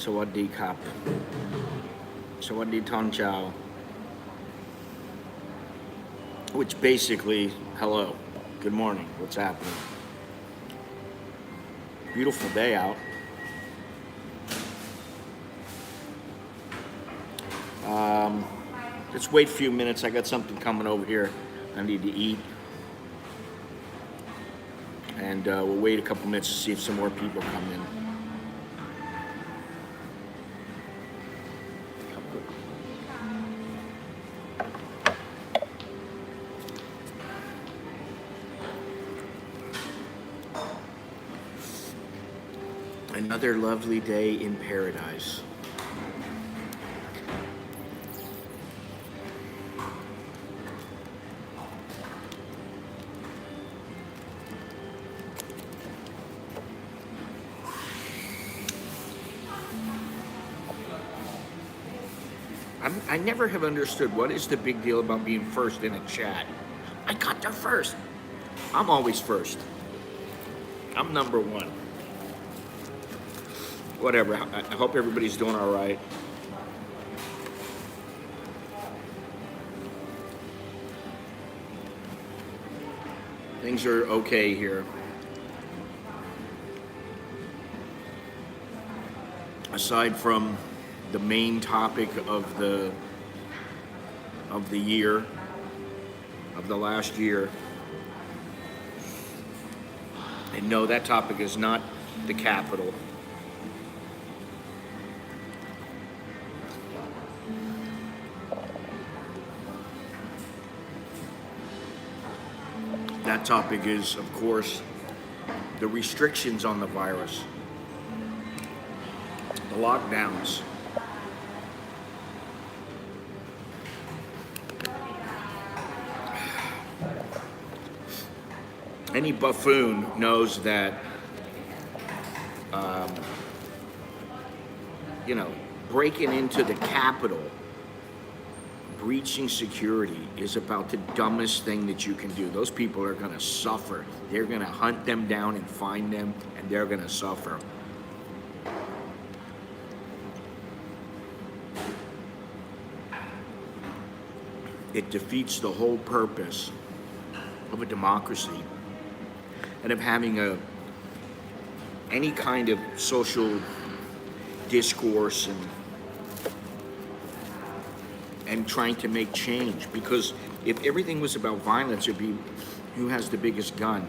สวัสดีครับสวัสดีทอนเจ้า which basically hello, good morning, what's happening? Beautiful day out. Let's wait a few minutes. I got something coming over here I need to eat, and we'll wait a couple minutes to see if some more people come in. Another lovely day in paradise. I never have understood what is the big deal about being first in a chat. I got there first. I'm always first. I'm number one. Whatever. I hope everybody's doing all right. Things are okay here. Aside from the main topic of the year, of the last year, and no, that topic is not the capital. That topic is, of course, the restrictions on the virus, the lockdowns. Any buffoon knows that, breaking into the Capitol, breaching security is about the dumbest thing that you can do. Those people are going to suffer. They're going to hunt them down and find them, and they're going to suffer. It defeats the whole purpose of a democracy and of having any kind of social discourse and trying to make change. Because if everything was about violence, it'd be who has the biggest gun,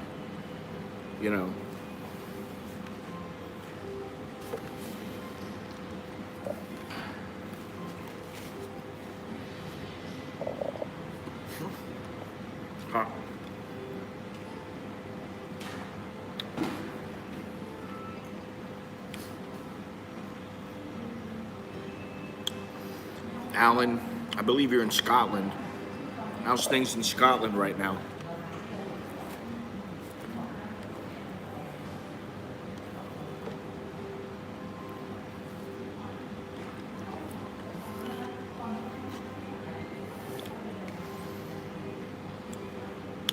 Alan, I believe you're in Scotland. How's things in Scotland right now?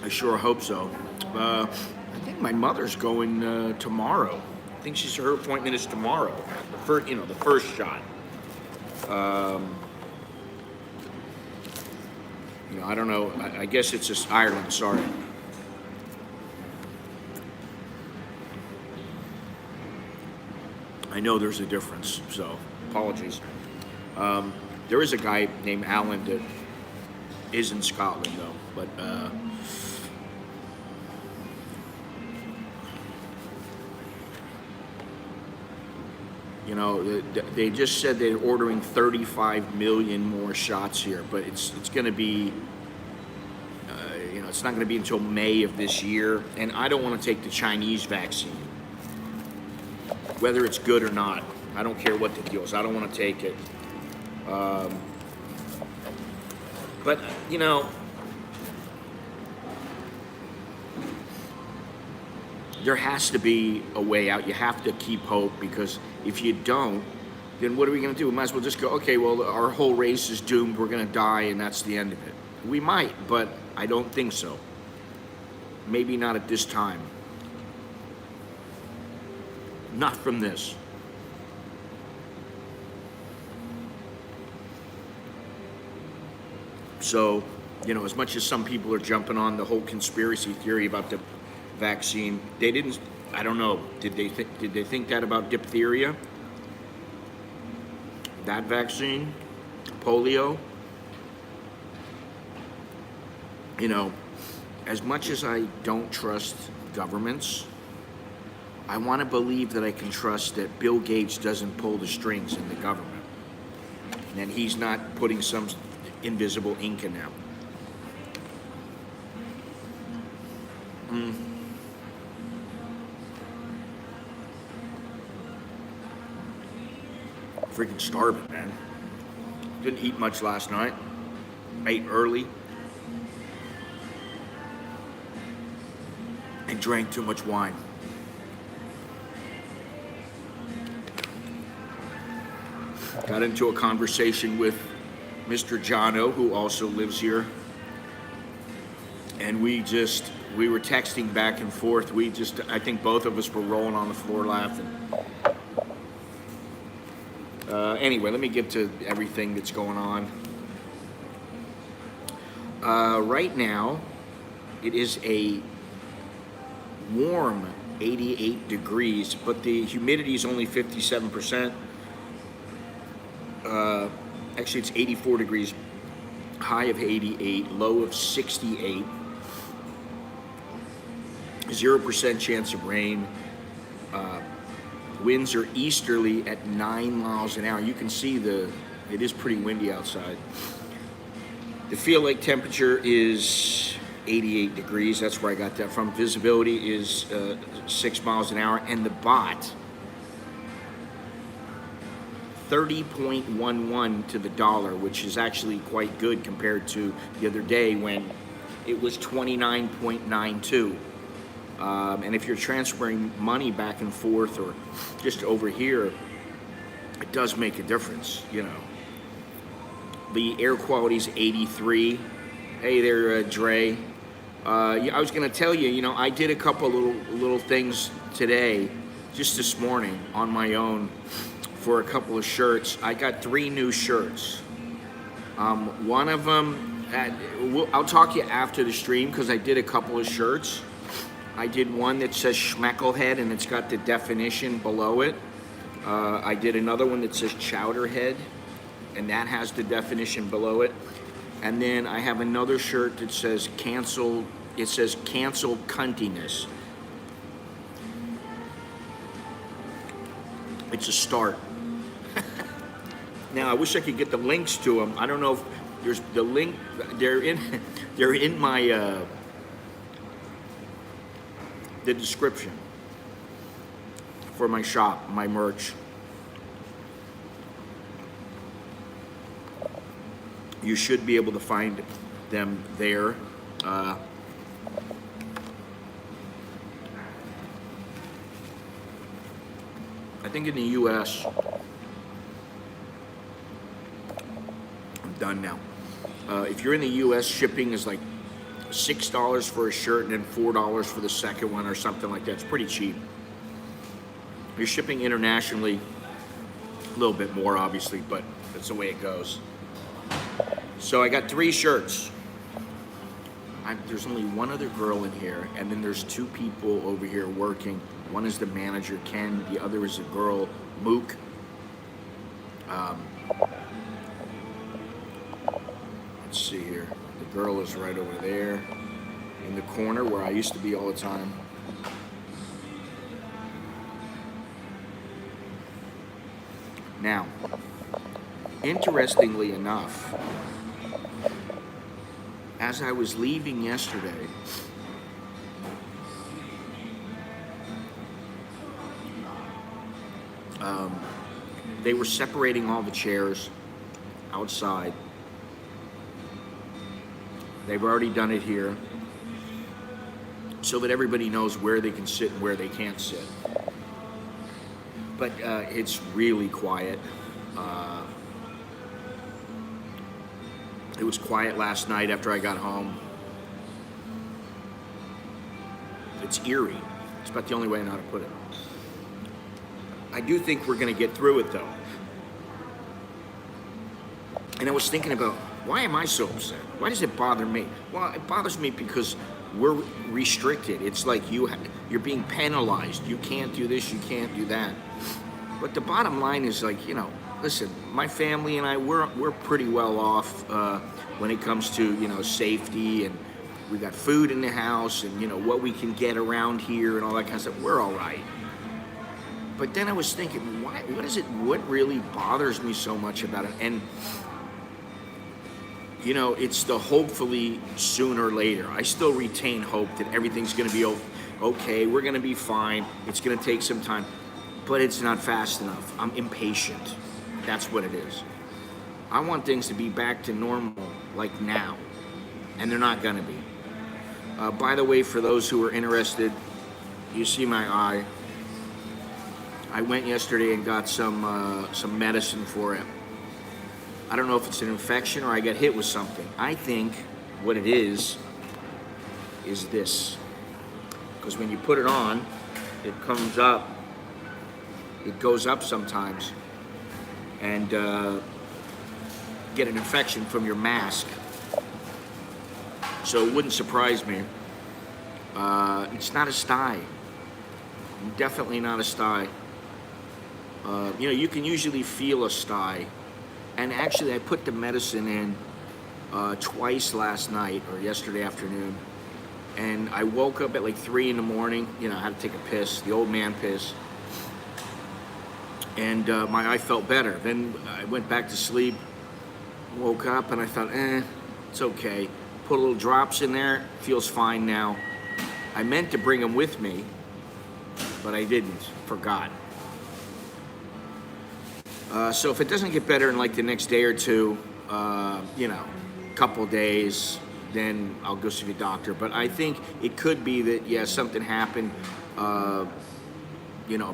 I sure hope so. I think my mother's going tomorrow. I think her appointment is tomorrow. The first shot. I don't know. I guess it's just Ireland. Sorry. I know there's a difference, so apologies. There is a guy named Alan that is in Scotland, though. But they just said they're ordering 35 million more shots here, but it's going to be. It's not going to be until May of this year, and I don't want to take the Chinese vaccine. Whether it's good or not, I don't care what the deal is. I don't want to take it. But, there has to be a way out. You have to keep hope, because if you don't, then what are we going to do? We might as well just go, okay, well, our whole race is doomed. We're going to die, and that's the end of it. We might, but I don't think so. Maybe not at this time. Not from this. So, you know, as much as some people are jumping on the whole conspiracy theory about the vaccine, they didn't. I don't know. Did they think that about diphtheria? That vaccine, polio. You know, as much as I don't trust governments, I want to believe that I can trust that Bill Gates doesn't pull the strings in the government, and he's not putting some invisible ink in them. Freaking starving, man. Didn't eat much last night. Ate early. And drank too much wine. Got into a conversation with Mr. Jono, who also lives here. And we were texting back and forth. I think both of us were rolling on the floor laughing. Anyway, let me get to everything that's going on. Right now, it is a warm 88 degrees, but the humidity is only 57%. Actually, it's 84 degrees, high of 88, low of 68. 0% chance of rain. Winds are easterly at 9 miles an hour. You can see it is pretty windy outside. The feel like temperature is 88 degrees. That's where I got that from. Visibility is 6 miles an hour. And the bot, 30.11 to the dollar, which is actually quite good compared to the other day when it was 29.92. And if you're transferring money back and forth or just over here, it does make a difference, you know. The air quality is 83. Hey there, Dre. I was going to tell you, you know, I did a couple little things today, just this morning, on my own for a couple of shirts. I got 3 new shirts. One of them, I'll talk to you after the stream because I did a couple of shirts. I did one that says Schmecklehead and it's got the definition below it. I did another one that says Chowderhead and that has the definition below it. And then I have another shirt that says cancel. It says cancel cuntiness. It's a start. Now I wish I could get the links to them. I don't know if there's the link. They're in my the description for my shop, my merch. You should be able to find them there. I think in the U.S., I'm done now. If you're in the U.S., shipping is like $6 for a shirt and then $4 for the second one or something like that. It's pretty cheap. If you're shipping internationally, a little bit more obviously, but that's the way it goes. So I got 3 shirts. There's only one other girl in here, and then there's 2 people over here working. One is the manager, Ken. The other is a girl, Mook. Let's see here. The girl is right over there in the corner where I used to be all the time. Now, interestingly enough, as I was leaving yesterday, they were separating all the chairs outside. They've already done it here so that everybody knows where they can sit and where they can't sit. But it's really quiet. It was quiet last night after I got home. It's eerie. It's about the only way I know how to put it. I do think we're going to get through it, though. And I was thinking about Why am I so upset? Why does it bother me? Well, it bothers me because we're restricted. It's like you're being penalized. You can't do this, you can't do that. But the bottom line is, like, listen, my family and I, we're pretty well off when it comes to, safety, and we got food in the house, and what we can get around here and all that kind of stuff. We're all right. But then I was thinking, what really bothers me so much about it? And it's the hopefully sooner or later. I still retain hope that everything's going to be okay. We're going to be fine. It's going to take some time, but it's not fast enough. I'm impatient. That's what it is. I want things to be back to normal, like now, and they're not going to be. By the way, for those who are interested, you see my eye. I went yesterday and got some medicine for it. I don't know if it's an infection or I got hit with something. I think what it is this. Because when you put it on, it comes up. It goes up sometimes. And get an infection from your mask. So it wouldn't surprise me. It's not a sty. Definitely not a sty. You can usually feel a sty. And actually, I put the medicine in twice last night or yesterday afternoon. And I woke up at like 3 in the morning. I had to take a piss, the old man piss. And my eye felt better. Then I went back to sleep, woke up, and I thought, it's okay. Put a little drops in there, feels fine now. I meant to bring them with me, but I didn't, forgot. So if it doesn't get better in like the next day or two, couple days, then I'll go see the doctor. But I think it could be that, something happened. A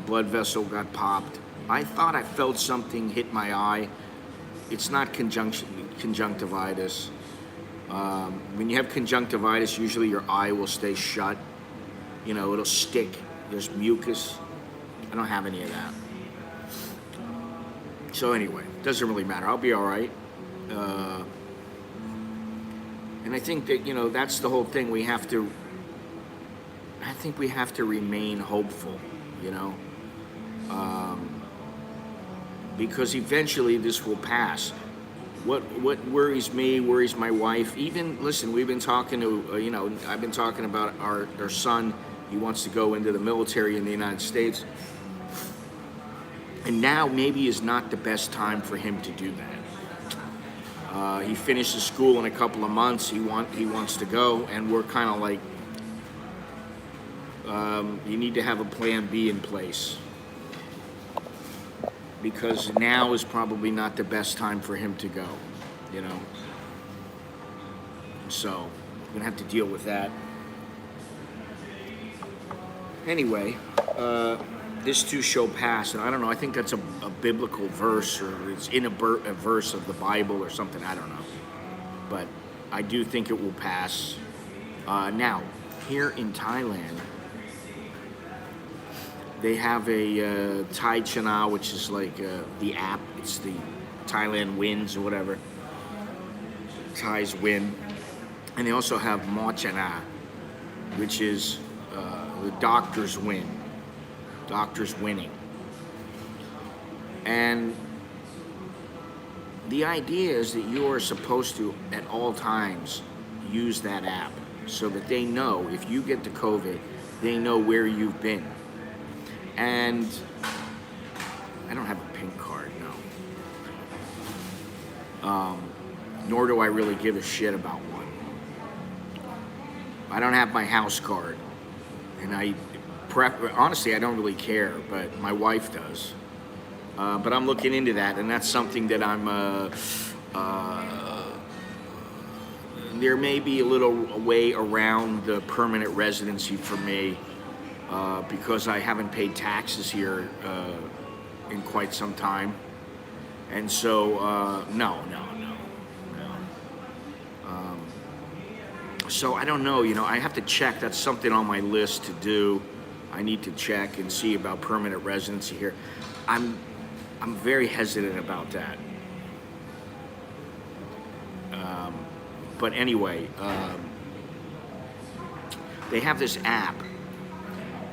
blood vessel got popped. I thought I felt something hit my eye. It's not conjunctivitis. When you have conjunctivitis, usually your eye will stay shut. It'll stick. There's mucus. I don't have any of that. So anyway, doesn't really matter. I'll be all right. And I think that, that's the whole thing. I think we have to remain hopeful, because eventually this will pass. What worries me, worries my wife. Even, listen, we've been talking to, I've been talking about our son. He wants to go into the military in the United States. And now maybe is not the best time for him to do that. He finishes school in a couple of months. He wants to go, and we're kind of like, you need to have a plan B in place, because now is probably not the best time for him to go. So I'm gonna have to deal with that. Anyway. This too shall pass, and I don't know. I think that's a biblical verse, or it's in a verse of the Bible or something. I don't know, but I do think it will pass. Now, here in Thailand, they have a Thai Chana, which is like the app. It's the Thailand Wins or whatever. Thais win, and they also have Mo Chana, which is the doctors win. Doctors winning. And the idea is that you are supposed to, at all times, use that app so that they know if you get the COVID, they know where you've been. And I don't have a pink card, no. Nor do I really give a shit about one. I don't have my house card, and honestly, I don't really care, but my wife does. But I'm looking into that, and that's something that there may be a little way around the permanent residency for me, because I haven't paid taxes here in quite some time. And so, no. So I don't know, I have to check. That's something on my list to do. I need to check and see about permanent residency here. I'm very hesitant about that. But anyway, they have this app,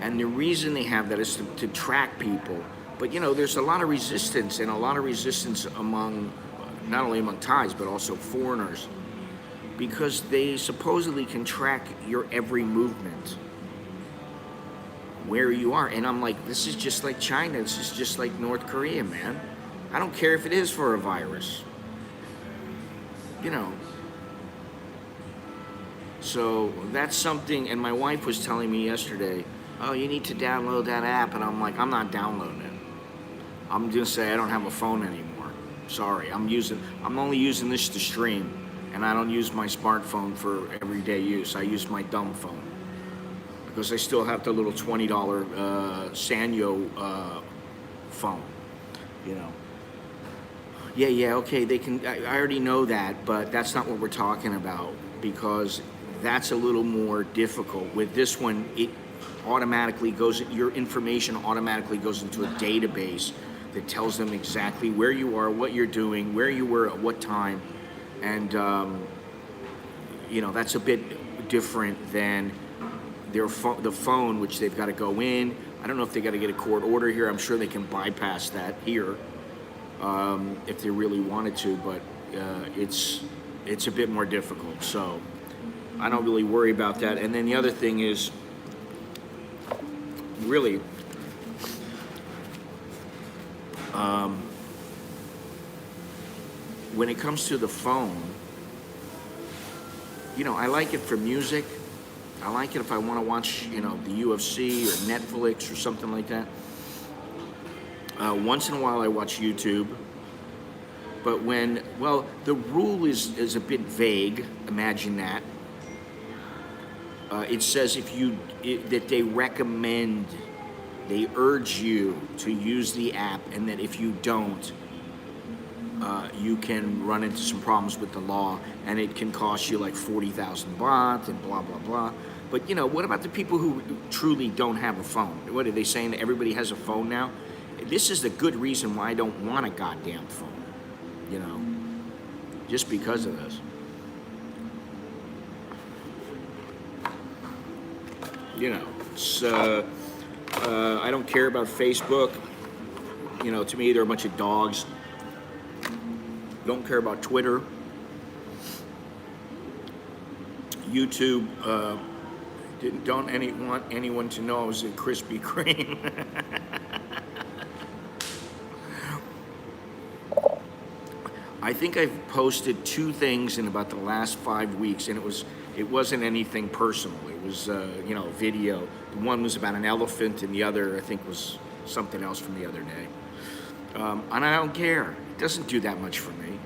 and the reason they have that is to track people. But there's a lot of resistance, and a lot of resistance among, not only among Thais, but also foreigners, because they supposedly can track your every movement, where you are. And I'm like, this is just like China. This is just like North Korea, man. I don't care if it is for a virus. So that's something, and my wife was telling me yesterday, oh, you need to download that app, and I'm like, I'm not downloading it. I'm just saying I don't have a phone anymore. Sorry, I'm only using this to stream, and I don't use my smartphone for everyday use. I use my dumb phone, because I still have the little $20 Sanyo phone, Yeah, okay, they can, I already know that, but that's not what we're talking about, because that's a little more difficult. With this one, it automatically goes, your information automatically goes into a database that tells them exactly where you are, what you're doing, where you were at what time, and that's a bit different than the phone, which they've got to go in. I don't know if they got to get a court order here. I'm sure they can bypass that here if they really wanted to, but it's a bit more difficult. So I don't really worry about that. And then the other thing is, really, when it comes to the phone, I like it for music. I like it if I want to watch, the UFC or Netflix or something like that. Once in a while I watch YouTube. But the rule is a bit vague. Imagine that. It says that they recommend, they urge you to use the app, and that if you don't, you can run into some problems with the law, and it can cost you like 40,000 baht and blah, blah, blah. But, what about the people who truly don't have a phone? What are they saying, that everybody has a phone now? This is the good reason why I don't want a goddamn phone, just because of this. So I don't care about Facebook. To me, they're a bunch of dogs. Don't care about Twitter. YouTube, don't want anyone to know I was at Krispy Kreme. I think I've posted 2 things in about the last 5 weeks, and it wasn't anything personal. It was video. One was about an elephant, and the other, I think, was something else from the other day. And I don't care. It doesn't do that much for me.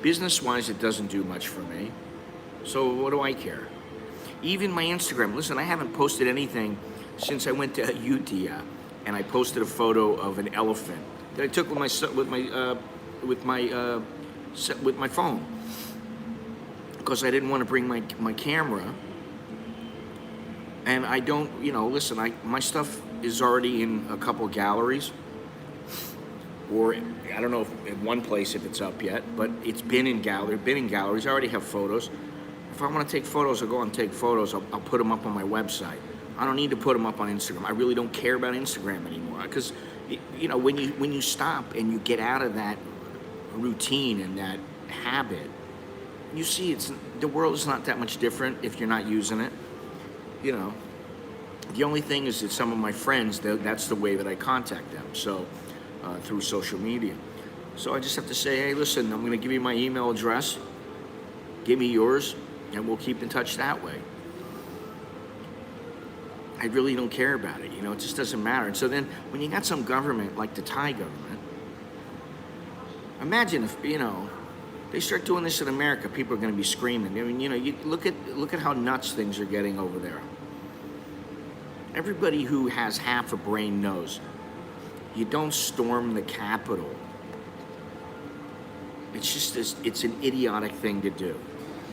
Business-wise, it doesn't do much for me. So what do I care? Even my Instagram. Listen, I haven't posted anything since I went to Ayutthaya, and I posted a photo of an elephant that I took with my phone, because I didn't want to bring my camera. And I don't, listen, my stuff is already in a couple galleries, or I don't know if in one place if it's up yet, but it's been in galleries. I already have photos. If I want to take photos, I'll go and take photos. I'll put them up on my website. I don't need to put them up on Instagram. I really don't care about Instagram anymore, because when you stop and you get out of that routine and that habit, you see the world is not that much different if you're not using it. The only thing is that some of my friends, that's the way that I contact them, so through social media. So I just have to say, hey, listen, I'm going to give you my email address. Give me yours, and we'll keep in touch that way. I really don't care about it. It just doesn't matter. And so then when you got some government like the Thai government, imagine if, they start doing this in America, people are going to be screaming. I mean, you look at how nuts things are getting over there. Everybody who has half a brain knows you don't storm the Capitol. It's just it's an idiotic thing to do.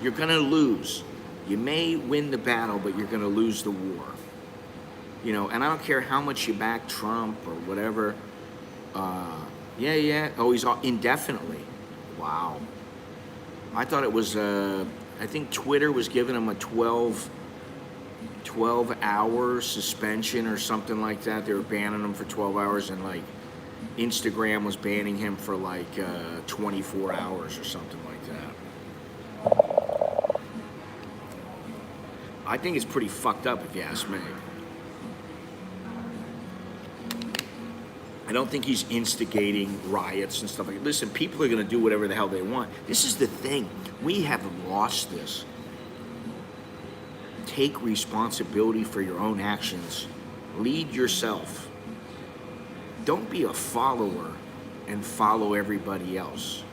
You're going to lose. You may win the battle, but you're going to lose the war. And I don't care how much you back Trump or whatever. Yeah. Oh, he's indefinitely. Wow. I thought it was I think Twitter was giving him a 12-hour suspension or something like that. They were banning him for 12 hours, and like Instagram was banning him for like 24 hours or something like that. I think it's pretty fucked up if you ask me. I don't think he's instigating riots and stuff like that. Listen, people are going to do whatever the hell they want. This is the thing. We have lost this. Take responsibility for your own actions. Lead yourself. Don't be a follower and follow everybody else.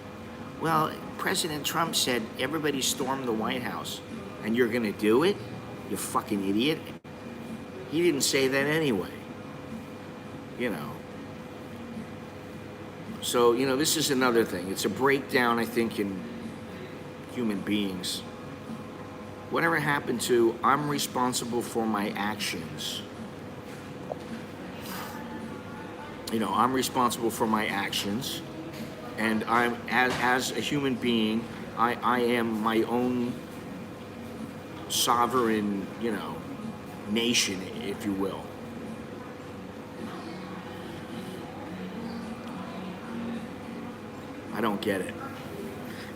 Well, President Trump said everybody storm the White House, and you're going to do it? You fucking idiot. He didn't say that anyway. You know. So, you know, this is another thing. It's a breakdown, I think, in human beings. Whatever happened to, I'm responsible for my actions. You know, I'm responsible for my actions. And I'm, as a human being, I am my own sovereign, you know, nation, if you will. I don't get it.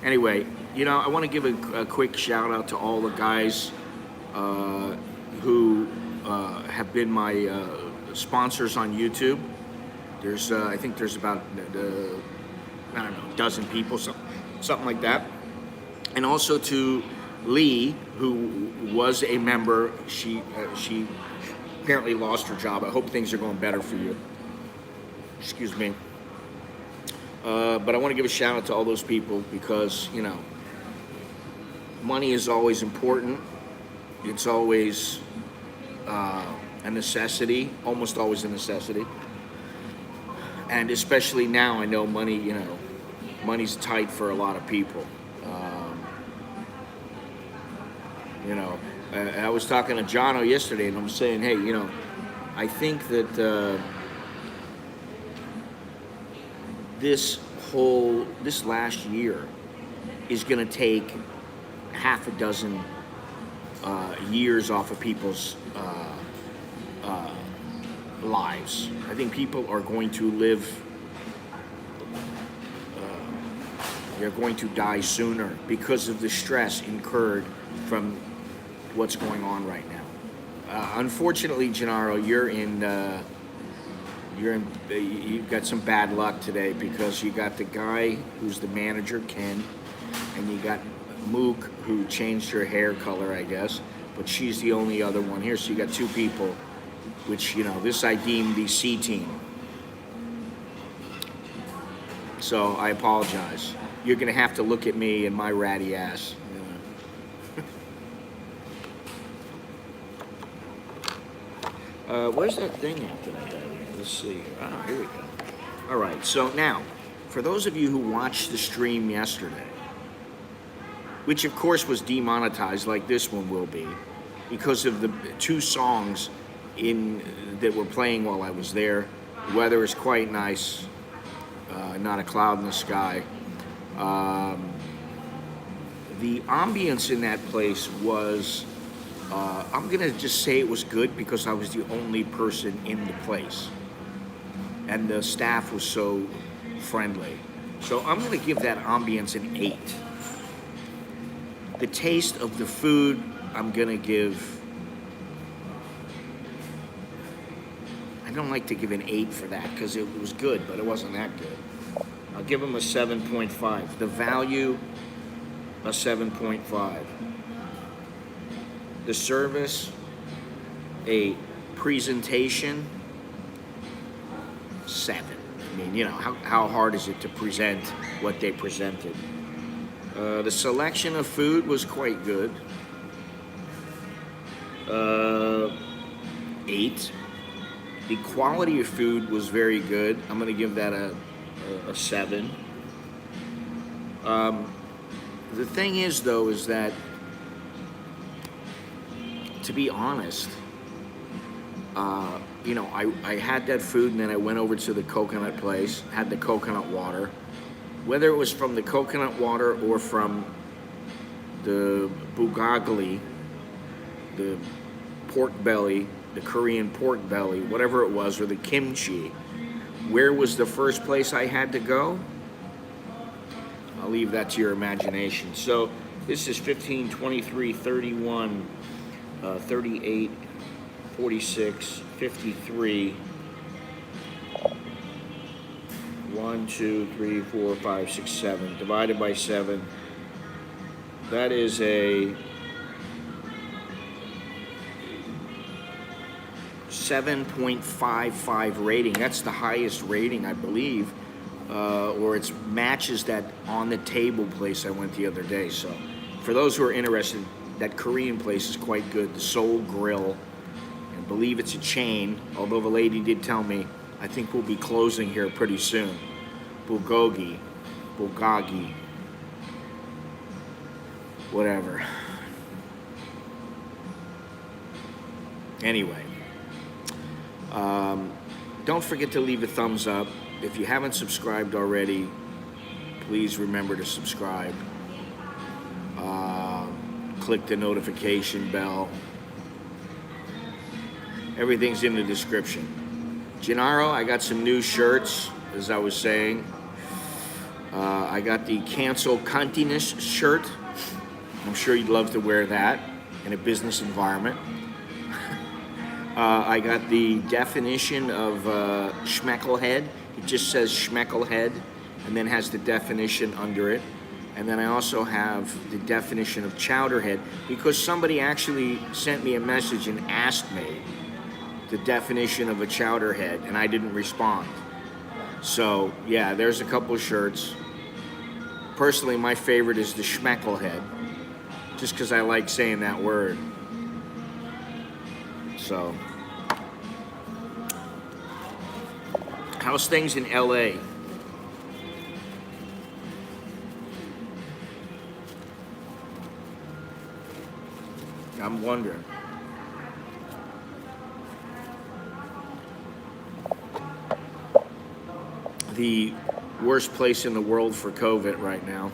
Anyway, you know, I want to give a quick shout out to all the guys who have been my sponsors on YouTube. There's, I think there's about, I don't know, a dozen people, something like that. And also to Lee, who was a member. She apparently lost her job. I hope things are going better for you. Excuse me. But I want to give a shout out to all those people because, you know, money is always important. It's always a necessity, almost always a necessity. And especially now, I know money, you know, money's tight for a lot of people. You know, I was talking to Jono yesterday, and I'm saying, hey, you know, I think that this last year is going to take half a dozen years off of people's lives. I think people are going to live, they're going to die sooner because of the stress incurred from what's going on right now. Unfortunately, Gennaro, you've got some bad luck today because you got the guy who's the manager, Ken, and you got Mook, who changed her hair color, I guess, but she's the only other one here. So you got two people, which, you know, this I deem the C team. So I apologize. You're going to have to look at me and my ratty ass. Where's that thing at that I have here? Let's see. Ah, here we go. All right, so now, for those of you who watched the stream yesterday, which of course was demonetized like this one will be, because of the two songs that were playing while I was there. The weather is quite nice, not a cloud in the sky. The ambience in that place was, I'm gonna just say it was good because I was the only person in the place. And the staff was so friendly. So I'm gonna give that ambience an 8. The taste of the food, I'm gonna give, I don't like to give an 8 for that because it was good, but it wasn't that good. I'll give them a 7.5. The value, a 7.5. The service, a presentation, 7. I mean, you know, how hard is it to present what they presented? The selection of food was quite good. 8. The quality of food was very good. I'm going to give that a 7. The thing is, though, is that, to be honest, you know, I had that food and then I went over to the coconut place, had the coconut water. Whether it was from the coconut water or from the bulgogi, the pork belly, the Korean pork belly, whatever it was, or the kimchi. Where was the first place I had to go? I'll leave that to your imagination. So this is 15, 23, 31, 38, 46, 53. 1, 2, 3, 4, 5, 6, 7. Divided by 7. That is a 7.55 rating. That's the highest rating, I believe, or it matches that On the Table place I went the other day. So for those who are interested, that Korean place is quite good, the Seoul Grill. I believe it's a chain, although the lady did tell me I think we'll be closing here pretty soon. Bulgogi, whatever. Anyway, don't forget to leave a thumbs up. If you haven't subscribed already, please remember to subscribe. Click the notification bell. Everything's in the description. Gennaro, I got some new shirts, as I was saying. I got the Cancel Cuntiness shirt. I'm sure you'd love to wear that in a business environment. I got the definition of schmecklehead. It just says schmecklehead and then has the definition under it. And then I also have the definition of chowderhead because somebody actually sent me a message and asked me the definition of a chowderhead, and I didn't respond. So, yeah, there's a couple of shirts. Personally, my favorite is the schmecklehead, just because I like saying that word. So, how's things in LA? I'm wondering. The worst place in the world for COVID right now.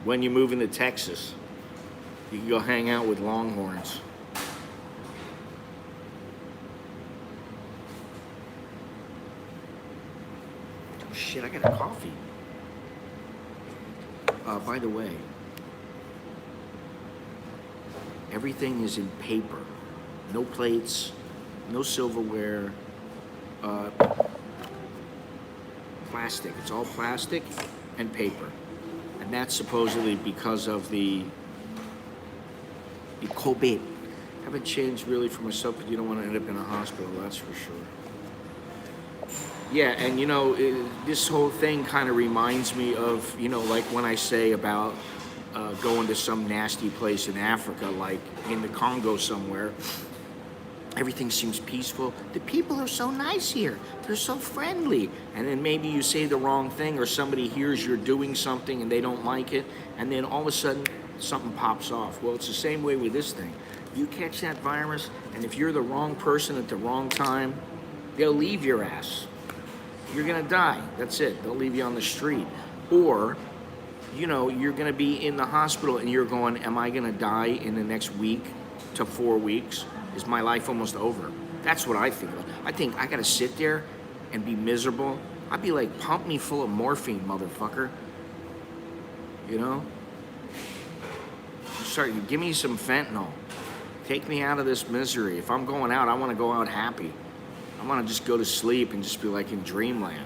When you move into Texas, you can go hang out with Longhorns. Oh shit, I got a coffee. By the way, everything is in paper. No plates, no silverware. Plastic. It's all plastic and paper. And that's supposedly because of the COVID. Haven't changed really for myself, but you don't want to end up in a hospital, that's for sure. Yeah, and you know, this whole thing kind of reminds me of, you know, like when I say about going to some nasty place in Africa, like in the Congo somewhere. Everything seems peaceful. The people are so nice here. They're so friendly. And then maybe you say the wrong thing or somebody hears you're doing something and they don't like it. And then all of a sudden, something pops off. Well, it's the same way with this thing. You catch that virus, and if you're the wrong person at the wrong time, they'll leave your ass. You're going to die. That's it. They'll leave you on the street. Or, you know, you're going to be in the hospital and you're going, am I going to die in the next week to 4 weeks? Is my life almost over? That's what I think. I think I gotta sit there and be miserable. I'd be like, pump me full of morphine, motherfucker. You know? Give me some fentanyl. Take me out of this misery. If I'm going out, I want to go out happy. I want to just go to sleep and just be like in dreamland.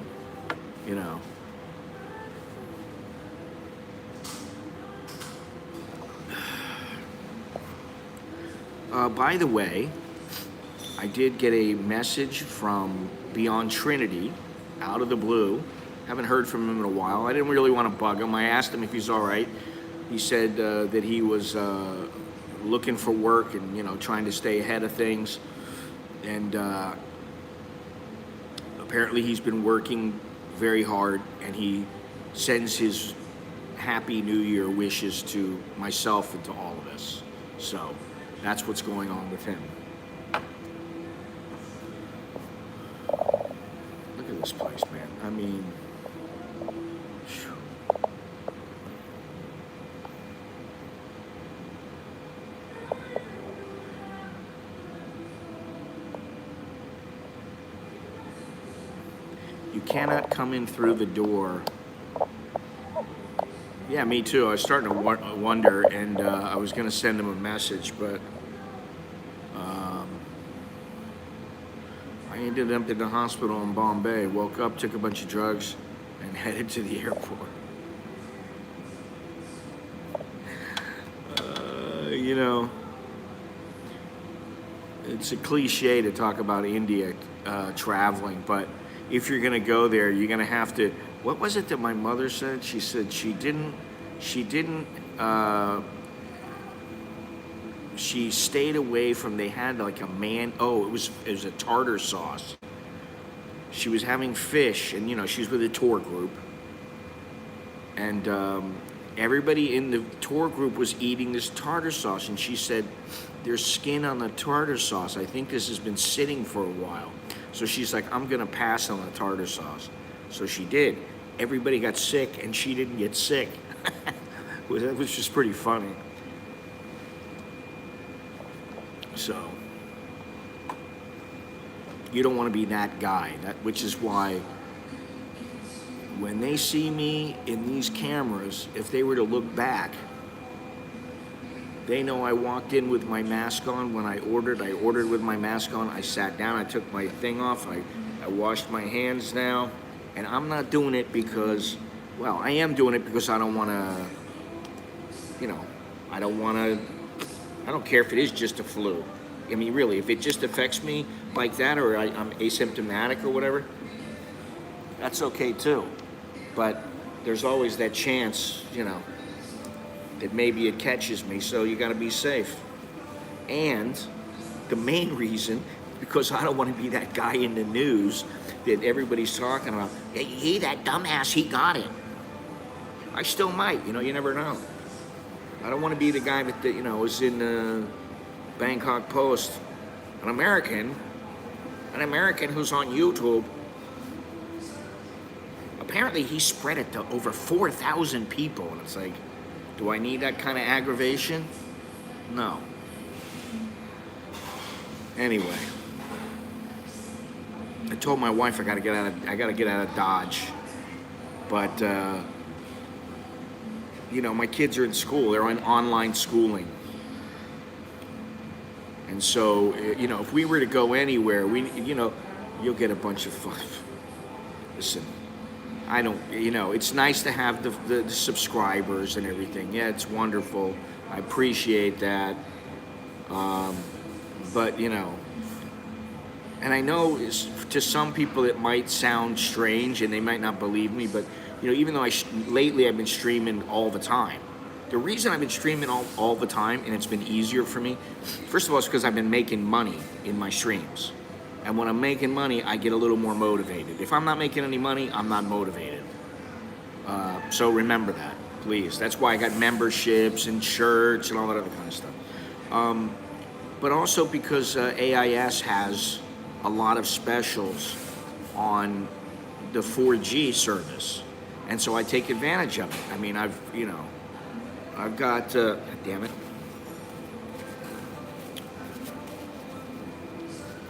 You know? By the way, I did get a message from Beyond Trinity, out of the blue. Haven't heard from him in a while. I didn't really want to bug him. I asked him if he's all right. He said that he was looking for work and, you know, trying to stay ahead of things. And apparently he's been working very hard, and he sends his Happy New Year wishes to myself and to all of us. So that's what's going on with him. Look at this place, man. I mean, You cannot come in through the door. Yeah, me too. I was starting to wonder, and I was going to send him a message, but I ended up in the hospital in Bombay. Woke up, took a bunch of drugs, and headed to the airport. You know, it's a cliche to talk about India traveling, but if you're going to go there, you're going to have to. What was it that my mother said? She said she stayed away from. They had like a man. Oh, it was a tartar sauce. She was having fish, and she was with a tour group, and everybody in the tour group was eating this tartar sauce, and she said, "There's skin on the tartar sauce. I think this has been sitting for a while." So she's like, "I'm gonna pass on the tartar sauce." So she did. Everybody got sick, and she didn't get sick. That was just pretty funny. So you don't want to be that guy. Which is why when they see me in these cameras, if they were to look back, they know I walked in with my mask on. When I ordered with my mask on. I sat down, I took my thing off, I washed my hands now, and I'm not doing it because, well, I am doing it because I don't want to, I don't care if it is just a flu. I mean, really, if it just affects me like that, or I'm asymptomatic or whatever, that's okay too. But there's always that chance, that maybe it catches me, so you got to be safe. And the main reason, because I don't want to be that guy in the news that everybody's talking about. Hey, that dumbass, he got it. I still might, you never know. I don't want to be the guy that, was in the Bangkok Post, an American who's on YouTube. Apparently he spread it to over 4,000 people, and it's like, do I need that kind of aggravation? No. Anyway, I told my wife I gotta get out of Dodge, but my kids are in school. They're on online schooling, and so if we were to go anywhere, you'll get a bunch of fun. Listen. I don't, it's nice to have the subscribers and everything. Yeah, it's wonderful. I appreciate that. But, and I know to some people it might sound strange and they might not believe me, but, even though lately I've been streaming all the time. The reason I've been streaming all the time, and it's been easier for me, first of all, it's because I've been making money in my streams. And when I'm making money, I get a little more motivated. If I'm not making any money, I'm not motivated. So remember that, please. That's why I got memberships and shirts and all that other kind of stuff. But also because AIS has a lot of specials on the 4G service. And so I take advantage of it. I mean, I've got, damn it.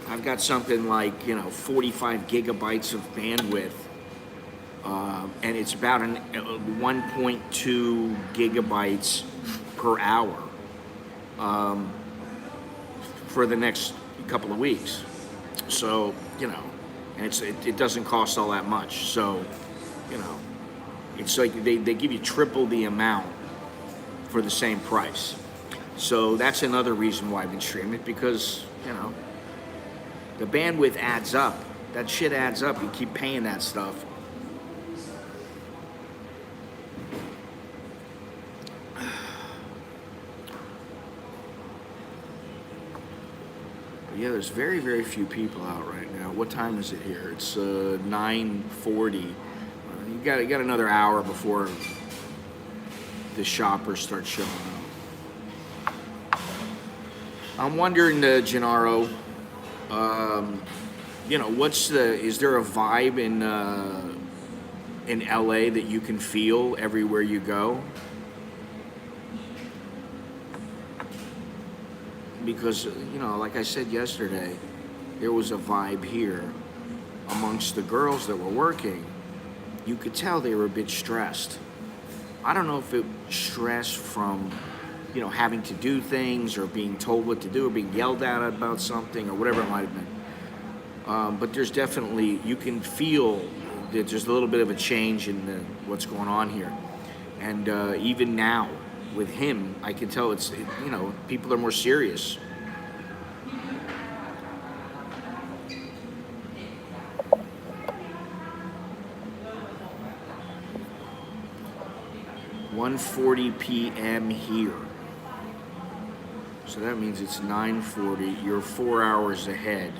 I've got something like, 45 gigabytes of bandwidth, and it's about 1.2 gigabytes per hour for the next couple of weeks. So, and it doesn't cost all that much. So, it's like they give you triple the amount for the same price. So that's another reason why I've been streaming it, because, the bandwidth adds up. That shit adds up. You keep paying that stuff. But yeah, there's very, very few people out right now. What time is it here? It's 9:40. You got another hour before the shoppers start showing up. I'm wondering, Gennaro, is there a vibe in LA that you can feel everywhere you go? Because, like I said yesterday, there was a vibe here. amongst the girls that were working, you could tell they were a bit stressed. I don't know if it was stress from, having to do things or being told what to do or being yelled at about something or whatever it might have been. But there's definitely, you can feel that there's a little bit of a change in what's going on here. And even now with him, I can tell people are more serious. "1:40 p.m. here." So that means it's 9:40. You're 4 hours ahead.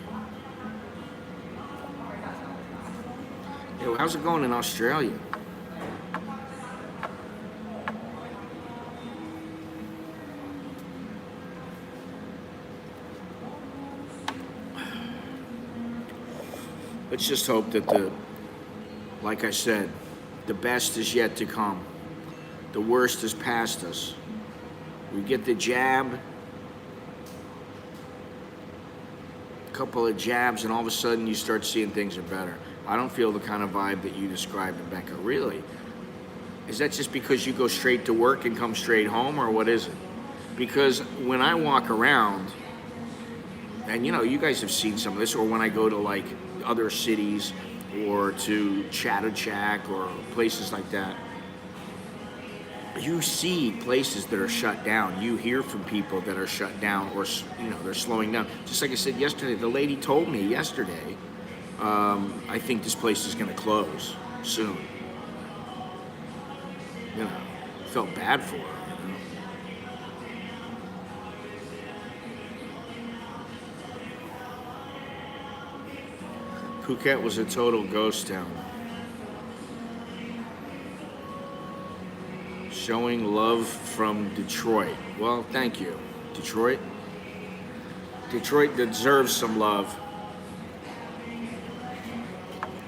Yo, how's it going in Australia? Let's just hope that like I said, the best is yet to come. The worst is past us. We get the jab, a couple of jabs, and all of a sudden you start seeing things are better. I don't feel the kind of vibe that you described in Bangkok. Really? Is that just because you go straight to work and come straight home, or what is it? Because when I walk around, and you guys have seen some of this, or when I go to like other cities or to Chatuchak or places like that, you see places that are shut down. You hear from people that are shut down, or they're slowing down. Just like I said yesterday, the lady told me yesterday, I think this place is going to close soon. Felt bad for her. Phuket was a total ghost town. Showing love from Detroit. Well, thank you, Detroit. Detroit deserves some love.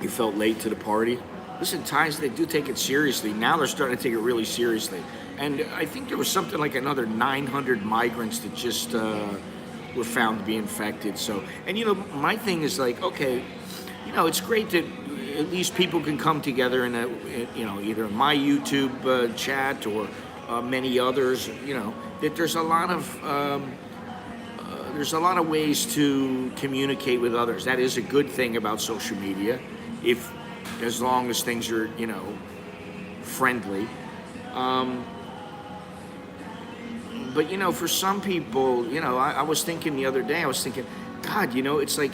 You felt late to the party. Listen, Thais, they do take it seriously. Now they're starting to take it really seriously. And I think there was something like another 900 migrants that just were found to be infected. So, and my thing is like, okay, it's great that at least people can come together in either my YouTube chat or many others. That there's a lot of ways to communicate with others. That is a good thing about social media, as long as things are friendly. But for some people, I was thinking the other day, God, it's like,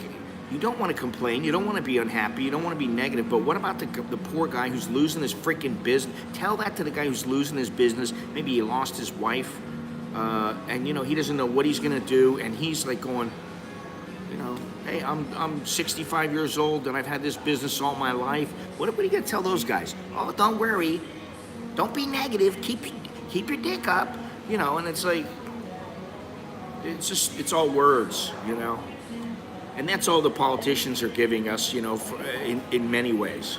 you don't want to complain, you don't want to be unhappy, you don't want to be negative, but what about the poor guy who's losing his freaking business? Tell that to the guy who's losing his business. Maybe he lost his wife, and he doesn't know what he's going to do, and he's like going, hey, I'm 65 years old and I've had this business all my life. What are you going to tell those guys? Oh, don't worry, don't be negative, keep your dick up, and it's like, it's all words, And that's all the politicians are giving us, in many ways,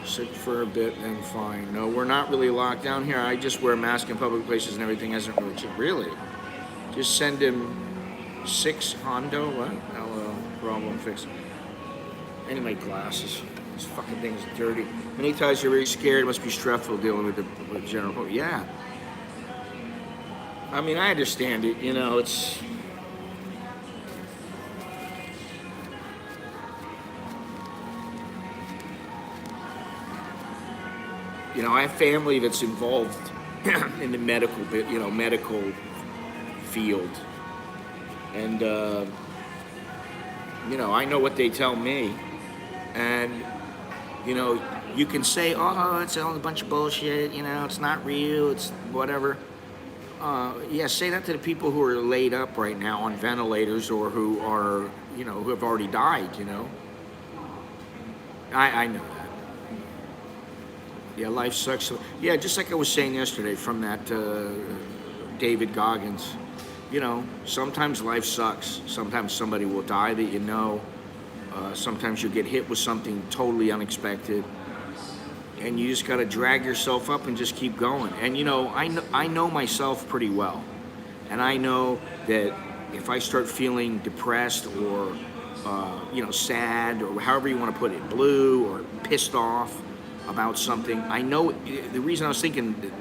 Sick for a bit and fine. No, we're not really locked down here. I just wear a mask in public places and everything hasn't really changed. Really? Just send him 6 Hondo? What? Hello, problem fixed. Anyway, glasses. This fucking thing's dirty. Many times you're really scared. It must be stressful dealing with the general public. Yeah. I mean, I understand it. It's... I have family that's involved in the medical field. And, I know what they tell me. And, you can say, oh, it's all a bunch of bullshit, it's not real, it's whatever. Yeah, say that to the people who are laid up right now on ventilators or who are, who have already died, I know that. Yeah, life sucks. Yeah, just like I was saying yesterday from that David Goggins. Sometimes life sucks. Sometimes somebody will die that sometimes you'll get hit with something totally unexpected. And you just got to drag yourself up and just keep going. And, I know myself pretty well. And I know that if I start feeling depressed or sad, or however you want to put it, blue or pissed off about something. I know the reason I was thinking that,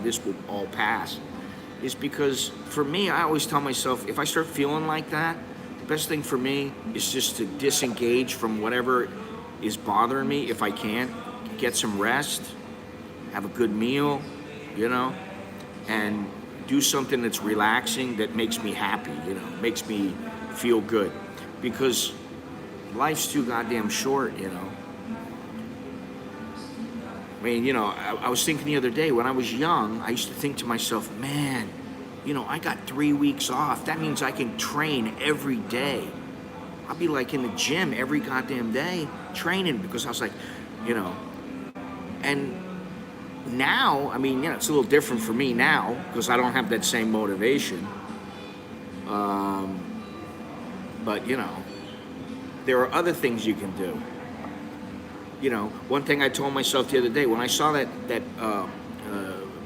this will all pass, is because for me, I always tell myself, if I start feeling like that, the best thing for me is just to disengage from whatever is bothering me if I can, get some rest, have a good meal, and do something that's relaxing, that makes me happy, makes me feel good. Because life's too goddamn short, I mean, I was thinking the other day, when I was young, I used to think to myself, man, I got 3 weeks off. That means I can train every day. I'll be like in the gym every goddamn day training, because I was like, and now, I mean, it's a little different for me now because I don't have that same motivation. But, there are other things you can do. One thing I told myself the other day, when I saw that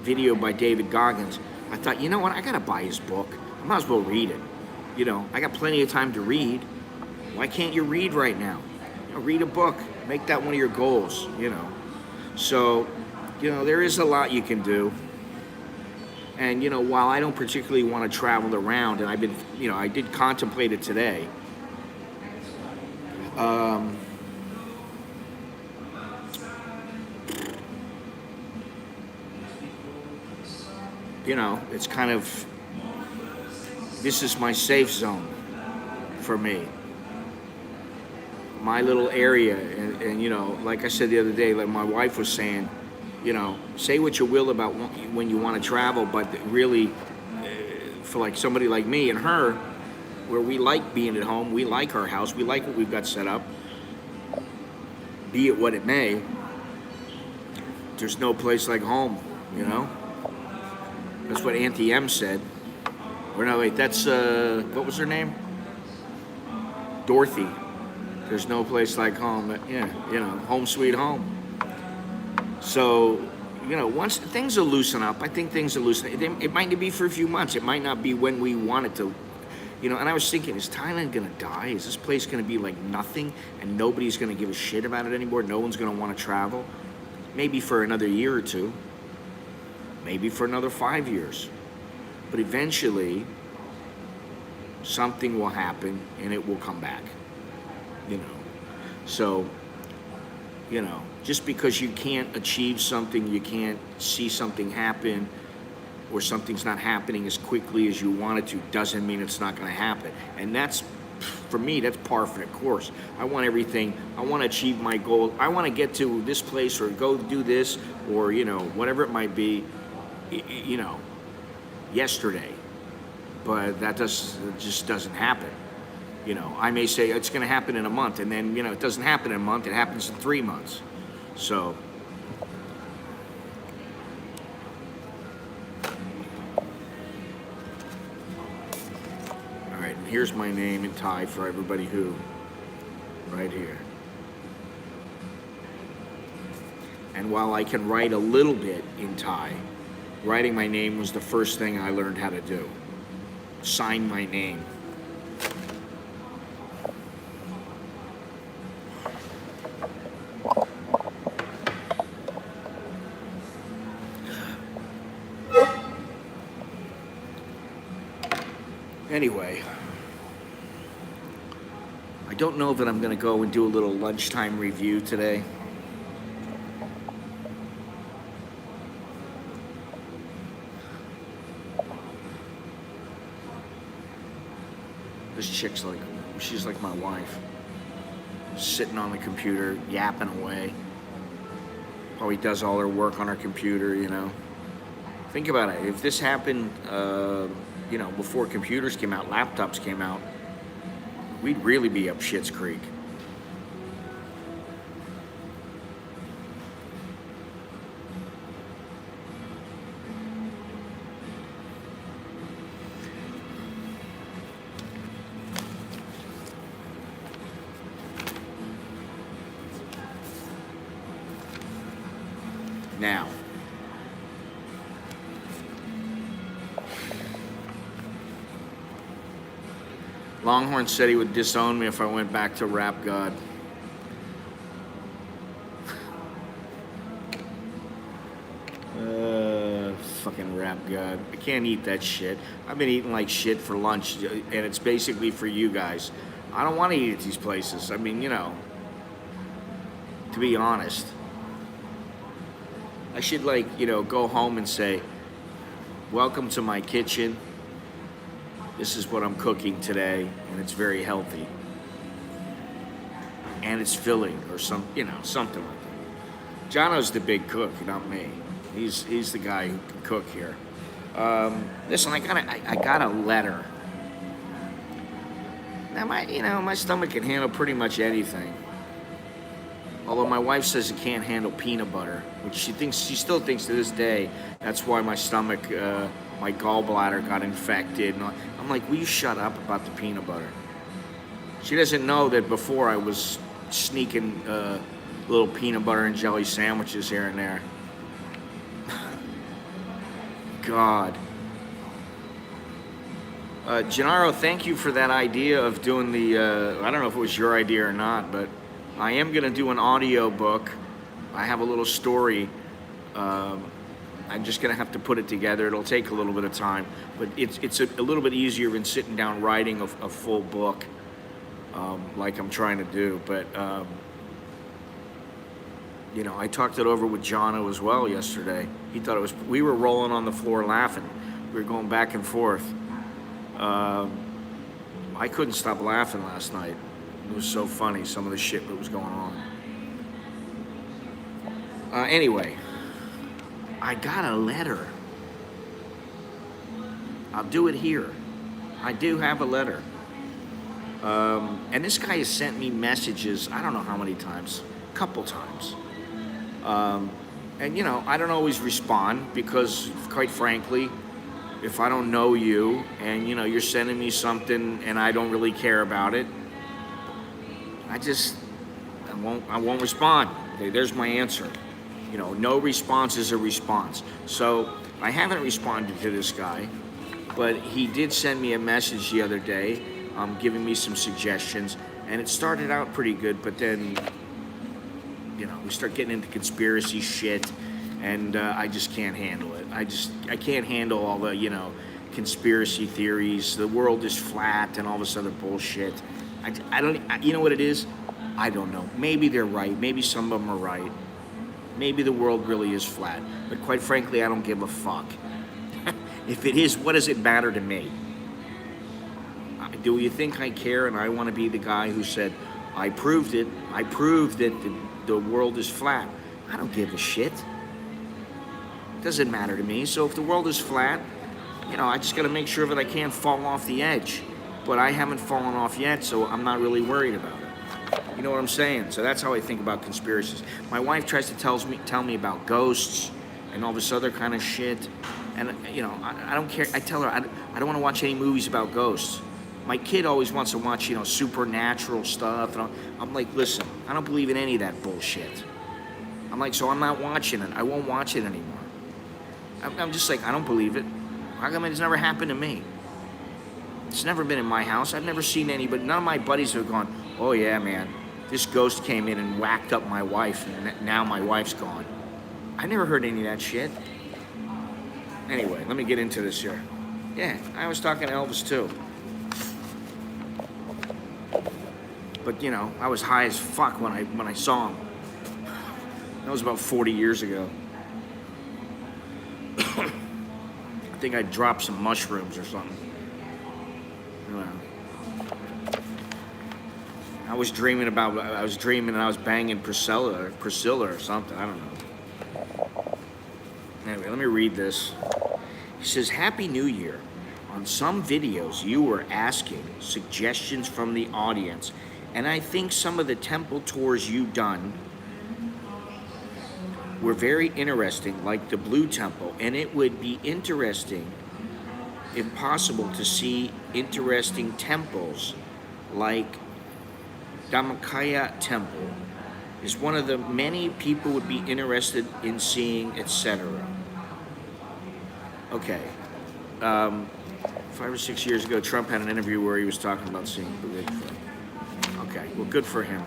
video by David Goggins, I thought, you know what, I gotta buy his book. I might as well read it. I got plenty of time to read. Why can't you read right now? Read a book. Make that one of your goals, So, there is a lot you can do. And, while I don't particularly want to travel around, and I did contemplate it today, it's kind of, this is my safe zone for me. My little area, and like I said the other day, like my wife was saying, say what you will about when you want to travel, but really, for like somebody like me and her, where we like being at home, we like our house, we like what we've got set up, be it what it may, there's no place like home, That's what Auntie M said. Or no, wait, that's, what was her name? Dorothy. There's no place like home. Yeah, home sweet home. So, once things will loosen up, I think things will loosen up. It might be for a few months. It might not be when we want it to. And I was thinking, is Thailand going to die? Is this place going to be like nothing and nobody's going to give a shit about it anymore? No one's going to want to travel? Maybe for another year or two. Maybe for another 5 years. But eventually, something will happen and it will come back. So, just because you can't achieve something, you can't see something happen, or something's not happening as quickly as you want it to, doesn't mean it's not going to happen. And that's, for me, that's par for the course. I want everything. I want to achieve my goal. I want to get to this place or go do this or, whatever it might be, yesterday. But that just doesn't happen. I may say it's going to happen in a month, and then, it doesn't happen in a month. It happens in 3 months. So, all right, and here's my name in Thai for everybody who, right here. And while I can write a little bit in Thai, writing my name was the first thing I learned how to do. Sign my name. Anyway, I don't know that I'm going to go and do a little lunchtime review today. This chick's like, she's like my wife. Sitting on the computer, yapping away. Probably does all her work on her computer, Think about it. If this happened, before computers came out, laptops came out, we'd really be up shit's creek. Now, Longhorn said he would disown me if I went back to Rap God. Fucking Rap God. I can't eat that shit. I've been eating like shit for lunch, and it's basically for you guys. I don't want to eat at these places. I mean, you know, to be honest, I should, like, you know, go home and say, welcome to my kitchen. This is what I'm cooking today, and it's very healthy. And it's filling, or some, you know, something like that. Jono's the big cook, not me. He's the guy who can cook here. Listen, I got a letter. Now my stomach can handle pretty much anything. Although my wife says it can't handle peanut butter, which she still thinks to this day that's why my stomach, my gallbladder got infected. And I'm like, will you shut up about the peanut butter? She doesn't know that before I was sneaking little peanut butter and jelly sandwiches here and there. God. Gennaro, thank you for that idea of doing the, I don't know if it was your idea or not, but I am going to do an audio book. I have a little story. I'm just going to have to put it together. It'll take a little bit of time, but it's a little bit easier than sitting down writing a full book like I'm trying to do. But, you know, I talked it over with Jono as well yesterday. He thought it was, we were rolling on the floor laughing. We were going back and forth. I couldn't stop laughing last night. It was so funny, some of the shit that was going on. Anyway, I got a letter. I'll do it here. I do have a letter. And this guy has sent me messages, I don't know how many times, a couple times. And, you know, I don't always respond because, quite frankly, if I don't know you and, you know, you're sending me something and I don't really care about it, I won't respond. Okay, there's my answer. You know, no response is a response. So I haven't responded to this guy, but he did send me a message the other day, giving me some suggestions, and it started out pretty good, but then, you know, we start getting into conspiracy shit, and I just can't handle it. I can't handle all the, you know, conspiracy theories, the world is flat, and all this other bullshit. You know what it is? I don't know. Maybe they're right. Maybe some of them are right. Maybe the world really is flat. But quite frankly, I don't give a fuck. If it is, what does it matter to me? Do you think I care and I want to be the guy who said, I proved it. I proved that the world is flat. I don't give a shit. It doesn't matter to me. So if the world is flat, you know, I just got to make sure that I can't fall off the edge. But I haven't fallen off yet, so I'm not really worried about it. You know what I'm saying? So that's how I think about conspiracies. My wife tries to tell me about ghosts and all this other kind of shit. And, you know, I don't care. I tell her I don't want to watch any movies about ghosts. My kid always wants to watch, you know, supernatural stuff. And I'm like, listen, I don't believe in any of that bullshit. I'm like, so I'm not watching it. I won't watch it anymore. I'm just like, I don't believe it. How come it's never happened to me? It's never been in my house. I've never seen anybody. None of my buddies have gone, oh yeah, man, this ghost came in and whacked up my wife, and now my wife's gone. I never heard any of that shit. Anyway, let me get into this here. Yeah, I was talking to Elvis too. But you know, I was high as fuck when I saw him. That was about 40 years ago. I think I dropped some mushrooms or something. I was dreaming and I was banging Priscilla or something. I don't know. Anyway, let me read this. He says, Happy New Year. On some videos, you were asking suggestions from the audience, and I think some of the temple tours you've done were very interesting, like the Blue Temple, and it would be interesting, if possible, to see interesting temples like Dhammakaya Temple is one of the many people would be interested in seeing, etc. Okay. 5 or 6 years ago, Trump had an interview where he was talking about seeing Bigfoot. Okay, well, good for him.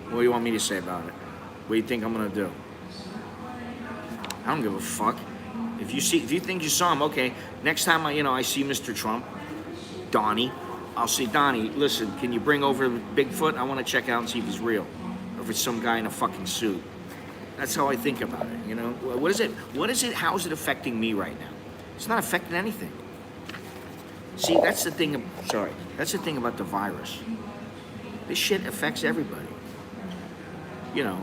What do you want me to say about it? What do you think I'm gonna do? I don't give a fuck. If you think you saw him, okay. Next time I see Mr. Trump, Donnie, I'll say, Donnie, listen, can you bring over Bigfoot? I want to check out and see if he's real, or if it's some guy in a fucking suit. That's how I think about it. You know, what is it? How is it affecting me right now? It's not affecting anything. See, that's the thing. That's the thing about the virus. This shit affects everybody. You know,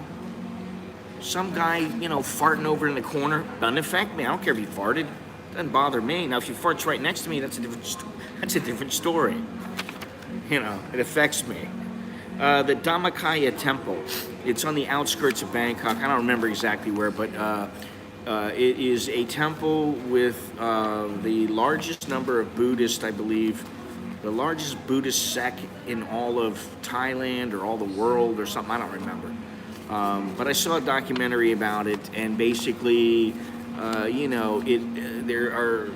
some guy, farting over in the corner doesn't affect me. I don't care if he farted. Doesn't bother me. Now, if he farts right next to me, that's a different story. It affects me. The Dhammakaya Temple. It's on the outskirts of Bangkok. I don't remember exactly where, but it is a temple with the largest number of Buddhists, I believe, the largest Buddhist sect in all of Thailand or all the world or something. I don't remember. But I saw a documentary about it, and basically, there are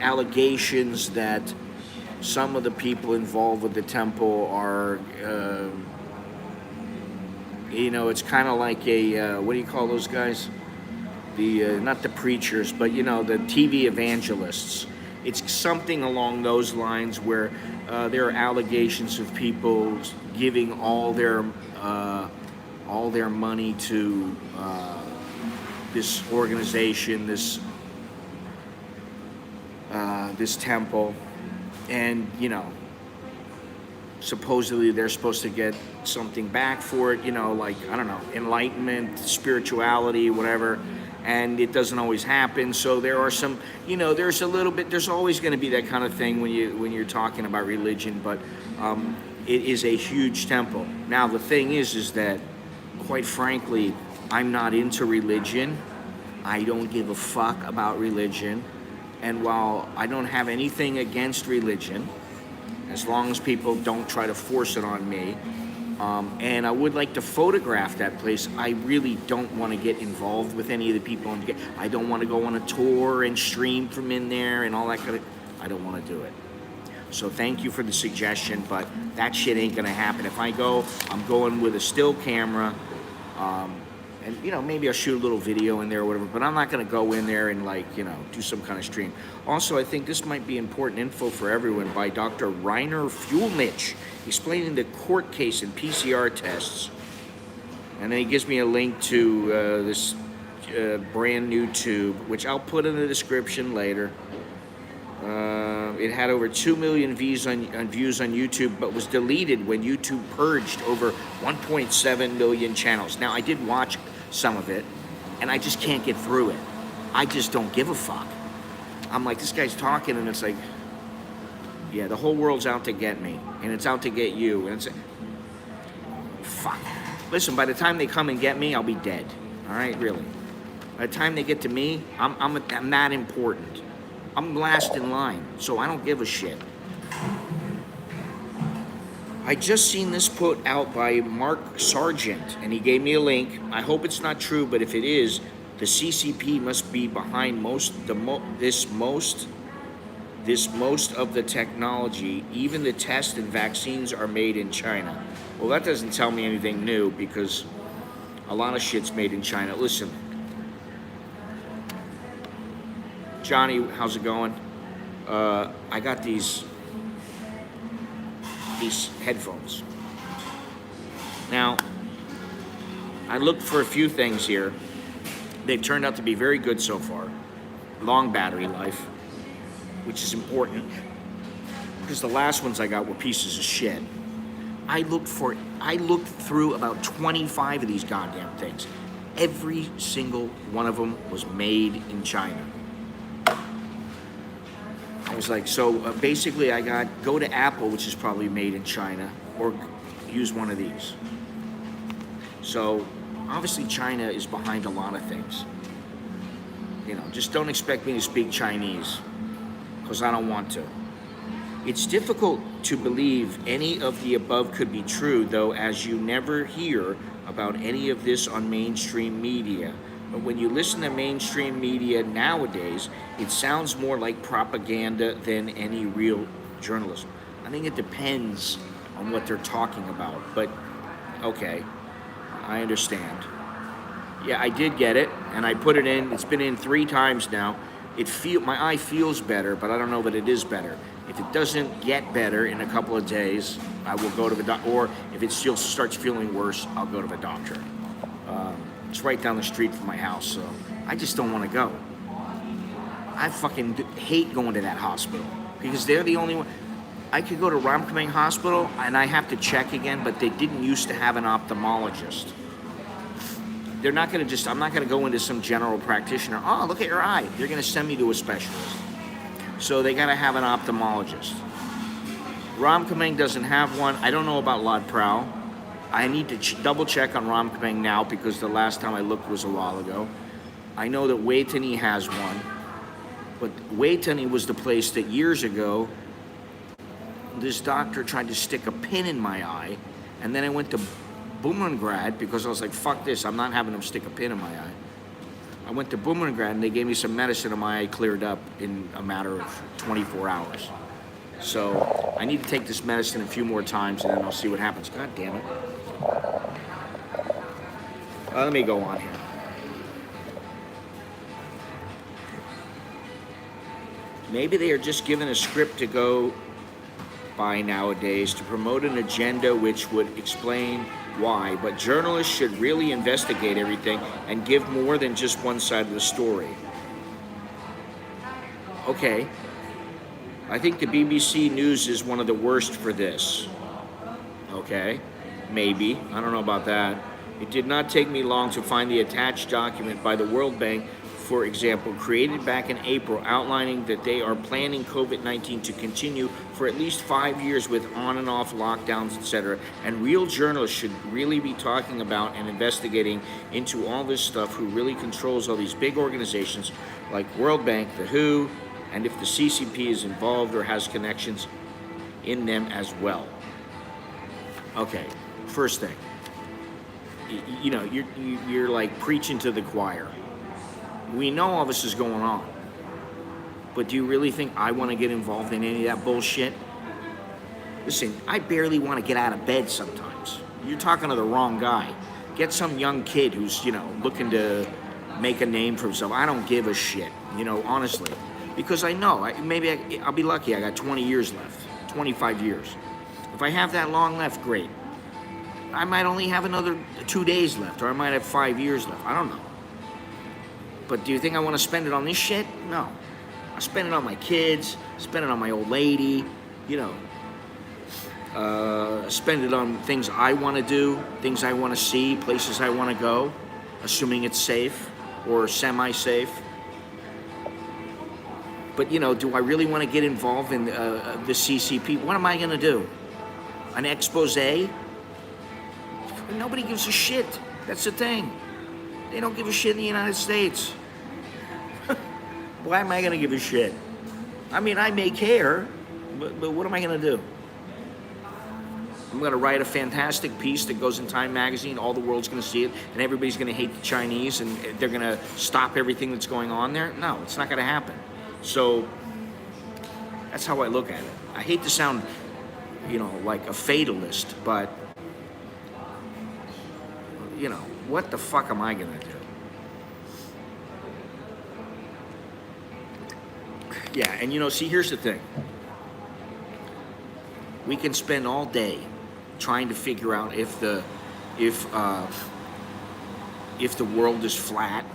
allegations that some of the people involved with the temple are, it's kind of like a, what do you call those guys? Not the preachers, but, the TV evangelists. It's something along those lines where there are allegations of people giving all their money to this organization, this temple, and supposedly they're supposed to get something back for it, like, I don't know, enlightenment, spirituality, whatever, and it doesn't always happen. So there are some, there's always going to be that kind of thing when you're talking about religion, but it is a huge temple. Now the thing is that, quite frankly, I'm not into religion. I don't give a fuck about religion. And while I don't have anything against religion, as long as people don't try to force it on me, and I would like to photograph that place, I really don't want to get involved with any of the people. I don't want to go on a tour and stream from in there and all that kind of. I don't want to do it. So thank you for the suggestion, but that shit ain't gonna happen. If I go, I'm going with a still camera, and maybe I'll shoot a little video in there or whatever, but I'm not gonna go in there and do some kind of stream. Also, I think this might be important info for everyone by Dr. Rainer Fuelnich, explaining the court case and PCR tests. And then he gives me a link to this brand new tube, which I'll put in the description later. It had over 2 million views on YouTube, but was deleted when YouTube purged over 1.7 million channels. Now, I did watch some of it, and I just can't get through it. I just don't give a fuck. I'm like, this guy's talking, and it's like, yeah, the whole world's out to get me, and it's out to get you, and it's fuck. Listen, by the time they come and get me, I'll be dead. All right, really. By the time they get to me, I'm that important. I'm last in line, so I don't give a shit. I just seen this put out by Mark Sargent, and he gave me a link. I hope it's not true, but if it is, the CCP must be behind most of the technology. Even the tests and vaccines are made in China. Well, that doesn't tell me anything new, because a lot of shit's made in China. Listen, Johnny, how's it going? I got these headphones. Now, I looked for a few things here. They've turned out to be very good so far. Long battery life, which is important, because the last ones I got were pieces of shit. I looked through about 25 of these goddamn things. Every single one of them was made in China. I was like, so basically go to Apple, which is probably made in China, or use one of these. So obviously China is behind a lot of things. Just don't expect me to speak Chinese, because I don't want to. It's difficult to believe any of the above could be true, though, as you never hear about any of this on mainstream media. But when you listen to mainstream media nowadays, it sounds more like propaganda than any real journalism. I think it depends on what they're talking about. But okay, I understand. Yeah, I did get it, and I put it in. It's been in 3 times now. My eye feels better, but I don't know that it is better. If it doesn't get better in a couple of days, I will go to the doctor. Or if it still starts feeling worse, I'll go to the doctor. It's right down the street from my house, so I just don't want to go. I fucking hate going to that hospital because they're the only one. I could go to Ramkhameng Hospital and I have to check again, but they didn't used to have an ophthalmologist. They're not going to I'm not going to go into some general practitioner. Oh, look at your eye. They're going to send me to a specialist. So they got to have an ophthalmologist. Ramkhameng doesn't have one. I don't know about Lad Prao. I need to double check on Ramkhameng now because the last time I looked was a while ago. I know that Waitani has one. But Waitani was the place that years ago, this doctor tried to stick a pin in my eye. And then I went to Bumrungrad because I was like, fuck this, I'm not having them stick a pin in my eye. I went to Bumrungrad and they gave me some medicine and my eye cleared up in a matter of 24 hours. So I need to take this medicine a few more times and then I'll see what happens. God damn it. Let me go on here. Maybe they are just given a script to go by nowadays to promote an agenda which would explain why, but journalists should really investigate everything and give more than just one side of the story. Okay. I think the BBC News is one of the worst for this. Okay. Maybe. I don't know about that. It did not take me long to find the attached document by the World Bank, for example, created back in April, outlining that they are planning COVID-19 to continue for at least 5 years with on and off lockdowns, etc. And real journalists should really be talking about and investigating into all this stuff, who really controls all these big organizations like World Bank, the WHO, and if the CCP is involved or has connections in them as well. Okay, first thing, you know, you're like preaching to the choir. We know all this is going on, but do you really think I want to get involved in any of that bullshit? Listen, I barely want to get out of bed sometimes. You're talking to the wrong guy. Get some young kid who's, you know, looking to make a name for himself. I don't give a shit, you know, honestly, because I know I'll be lucky. I got 20 years left, 25 years. If I have that long left, great. I might only have another 2 days left, or I might have 5 years left. I don't know. But do you think I want to spend it on this shit? No. I spend it on my kids, spend it on my old lady, you know. Spend it on things I want to do, things I want to see, places I want to go, assuming it's safe or semi-safe. But, you know, do I really want to get involved in the CCP? What am I going to do? An expose? Nobody gives a shit. That's the thing. They don't give a shit in the United States. Why am I going to give a shit? I mean, I may care, but what am I going to do? I'm going to write a fantastic piece that goes in Time magazine. All the world's going to see it, and everybody's going to hate the Chinese, and they're going to stop everything that's going on there. No, it's not going to happen. So that's how I look at it. I hate to sound, you know, like a fatalist, but, you know, what the fuck am I going to do? Yeah, and you know, see, here's the thing. We can spend all day trying to figure out if the world is flat,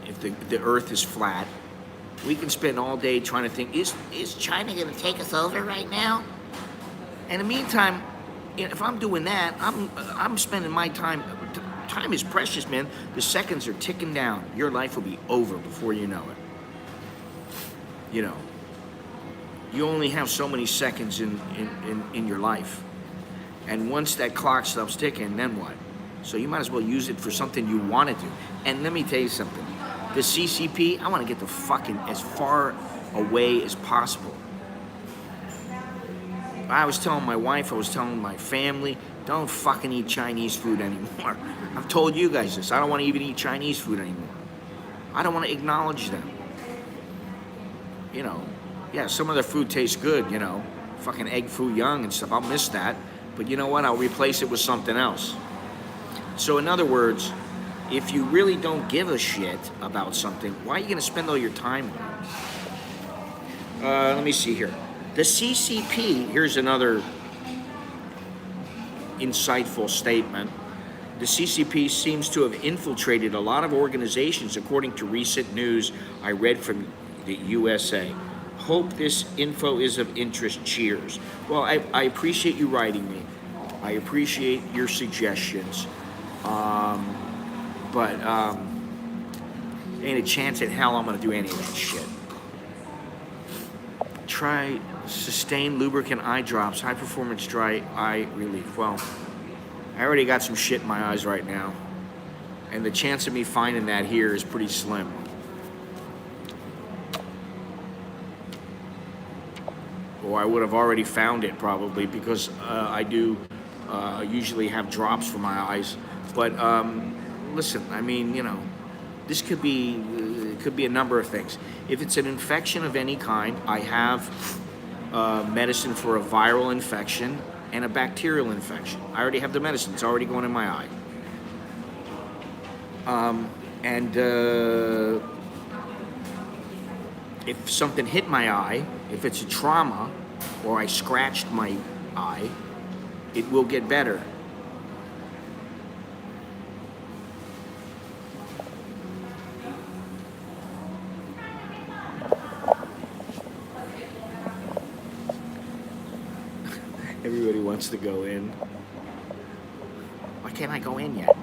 if the earth is flat. We can spend all day trying to think, is China going to take us over right now? In the meantime, if I'm doing that, I'm spending my time. Time is precious, man. The seconds are ticking down. Your life will be over before you know it. You know, you only have so many seconds in your life. And once that clock stops ticking, then what? So you might as well use it for something you want to do. And let me tell you something. The CCP, I want to get the fucking as far away as possible. I was telling my wife, I was telling my family, don't fucking eat Chinese food anymore. I've told you guys this. I don't want to even eat Chinese food anymore. I don't want to acknowledge them. You know, yeah, some of their food tastes good, you know, fucking egg foo young and stuff. I'll miss that. But you know what? I'll replace it with something else. So in other words, if you really don't give a shit about something, why are you going to spend all your time on it? Let me see here. The CCP, here's another insightful statement. The CCP seems to have infiltrated a lot of organizations, according to recent news I read from the USA. Hope this info is of interest. Cheers. Well, I appreciate you writing me. I appreciate your suggestions. But ain't a chance in hell I'm going to do any of that shit. Try Sustained Lubricant Eye Drops, High Performance Dry Eye Relief. Well, I already got some shit in my eyes right now, and the chance of me finding that here is pretty slim. Or I would have already found it probably, because I do usually have drops for my eyes. But listen, I mean, you know, this could be a number of things. If it's an infection of any kind, I have medicine for a viral infection and a bacterial infection. I already have the medicine. It's already going in my eye. If something hit my eye, if it's a trauma, or I scratched my eye, it will get better. Everybody wants to go in. Why can't I go in yet?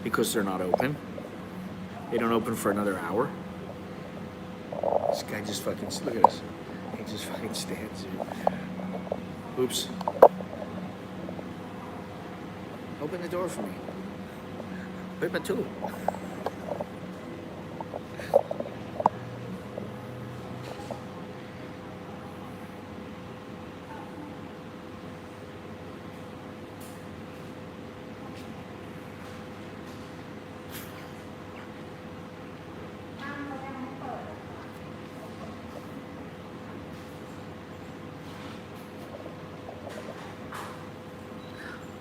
Because they're not open. They don't open for another hour. This guy just fucking, look at this. He just fucking stands here. Oops. Open the door for me. Open it too.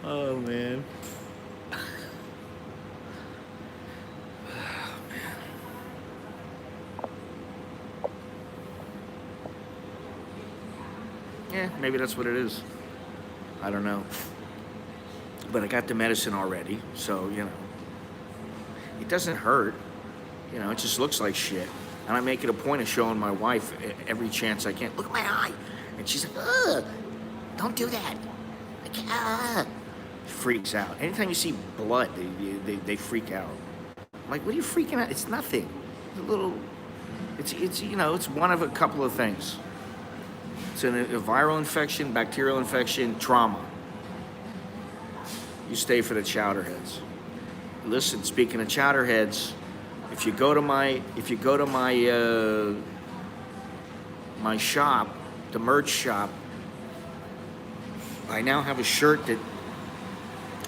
Oh, man. Yeah, maybe that's what it is. I don't know. But I got the medicine already, so, you know. It doesn't hurt. You know, it just looks like shit. And I make it a point of showing my wife every chance I can. Look at my eye. And she's like, ugh, don't do that. I can't, freaks out. Anytime you see blood, they freak out. I'm like, what are you freaking out? It's nothing. It's a little, it's you know, it's one of a couple of things. It's a viral infection, bacterial infection, trauma. You stay for the chowderheads. Listen, speaking of chowderheads, if you go to my my shop, the merch shop, I now have a shirt that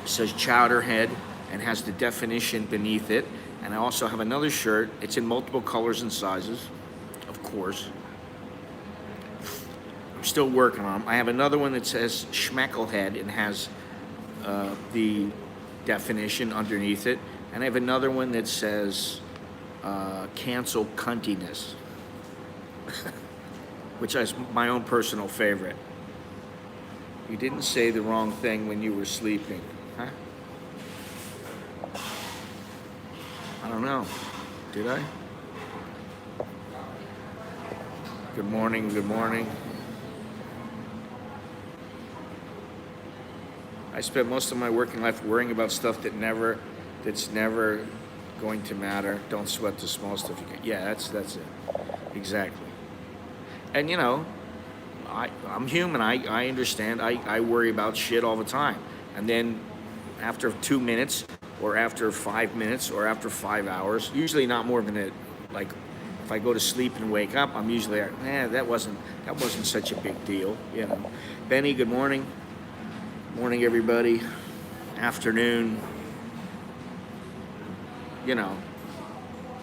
says Chowderhead and has the definition beneath it. And I also have another shirt. It's in multiple colors and sizes, of course. I'm still working on them. I have another one that says Schmecklehead and has the definition underneath it. And I have another one that says Cancel Cuntiness, which is my own personal favorite. You didn't say the wrong thing when you were sleeping, huh? I don't know. Did I? Good morning, good morning. I spent most of my working life worrying about stuff that's never going to matter. Don't sweat the small stuff. Yeah, that's it. Exactly. And you know, I'm human. I understand. I worry about shit all the time. And then after 2 minutes, or after 5 minutes, or after 5 hours, usually not more than it. Like if I go to sleep and wake up, I'm usually like, that wasn't such a big deal, you know. Benny, good morning. Morning, everybody. Afternoon. You know,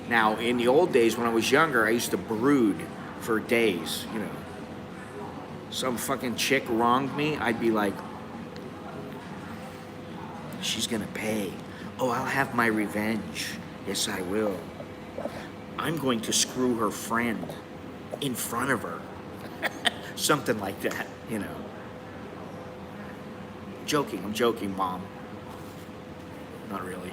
Now, in the old days when I was younger, I used to brood for days, you know. Some fucking chick wronged me, I'd be like, she's gonna pay. Oh, I'll have my revenge. Yes, I will. I'm going to screw her friend in front of her. Something like that, you know. I'm joking, Mom. Not really.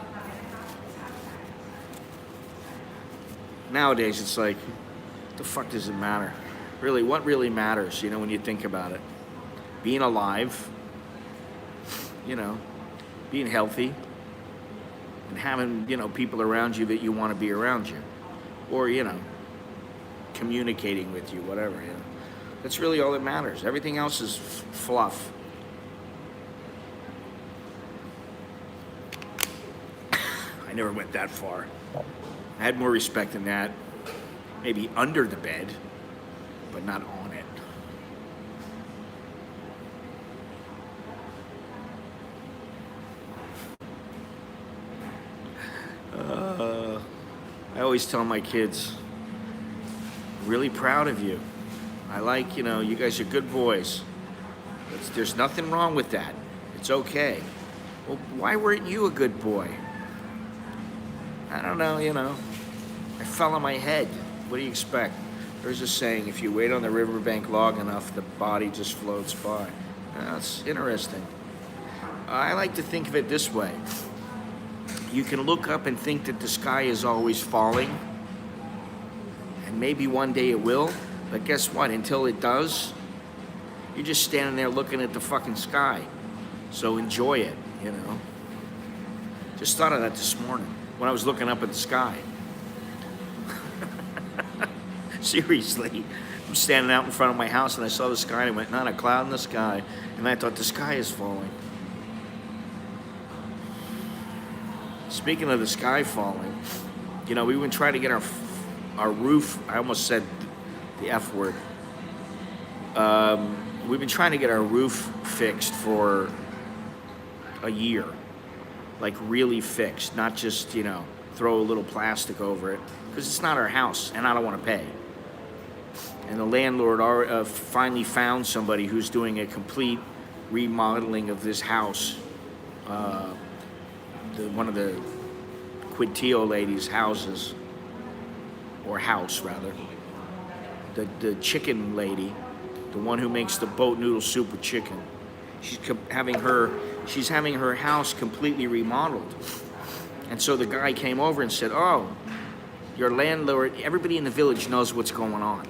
Nowadays, it's like, what the fuck does it matter? Really, what really matters, you know, when you think about it? Being alive, you know, being healthy, and having, you know, people around you that you want to be around you. Or, you know, communicating with you, whatever, you know. That's really all that matters. Everything else is fluff. I never went that far. I had more respect than that. Maybe under the bed, but not on it. I always tell my kids, really proud of you. I like, you know, you guys are good boys. There's nothing wrong with that. It's okay. Well, why weren't you a good boy? I don't know, you know. I fell on my head. What do you expect? There's a saying, if you wait on the riverbank long enough, the body just floats by. That's interesting. I like to think of it this way. You can look up and think that the sky is always falling, and maybe one day it will, but guess what? Until it does, you're just standing there looking at the fucking sky. So enjoy it, you know. Just thought of that this morning when I was looking up at the sky. Seriously, I'm standing out in front of my house and I saw the sky and I went, not a cloud in the sky, and I thought the sky is falling. Speaking of the sky falling, you know, we've been trying to get our roof, I almost said the F word. We've been trying to get our roof fixed for a year. Like really fixed, not just, you know, throw a little plastic over it, because it's not our house and I don't want to pay. And the landlord finally found somebody who's doing a complete remodeling of this house. One of the Quintillo ladies' houses, or house rather. The chicken lady, the one who makes the boat noodle soup with chicken. She's having her house completely remodeled. And so the guy came over and said, oh, your landlord, everybody in the village knows what's going on,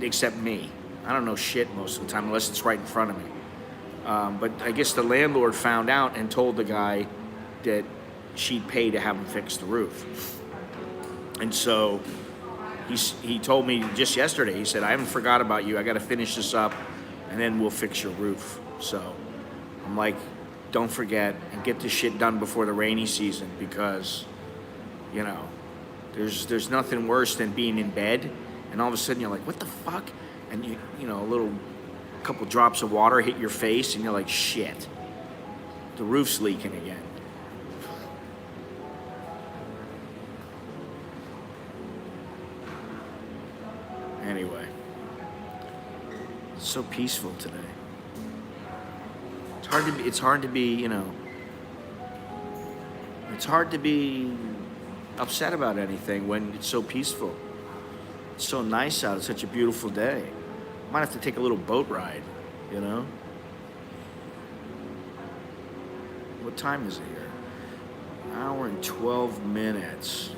except me. I don't know shit most of the time unless it's right in front of me. But I guess the landlord found out and told the guy that she'd pay to have him fix the roof. And so he told me just yesterday, he said, I haven't forgot about you. I got to finish this up and then we'll fix your roof. So I'm like, don't forget and get this shit done before the rainy season, because, you know, there's nothing worse than being in bed and all of a sudden you're like, what the fuck? And you know, a couple drops of water hit your face and you're like, shit, the roof's leaking again. Anyway, it's so peaceful today. It's hard to be, you know, it's hard to be upset about anything when it's so peaceful. It's so nice out. It's such a beautiful day. Might have to take a little boat ride, you know? What time is it here? An hour and 12 minutes.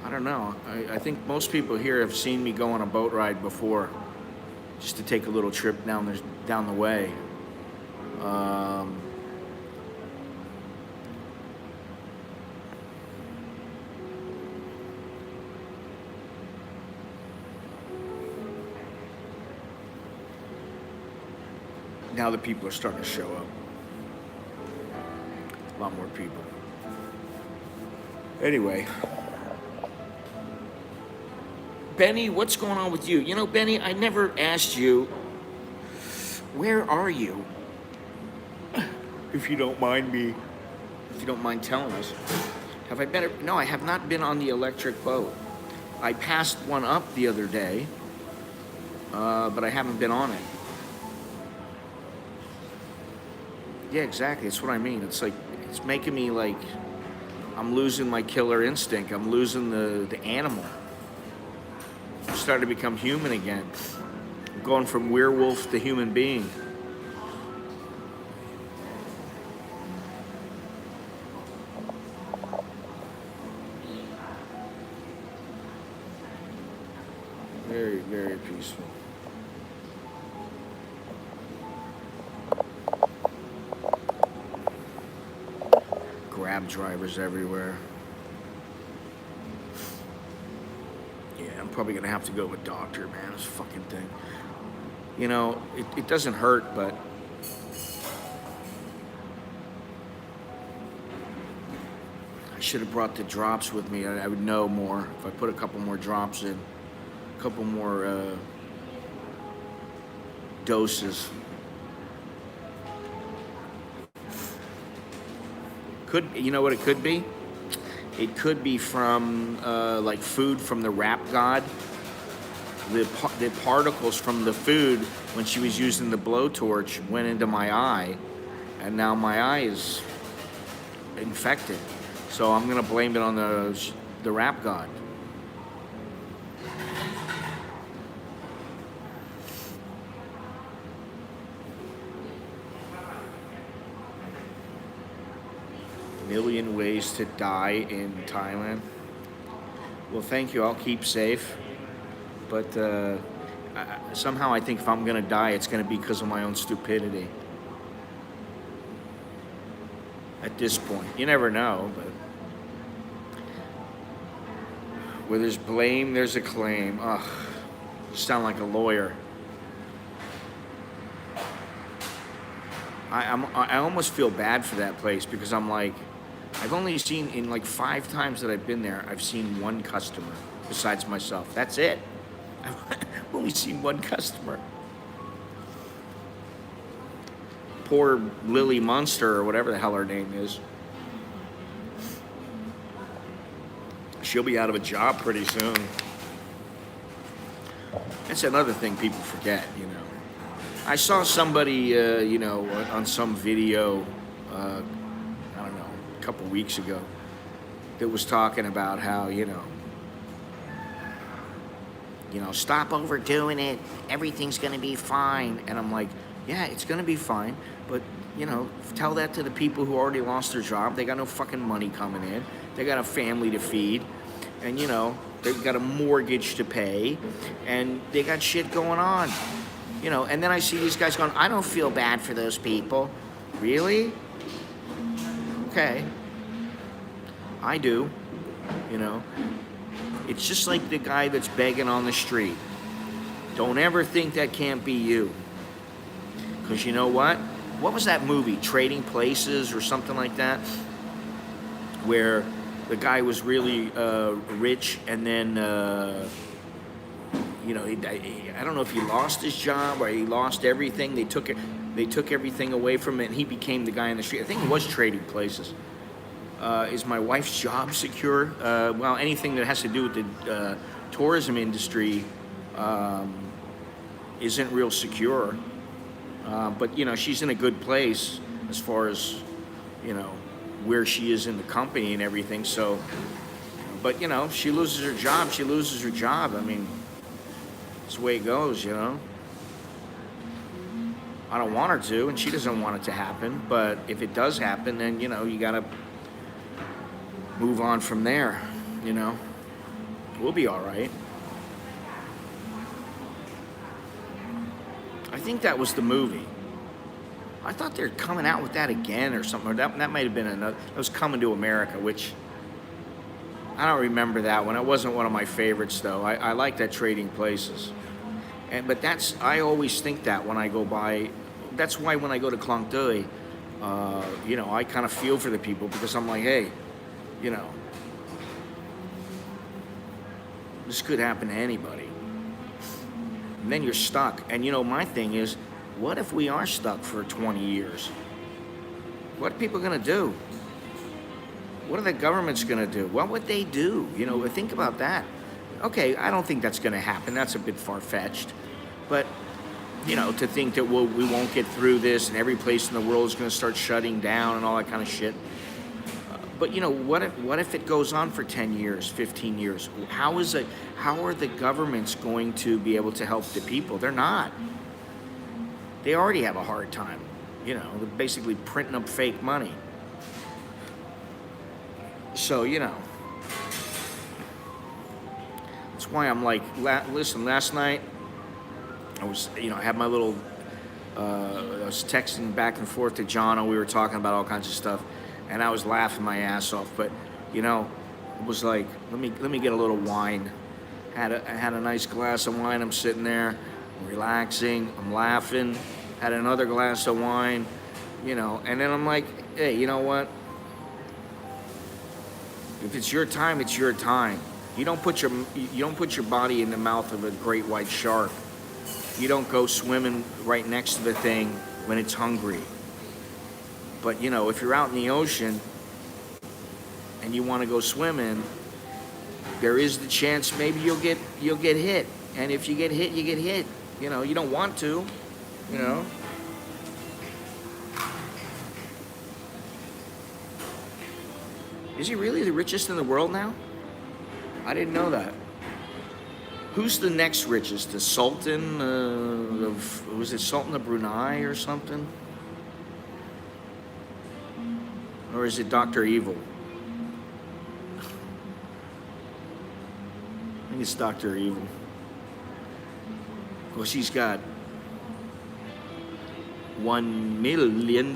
I don't know. I think most people here have seen me go on a boat ride before, just to take a little trip down the way. Now the people are starting to show up. A lot more people. Anyway. Benny, what's going on with you? You know, Benny, I never asked you, where are you? If you don't mind me if you don't mind telling us. Have I been? No, I have not been on the electric boat. I passed one up the other day, but I haven't been on it. Yeah, exactly. That's what I mean. It's like, it's making me like, I'm losing my killer instinct. I'm losing the animal. I'm starting to become human again. I'm going from werewolf to human being. Very, very peaceful. Grab drivers everywhere. Yeah, I'm probably gonna have to go to a doctor, man. This fucking thing. You know, it doesn't hurt, but I should have brought the drops with me. I would know more if I put a couple more drops in, a couple more doses. Could, you know what it could be? It could be from like food from the rap god. The particles from the food when she was using the blowtorch went into my eye, and now my eye is infected. So I'm gonna blame it on the rap god. Million ways to die in Thailand. Well, thank you. I'll keep safe. But somehow I think if I'm going to die, it's going to be because of my own stupidity. At this point. You never know, but where there's blame, there's a claim. Ugh, you sound like a lawyer. I almost feel bad for that place because I'm like, I've only seen, in like 5 times that I've been there, I've seen one customer besides myself. That's it. I've only seen one customer. Poor Lily Munster, or whatever the hell her name is. She'll be out of a job pretty soon. That's another thing people forget, you know. I saw somebody, you know, on some video, I don't know, a couple weeks ago, that was talking about how, you know, stop overdoing it. Everything's gonna be fine. And I'm like, yeah, it's gonna be fine. But, you know, tell that to the people who already lost their job. They got no fucking money coming in. They got a family to feed. And, you know, they've got a mortgage to pay. And they got shit going on. You know, and then I see these guys going, I don't feel bad for those people. Really? Okay. I do. You know. It's just like the guy that's begging on the street. Don't ever think that can't be you. Because you know what? What was that movie? Trading Places or something like that? Where the guy was really rich and then, you know, I don't know if he lost his job or he lost everything. They took everything away from it and he became the guy in the street. I think it was Trading Places. Is my wife's job secure? Well, anything that has to do with the tourism industry isn't real secure. But, you know, she's in a good place as far as, you know, where she is in the company and everything. So, but, you know, she loses her job. She loses her job. I mean, it's the way it goes, you know. I don't want her to, and she doesn't want it to happen. But if it does happen, then, you know, you got to move on from there, you know. We'll be all right. I think that was the movie. I thought they were coming out with that again or something. Or that might have been another. It was Coming to America, which I don't remember that one. It wasn't one of my favorites, though. I like that Trading Places. But I always think that when I go by. That's why when I go to Klong Doi, you know, I kind of feel for the people because I'm like, hey, you know, this could happen to anybody. And then you're stuck. And, you know, my thing is, what if we are stuck for 20 years? What are people going to do? What are the governments going to do? What would they do? You know, think about that. Okay, I don't think that's going to happen. That's a bit far-fetched. But, you know, to think that we won't get through this and every place in the world is going to start shutting down and all that kind of shit. But, you know, what if it goes on for 10 years, 15 years? How are the governments going to be able to help the people? They're not. They already have a hard time. You know, they're basically printing up fake money. So, you know, that's why I'm like, listen, last night, I was, you know, I had my little, I was texting back and forth to John, and we were talking about all kinds of stuff, and I was laughing my ass off, but, you know, it was like, let me get a little wine. I had a nice glass of wine, I'm sitting there, relaxing, I'm laughing, had another glass of wine, you know, and then I'm like, hey, you know what? If it's your time, it's your time. You don't put your body in the mouth of a great white shark. You don't go swimming right next to the thing when it's hungry. But you know, if you're out in the ocean and you want to go swimming, there is the chance maybe you'll get hit. And if you get hit, you get hit. You know, you don't want to, you know. Is he really the richest in the world now? I didn't know that. Who's the next richest? The Sultan was it Sultan of Brunei or something? Or is it Dr. Evil? I think it's Dr. Evil. Of course, he's got $1 million.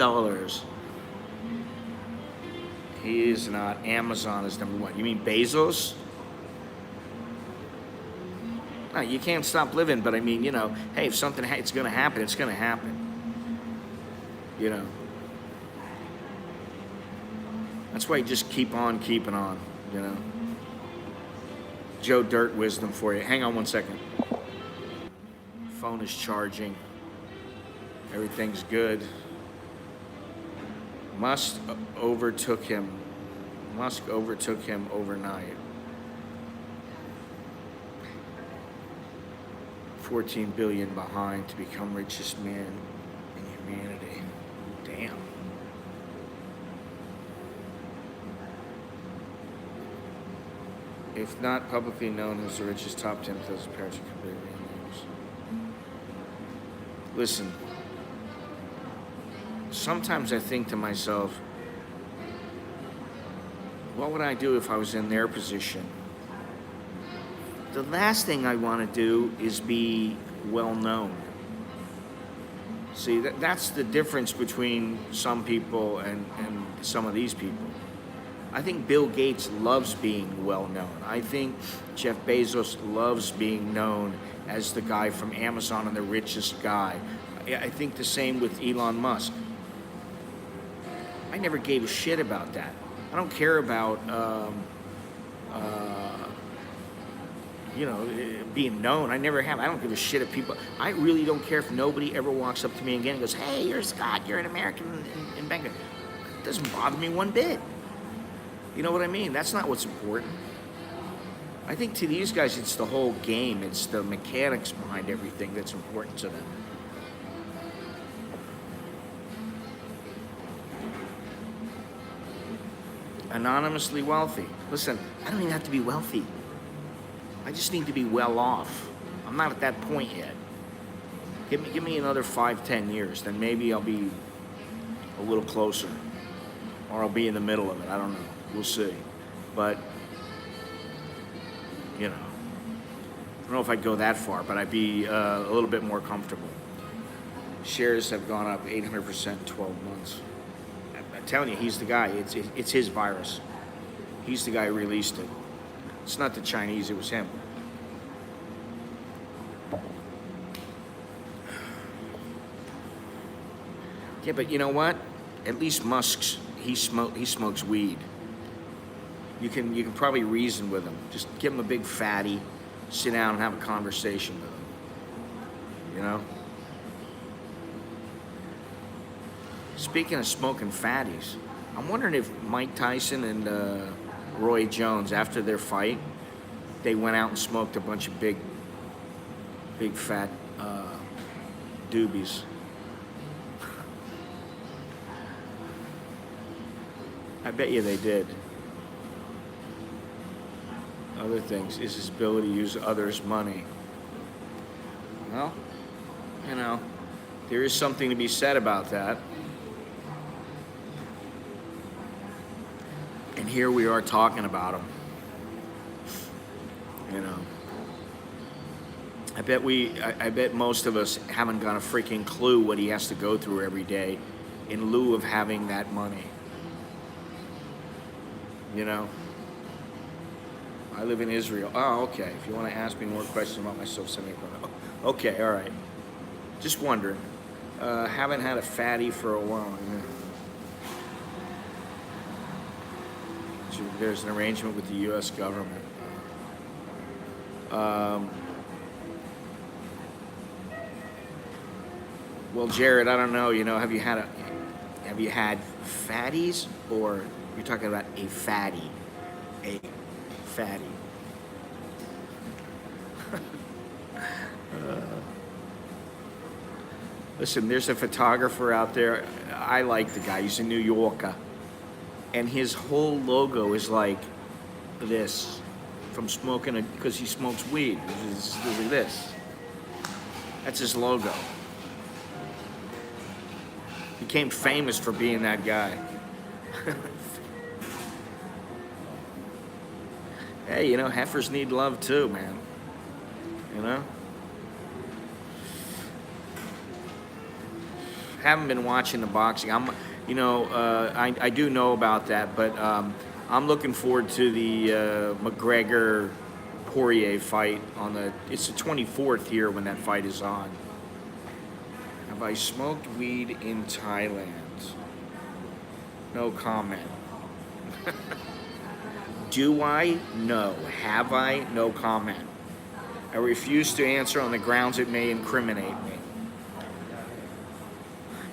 He is not. Amazon is number one. You mean Bezos? No, you can't stop living, but I mean, you know, hey, if something it's going to happen, it's going to happen. You know. That's why you just keep on keeping on, you know. Joe Dirt wisdom for you. Hang on one second. Phone is charging. Everything's good. Musk overtook him overnight. 14 billion behind to become richest man in humanity. Damn. If not publicly known as the richest top 10 those parents could be names. Listen. Sometimes I think to myself, what would I do if I was in their position? The last thing I want to do is be well known. See, that's the difference between some people and some of these people. I think Bill Gates loves being well known. I think Jeff Bezos loves being known as the guy from Amazon and the richest guy. I think the same with Elon Musk. I never gave a shit about that. I don't care about, you know, being known. I never have. I don't give a shit if people. I really don't care if nobody ever walks up to me again and goes, "Hey, you're Scott. You're an American in Bangkok." It doesn't bother me one bit. You know what I mean? That's not what's important. I think to these guys, it's the whole game. It's the mechanics behind everything that's important to them. Anonymously wealthy. Listen, I don't even have to be wealthy. I just need to be well off. I'm not at that point yet. Give me another 5-10 years, then maybe I'll be a little closer, or I'll be in the middle of it. I don't know. We'll see. But you know, I don't know if I'd go that far, but I'd be a little bit more comfortable. Shares have gone up 800% in 12 months. I'm telling you, he's the guy. It's his virus. He's the guy who released it. It's not the Chinese, it was him. Yeah, but you know what? At least Musk's he smokes weed. You can probably reason with him. Just give him a big fatty, sit down and have a conversation with him. You know? Speaking of smoking fatties, I'm wondering if Mike Tyson and Roy Jones, after their fight, they went out and smoked a bunch of big fat doobies. I bet you they did. Other things is his ability to use others' money. Well, you know, there is something to be said about that. And here we are talking about him. You know, I bet most of us haven't got a freaking clue what he has to go through every day in lieu of having that money. You know, I live in Israel. Oh, okay. If you want to ask me more questions about myself, send me a comment. Okay, all right. Just wondering. Haven't had a fatty for a while. Yeah. There's an arrangement with the U.S. government. Well, Jared, I don't know. You know, have you had fatties, or you're talking about a fatty? A fatty. Listen, there's a photographer out there. I like the guy. He's a New Yorker. And his whole logo is like this from smoking, because he smokes weed. It's like this. That's his logo. Became famous for being that guy. Hey, you know, heifers need love too, man. You know? Haven't been watching the boxing. I do know about that, but I'm looking forward to the McGregor Poirier fight it's the 24th here when that fight is on. Have I smoked weed in Thailand? No comment. Do I? No. Have I? No comment. I refuse to answer on the grounds it may incriminate me.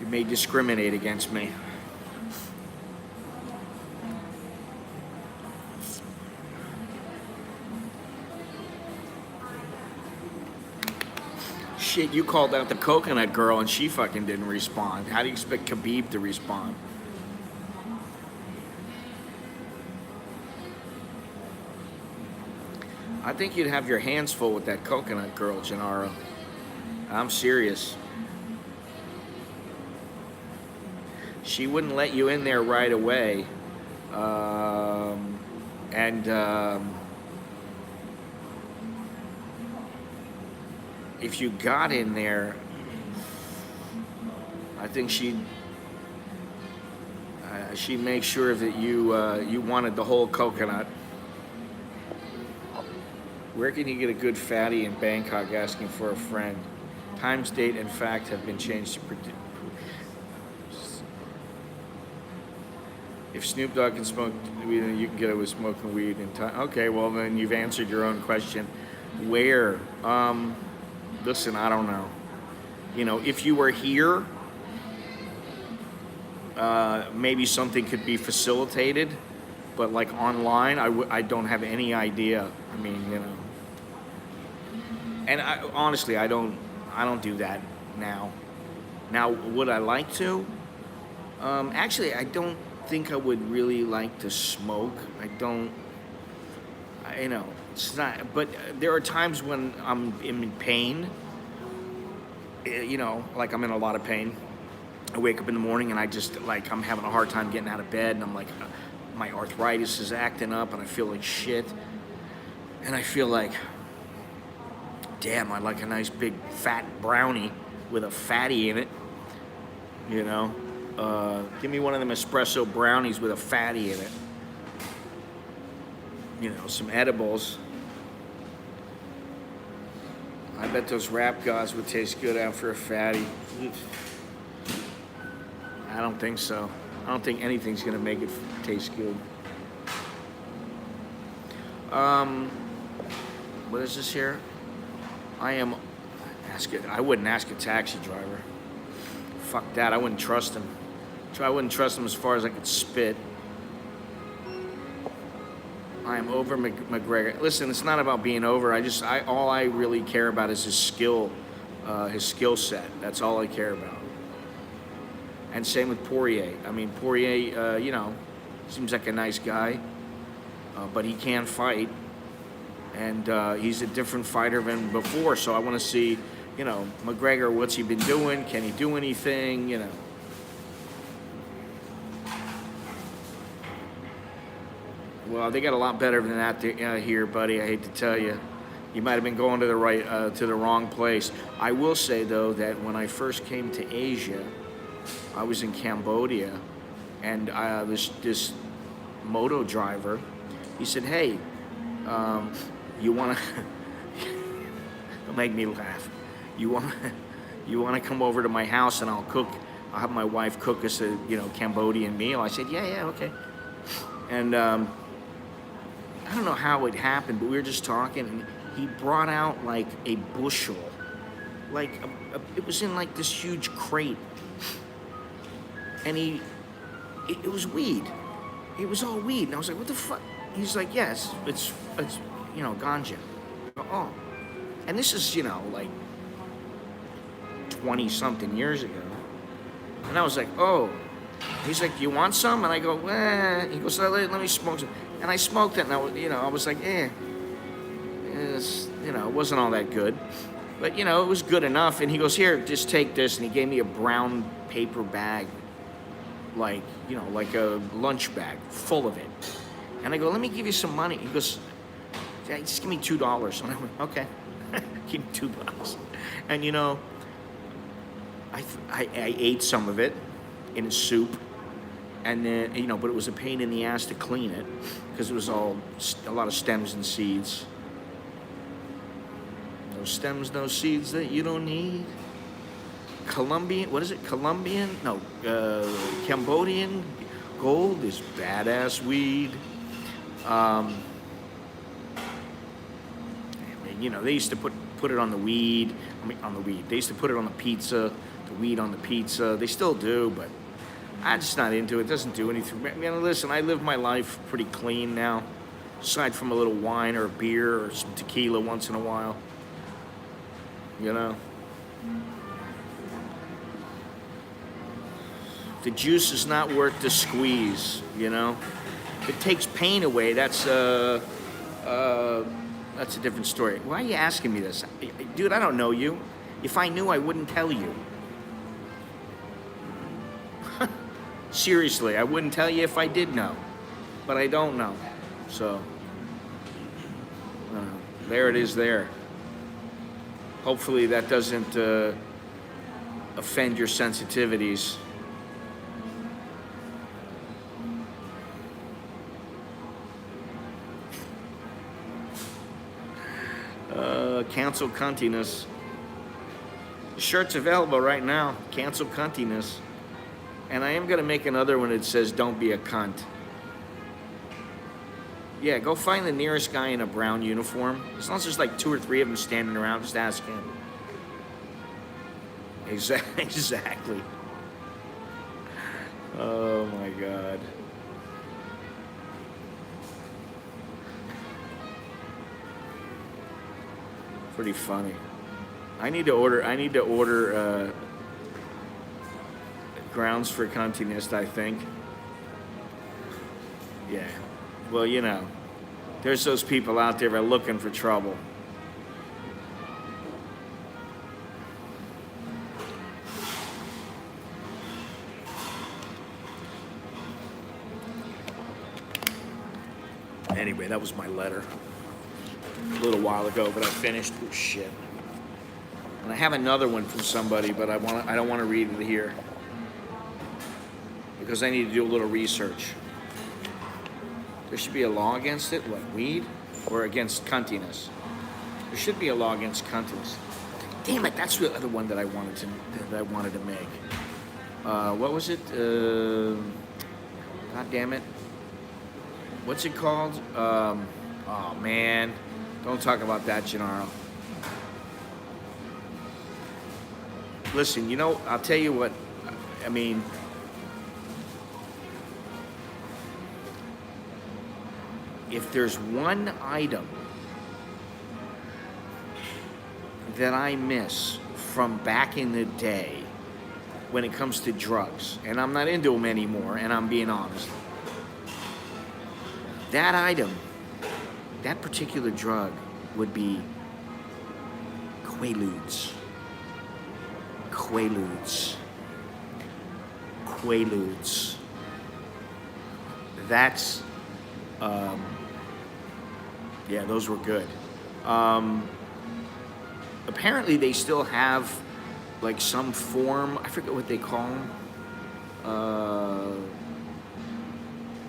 It may discriminate against me. Shit, you called out the coconut girl and she fucking didn't respond. How do you expect Khabib to respond? I think you'd have your hands full with that coconut girl, Gennaro. I'm serious. She wouldn't let you in there right away. If you got in there, I think she'd make sure that you wanted the whole coconut. Where can you get a good fatty in Bangkok? Asking for a friend. Times, date, and fact have been changed to predict. If Snoop Dogg can smoke weed, you can get it with smoking weed in time. Okay, well then you've answered your own question. Where? Listen, I don't know. You know, if you were here, maybe something could be facilitated, but like online, I don't have any idea. I mean, you know. And honestly, I don't do that now. Now, would I like to? Actually, I don't think I would really like to smoke. You know, it's not, but there are times when I'm in pain, you know, like I'm in a lot of pain. I wake up in the morning and I'm having a hard time getting out of bed, and I'm like, my arthritis is acting up and I feel like shit. And I feel like, damn, I'd like a nice big fat brownie with a fatty in it, you know? Give me one of them espresso brownies with a fatty in it. You know, some edibles. I bet those rap gods would taste good after a fatty. I don't think so. I don't think anything's gonna make it taste good. What is this here? I wouldn't ask a taxi driver. Fuck that, I wouldn't trust him. So I wouldn't trust him as far as I could spit. I am over McGregor. Listen, it's not about being over. All I really care about is his skill set. That's all I care about. And same with Poirier. I mean, Poirier, seems like a nice guy, but he can fight, and he's a different fighter than before. So I want to see, McGregor. What's he been doing? Can he do anything? Well, they got a lot better than that here, buddy. I hate to tell you. You might have been going to the wrong place. I will say though that when I first came to Asia, I was in Cambodia, and this moto driver, he said, "Hey, you wanna?" Don't make me laugh. You wanna come over to my house and I'll I'll have my wife cook us a Cambodian meal. I said, yeah, okay. And I don't know how it happened, but we were just talking, and he brought out like a bushel, it was in like this huge crate, and it was weed. It was all weed, and I was like, what the fuck? He's like, yes, it's ganja. I go, oh, and this is like 20-something years ago, and I was like, oh. He's like, you want some? And I go, He goes, let me smoke some. And I smoked it, and I was like, it wasn't all that good. But, it was good enough. And he goes, here, just take this. And he gave me a brown paper bag, like a lunch bag full of it. And I go, let me give you some money. He goes, yeah, just give me $2. And I went, okay, give me $2. And, I ate some of it in a soup, and then but it was a pain in the ass to clean it because it was a lot of stems and seeds. No stems, no seeds that you don't need. Colombian, what is it? Cambodian gold is badass weed. They used to put it on the weed. They used to put it on the pizza. The weed on the pizza. They still do, but I'm just not into it. It doesn't do anything. Listen, I live my life pretty clean now, aside from a little wine or a beer or some tequila once in a while. The juice is not worth the squeeze, If it takes pain away, that's a different story. Why are you asking me this? Dude, I don't know you. If I knew, I wouldn't tell you. Seriously, I wouldn't tell you if I did know, but I don't know. So, there it is there. Hopefully that doesn't offend your sensitivities. Cancel cuntiness. The shirt's available right now. Cancel cuntiness. And I am going to make another one that says, don't be a cunt. Yeah, go find the nearest guy in a brown uniform. As long as there's like 2 or 3 of them standing around, just ask him. Exactly. Oh my God. Pretty funny. I need to order grounds for cuntiness, I think. Yeah. Well, there's those people out there that are looking for trouble. Anyway, that was my letter. A little while ago, but I finished. Oh, shit. And I have another one from somebody, but I don't want to read it here because I need to do a little research. There should be a law against it, what, weed, or against cuntiness? There should be a law against cuntiness. Damn it, that's the other one that I wanted to make. What was it? God damn it. What's it called? Oh man, don't talk about that, Gennaro. Listen, I'll tell you what. I mean, if there's one item that I miss from back in the day when it comes to drugs, and I'm not into them anymore, and I'm being honest, that item, that particular drug would be Quaaludes. Quaaludes. Quaaludes. That's, yeah, those were good. Apparently they still have like some form, I forget what they call them,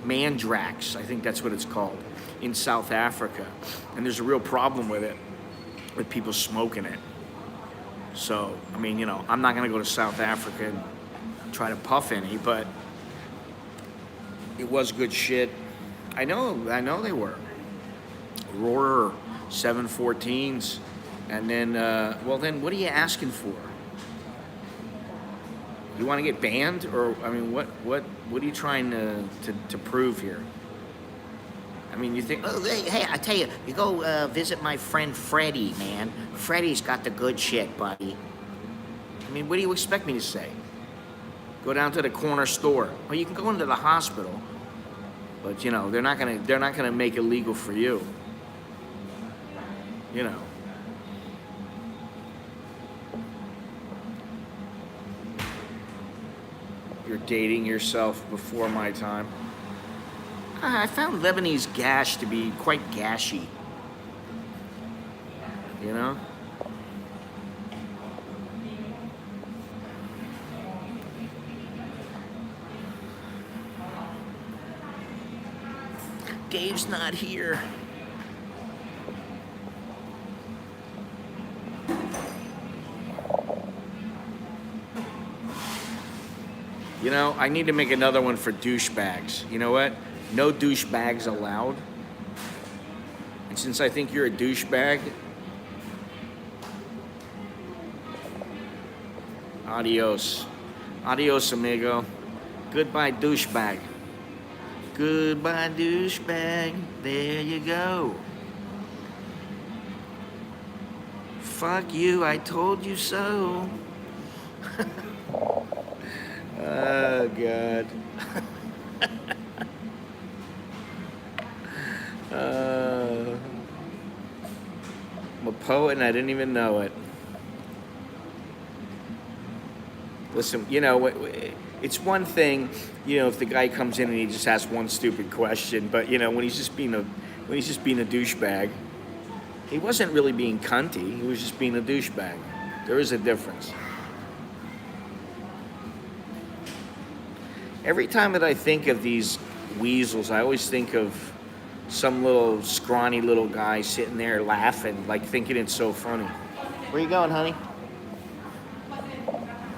Mandrax, I think that's what it's called, in South Africa. And there's a real problem with it, with people smoking it. So, I mean, you know, I'm not gonna go to South Africa and try to puff any, but it was good shit. I know they were. Roar 714s, and then, well then, what are you asking for? You want to get banned, or I mean, what are you trying to prove here? I mean, you think, oh, hey, I tell you, you go visit my friend Freddie, man. Freddie's got the good shit, buddy. I mean, what do you expect me to say? Go down to the corner store. Well, you can go into the hospital, but you know, they're not gonna make it legal for you. You know. You're dating yourself before my time. I found Lebanese gash to be quite gashy. You know? Dave's not here. You know, I need to make another one for douchebags. You know what? No douchebags allowed. And since I think you're a douchebag, adios. Adios, amigo. Goodbye, douchebag. Goodbye, douchebag. There you go. Fuck you, I told you so. Oh, God. I'm a poet and I didn't even know it. Listen, you know, it's one thing, you know, if the guy comes in and he just asks one stupid question, but you know, when he's just being a douchebag, he wasn't really being cunty, he was just being a douchebag. There is a difference. Every time that I think of these weasels, I always think of some little scrawny little guy sitting there laughing, like thinking it's so funny. Where you going, honey?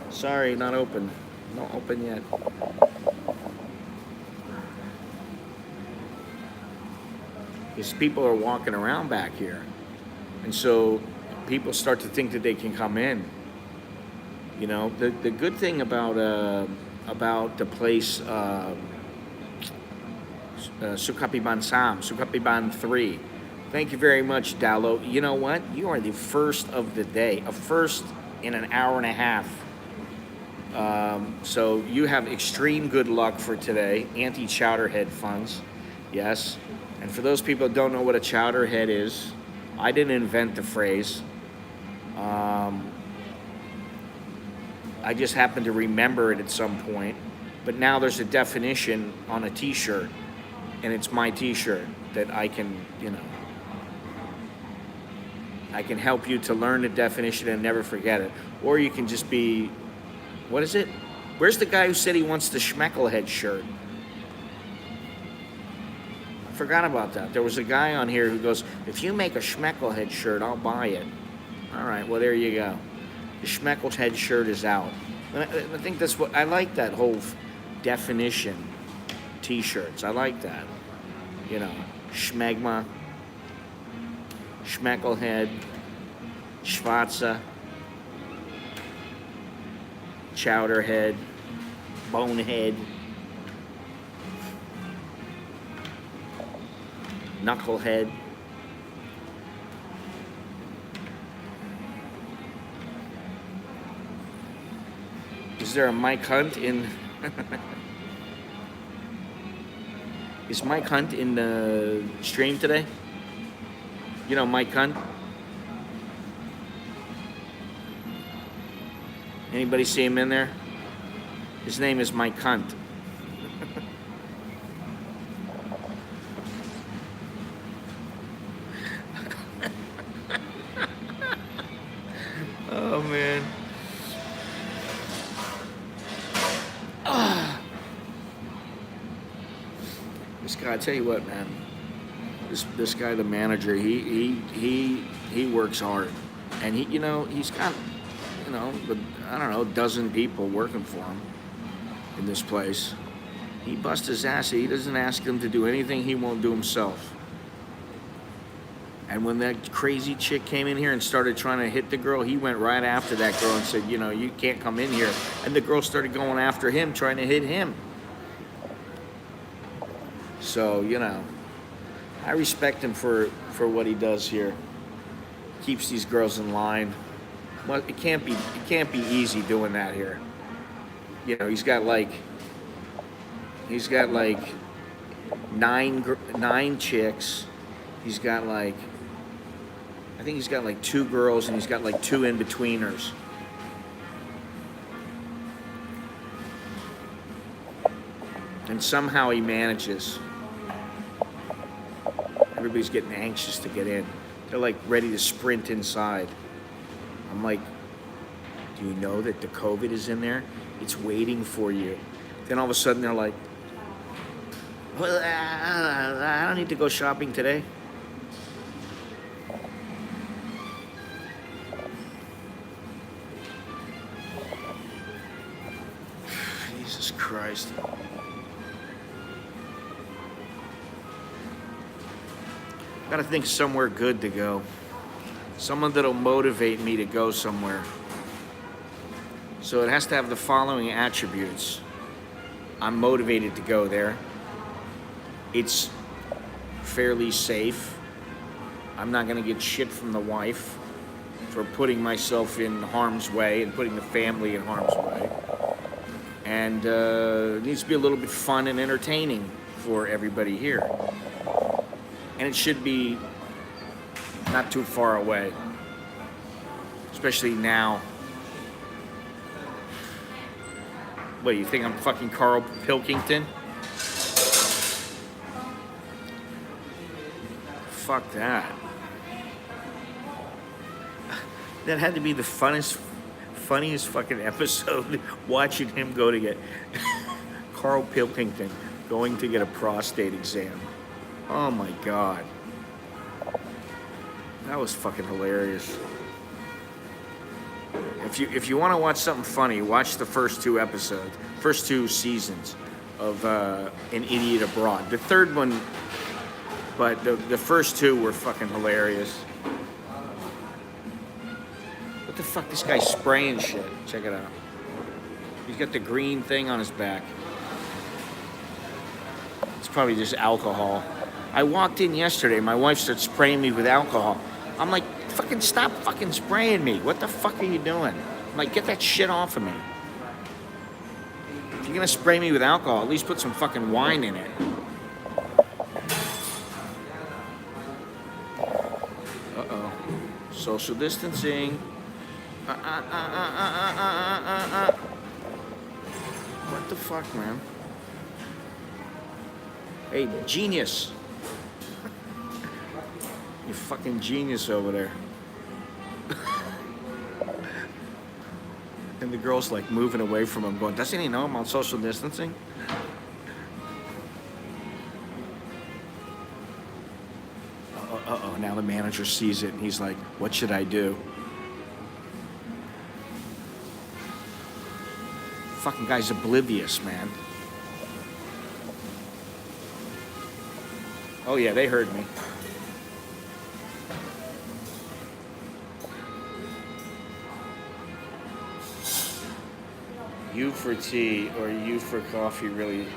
Sorry, not open. Not open yet. Because people are walking around back here. And so people start to think that they can come in. You know, the good thing about the place, Sukapiban Sam, Sukapiban 3. Thank you very much, Dallo. You know what? You are the first of the day, a first in an hour and a half. So you have extreme good luck for today. Anti-chowderhead funds, yes. And for those people who don't know what a chowderhead is, I didn't invent the phrase. I just happened to remember it at some point. But now there's a definition on a t-shirt, and it's my t-shirt that I can, you know, I can help you to learn the definition and never forget it. Or you can just be, what is it? Where's the guy who said he wants the Schmecklehead shirt? I forgot about that. There was a guy on here who goes, if you make a Schmecklehead shirt, I'll buy it. All right, well, there you go. The Schmecklehead shirt is out. And I think that's what, I like that whole definition. T-shirts, I like that. You know, Schmegma, Schmecklehead, Schwarze, Chowderhead, Bonehead. knucklehead. Is there a Mike Hunt in? Is Mike Hunt in the stream today? You know Mike Hunt? Anybody see him in there? His name is Mike Hunt. Oh man. This guy, I tell you what, man. This guy, the manager, he works hard, and he's got, I don't know, a dozen people working for him in this place. He busts his ass. He doesn't ask them to do anything he won't do himself. And when that crazy chick came in here and started trying to hit the girl, he went right after that girl and said, you can't come in here. And the girl started going after him, trying to hit him. So, I respect him for what he does here. Keeps these girls in line. Well, it can't be easy doing that here. He's got like 9 chicks. He's got I think he's got 2 girls, and he's got 2 in-betweeners. And somehow he manages. Everybody's getting anxious to get in. They're ready to sprint inside. I'm like, do you know that the COVID is in there? It's waiting for you. Then all of a sudden they're like, well, I don't need to go shopping today. Jesus Christ. Gotta think somewhere good to go. Someone that'll motivate me to go somewhere. So it has to have the following attributes. I'm motivated to go there. It's fairly safe. I'm not gonna get shit from the wife for putting myself in harm's way and putting the family in harm's way. And it needs to be a little bit fun and entertaining for everybody here. And it should be not too far away, especially now. What, do you think I'm fucking Carl Pilkington? Fuck that. That had to be the funniest fucking episode, watching him go to get Carl Pilkington going to get a prostate exam. Oh my God. That was fucking hilarious. If you want to watch something funny, watch the first 2 episodes, first 2 seasons of An Idiot Abroad. The third one, but the first 2 were fucking hilarious. What the fuck? This guy's spraying shit. Check it out. He's got the green thing on his back. It's probably just alcohol. I walked in yesterday, my wife started spraying me with alcohol. I'm like, fucking stop fucking spraying me. What the fuck are you doing? I'm like, get that shit off of me. If you're gonna spray me with alcohol, at least put some fucking wine in it. Uh-oh. Social distancing. What the fuck, man? Hey, genius. You fucking genius over there. And the girl's moving away from him going, doesn't he know I'm on social distancing? Uh-oh, now the manager sees it and he's like, what should I do? Fucking guy's oblivious, man. Oh yeah, they heard me. You for tea or you for coffee, really?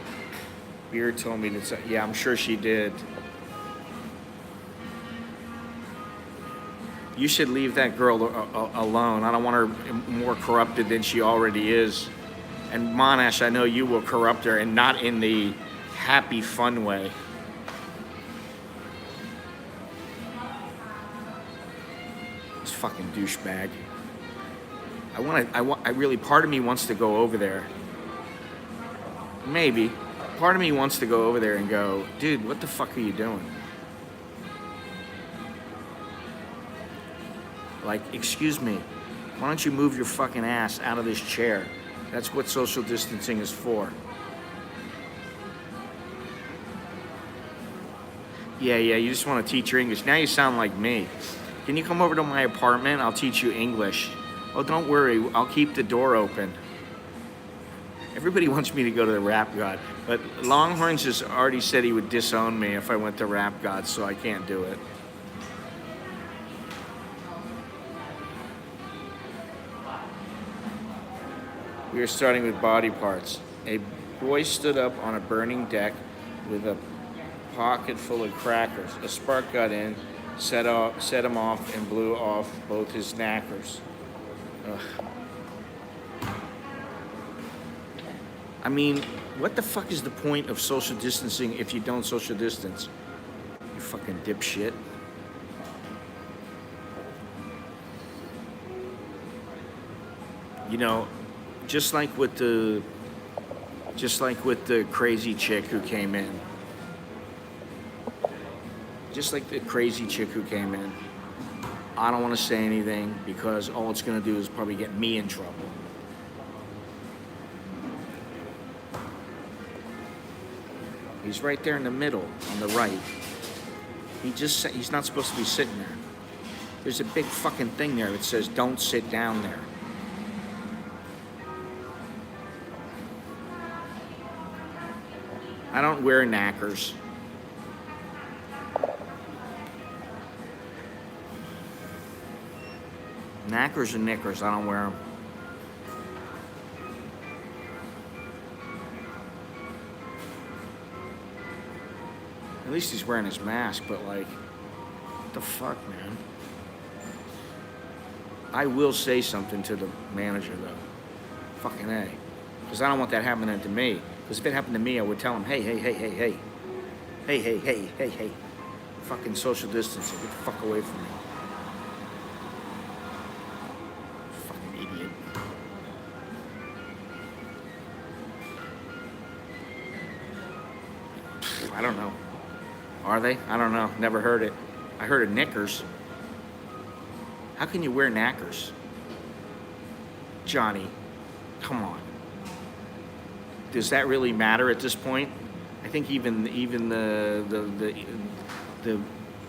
Beer told me to say, yeah, I'm sure she did. You should leave that girl alone. I don't want her more corrupted than she already is. And Monash, I know you will corrupt her, and not in the happy, fun way. This fucking douchebag. I really, part of me wants to go over there. Maybe. Part of me wants to go over there and go, dude, what the fuck are you doing? Like, excuse me, why don't you move your fucking ass out of this chair? That's what social distancing is for. Yeah, you just want to teach her English. Now you sound like me. Can you come over to my apartment? I'll teach you English. Oh, don't worry, I'll keep the door open. Everybody wants me to go to the Rap God, but Longhorns has already said he would disown me if I went to Rap God, so I can't do it. We are starting with body parts. A boy stood up on a burning deck with a pocket full of crackers. A spark got in, set him off, and blew off both his knackers. Ugh. I mean, what the fuck is the point of social distancing if you don't social distance? You fucking dipshit. You know, just like with the crazy chick who came in. I don't want to say anything because all it's going to do is probably get me in trouble. He's right there in the middle, on the right. He's not supposed to be sitting there. There's a big fucking thing there that says, don't sit down there. I don't wear knackers. Knackers and knickers, I don't wear them. At least he's wearing his mask, but like, what the fuck, man? I will say something to the manager, though. Fucking A. Because I don't want that happening to me. Because if it happened to me, I would tell him, hey. Hey. Fucking social distancing. Get the fuck away from me. Fucking idiot. I don't know. Are they? I don't know. Never heard it. I heard of knickers. How can you wear knackers? Johnny, come on. Does that really matter at this point? I think even the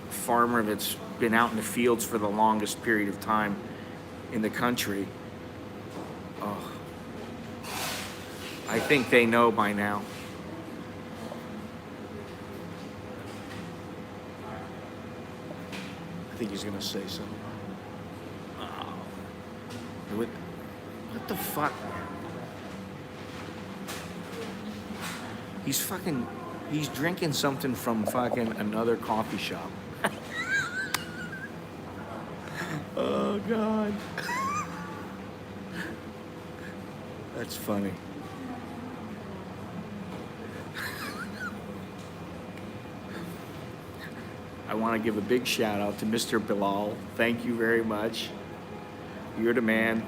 farmer that's been out in the fields for the longest period of time in the country, I think they know by now. I think he's gonna say something. What the fuck, man? He's drinking something from fucking another coffee shop. Oh, God. That's funny. I want to give a big shout out to Mr. Bilal. Thank you very much. You're the man.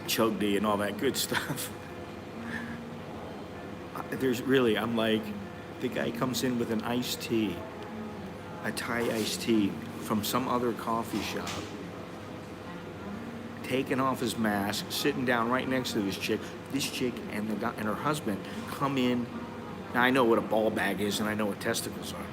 Chogdi and all that good stuff. I'm like, the guy comes in with an iced tea, a Thai iced tea from some other coffee shop, taking off his mask, sitting down right next to this chick. This chick and her husband come in. Now I know what a ball bag is and I know what testicles are.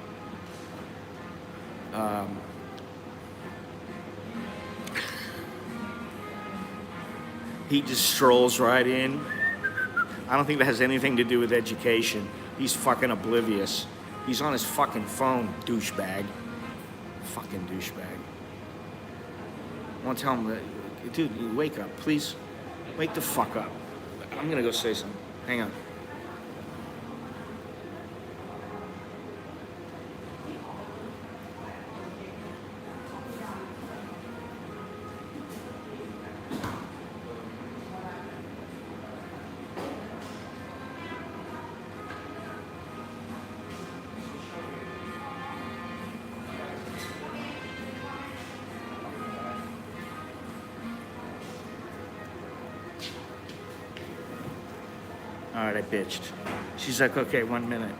He just strolls right in. I don't think that has anything to do with education. He's fucking oblivious. He's on his fucking phone, douchebag. Fucking douchebag. I want to tell him, dude, wake up, please. Wake the fuck up. I'm gonna go say something. Hang on. right, I bitched. She's like, okay, 1 minute.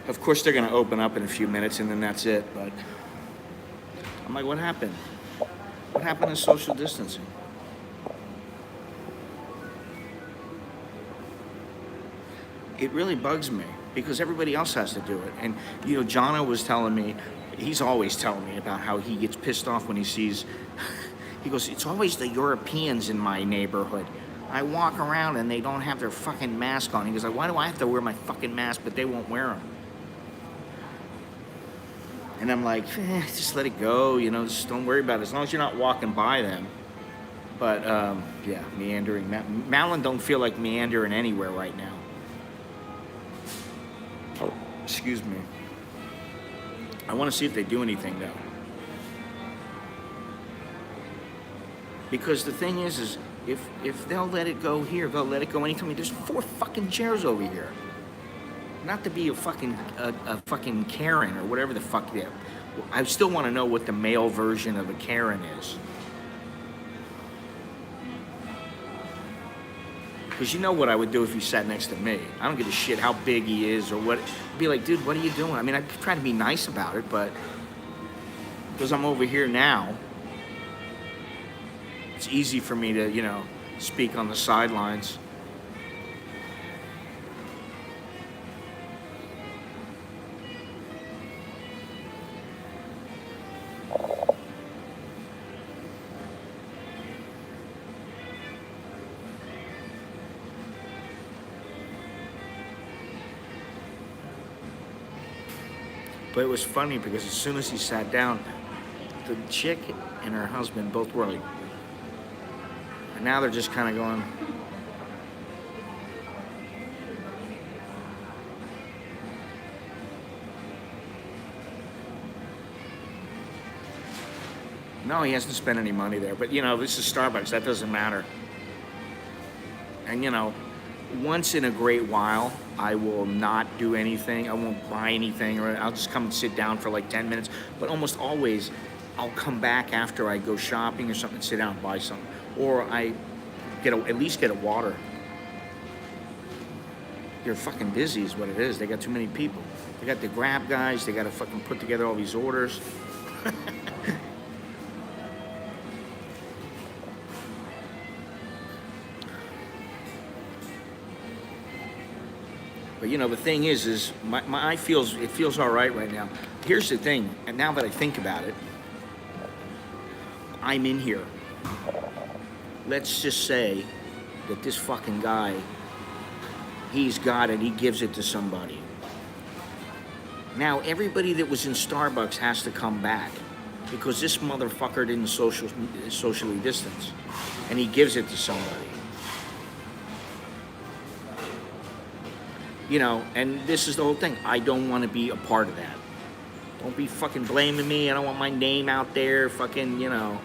Of course, they're going to open up in a few minutes, and then that's it. But I'm like, what happened? What happened to social distancing? It really bugs me because everybody else has to do it. And, you know, Jonna was telling me, he's always telling me about how he gets pissed off when he sees, he goes, it's always the Europeans in my neighborhood. I walk around and they don't have their fucking mask on. He goes, why do I have to wear my fucking mask, but they won't wear them? And I'm like, just let it go, you know, just don't worry about it, as long as you're not walking by them. But, yeah, meandering. Madeline don't feel like meandering anywhere right now. Oh, excuse me. I want to see if they do anything, though. Because the thing is if they'll let it go here, they'll let it go anytime. There's 4 fucking chairs over here. Not to be a fucking Karen or whatever the fuck they are. I still want to know what the male version of a Karen is. Because you know what I would do if he sat next to me. I don't give a shit how big he is or what. I'd be like, dude, what are you doing? I mean, I'd try to be nice about it, but because I'm over here now, it's easy for me to, you know, speak on the sidelines. But it was funny because as soon as he sat down, the chick and her husband both were like, and now they're just kind of going, no, he hasn't spent any money there. But, you know, this is Starbucks. That doesn't matter. And, you know, once in a great while, I will not do anything. I won't buy anything, or I'll just come and sit down for like 10 minutes. But almost always, I'll come back after I go shopping or something and sit down and buy something. Or I at least get a water. They're fucking busy is what it is. They got too many people. They got the Grab guys. They got to fucking put together all these orders. But you know, the thing is my it feels all right now. Here's the thing, and now that I think about it, I'm in here. Let's just say that this fucking guy, he's got it, he gives it to somebody. Now, everybody that was in Starbucks has to come back because this motherfucker didn't socially distance, and he gives it to somebody. You know, and this is the whole thing. I don't want to be a part of that. Don't be fucking blaming me. I don't want my name out there. Fucking, you know.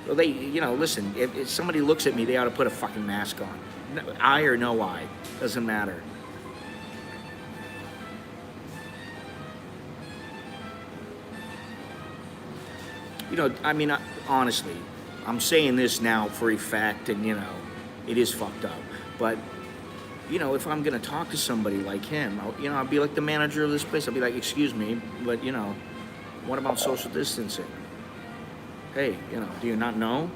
Well, they, you know, listen. If somebody looks at me, they ought to put a fucking mask on. Eye or no eye, doesn't matter. You know, I mean, honestly, I'm saying this now for a fact, and you know, it is fucked up. But you know, if I'm gonna talk to somebody like him, I'll be like the manager of this place. I'll be like, excuse me, but you know, what about social distancing? Hey, you know, do you not know?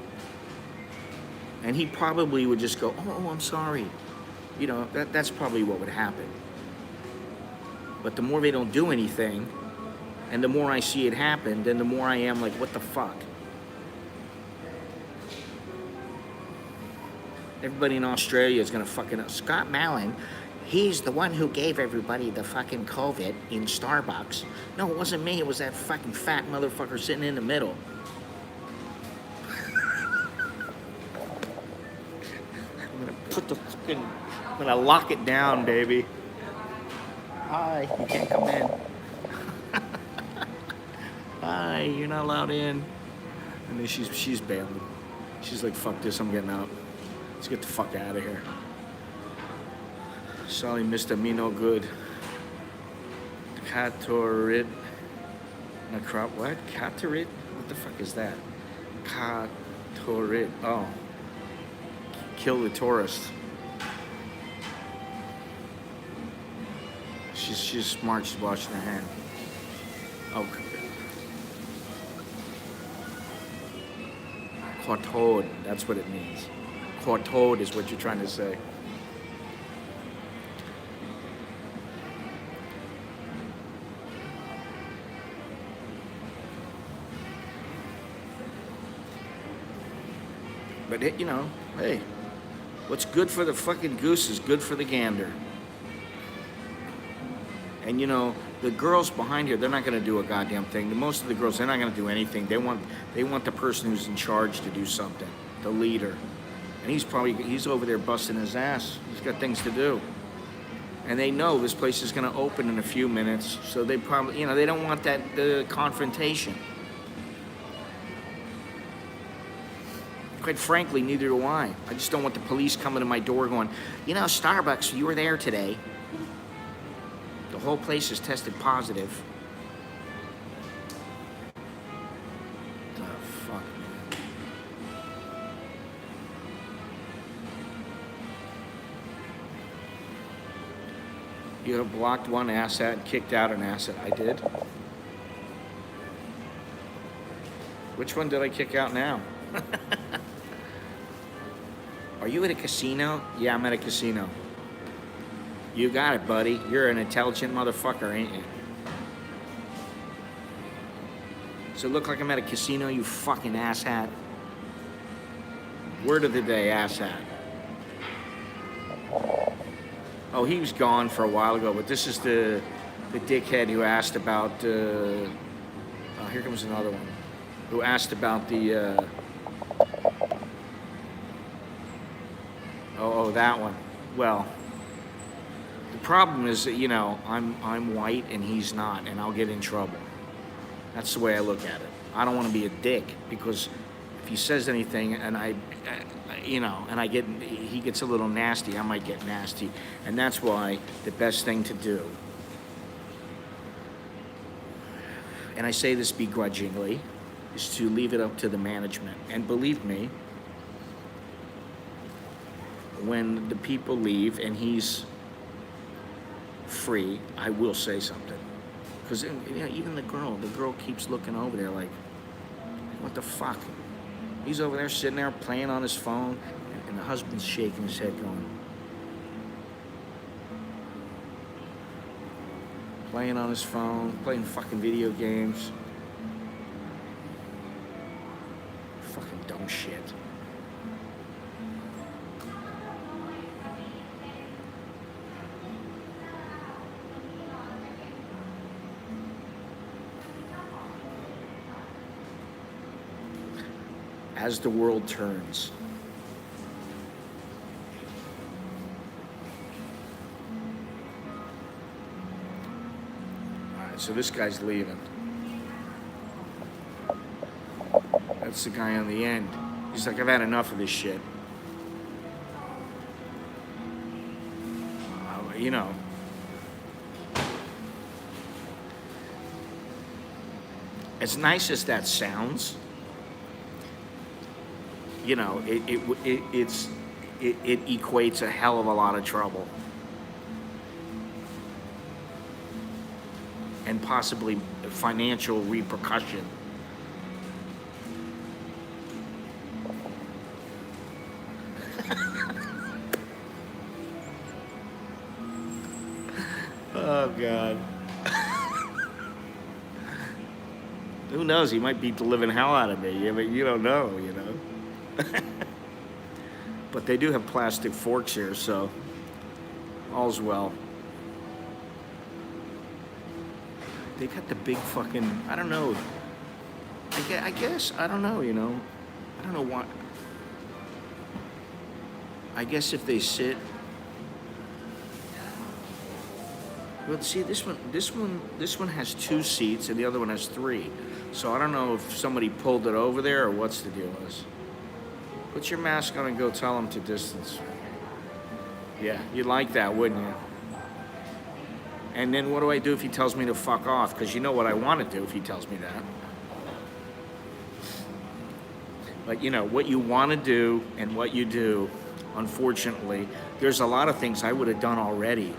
And he probably would just go, oh, I'm sorry. You know, that's probably what would happen. But the more they don't do anything, and the more I see it happen, then the more I am like, what the fuck? Everybody in Australia is gonna fucking, Scott Mallon, he's the one who gave everybody the fucking COVID in Starbucks. No, it wasn't me, it was that fucking fat motherfucker sitting in the middle. I'm gonna lock it down, baby. Hi, you can't come in. Hi, you're not allowed in. And then she's bailing. She's like, fuck this, I'm getting out. Let's get the fuck out of here. Sorry, Mr. Me no good. Catorid. What? Catorid? What the fuck is that? Catorid. Oh. kill the tourist. She's smart. She's washing her hand. Okay. Quatode, that's what it means. Quatode is what you're trying to say. But, you know, hey, what's good for the fucking goose is good for the gander. And, you know, the girls behind here, they're not going to do a goddamn thing. Most of the girls, they're not going to do anything. They want the person who's in charge to do something, the leader. And he's over there busting his ass. He's got things to do. And they know this place is going to open in a few minutes, so they probably, you know, they don't want that confrontation. Quite frankly, neither do I. I just don't want the police coming to my door going, you know, Starbucks, you were there today. The whole place is tested positive. The fuck? You have blocked one asset and kicked out an asset. I did. Which one did I kick out now? Are you at a casino? Yeah, I'm at a casino. You got it, buddy. You're an intelligent motherfucker, ain't you? Does it look like I'm at a casino, you fucking asshat? Word of the day, asshat. Oh, he was gone for a while ago, but this is the dickhead who asked about, oh, here comes another one. Who asked about the, oh, that one. Well, the problem is that, you know, I'm white and he's not, and I'll get in trouble. That's the way I look at it. I don't want to be a dick, because if he says anything and you know, and he gets a little nasty, I might get nasty. And that's why the best thing to do, and I say this begrudgingly, is to leave it up to the management. And believe me, when the people leave and he's free, I will say something. Because, you know, even the girl keeps looking over there like, what the fuck? He's over there sitting there playing on his phone, and the husband's shaking his head going, playing on his phone, playing fucking video games. Fucking dumb shit. As the world turns. All right, so this guy's leaving. That's the guy on the end. He's like, I've had enough of this shit. You know. As nice as that sounds, you know, it equates a hell of a lot of trouble. And possibly financial repercussion. Oh, God. Who knows? He might beat the living hell out of me. I mean, you don't know, you know. But they do have plastic forks here, so all's well. They got the big fucking, I don't know. I guess, I don't know, you know. I don't know what. I guess if they sit. Well, see, this one has 2 seats and the other one has 3. So I don't know if somebody pulled it over there or what's the deal is. Put your mask on and go tell him to distance. Yeah, you'd like that, wouldn't you? And then what do I do if he tells me to fuck off? Because you know what I want to do if he tells me that. But you know, what you want to do and what you do unfortunately. There's a lot of things I would have done already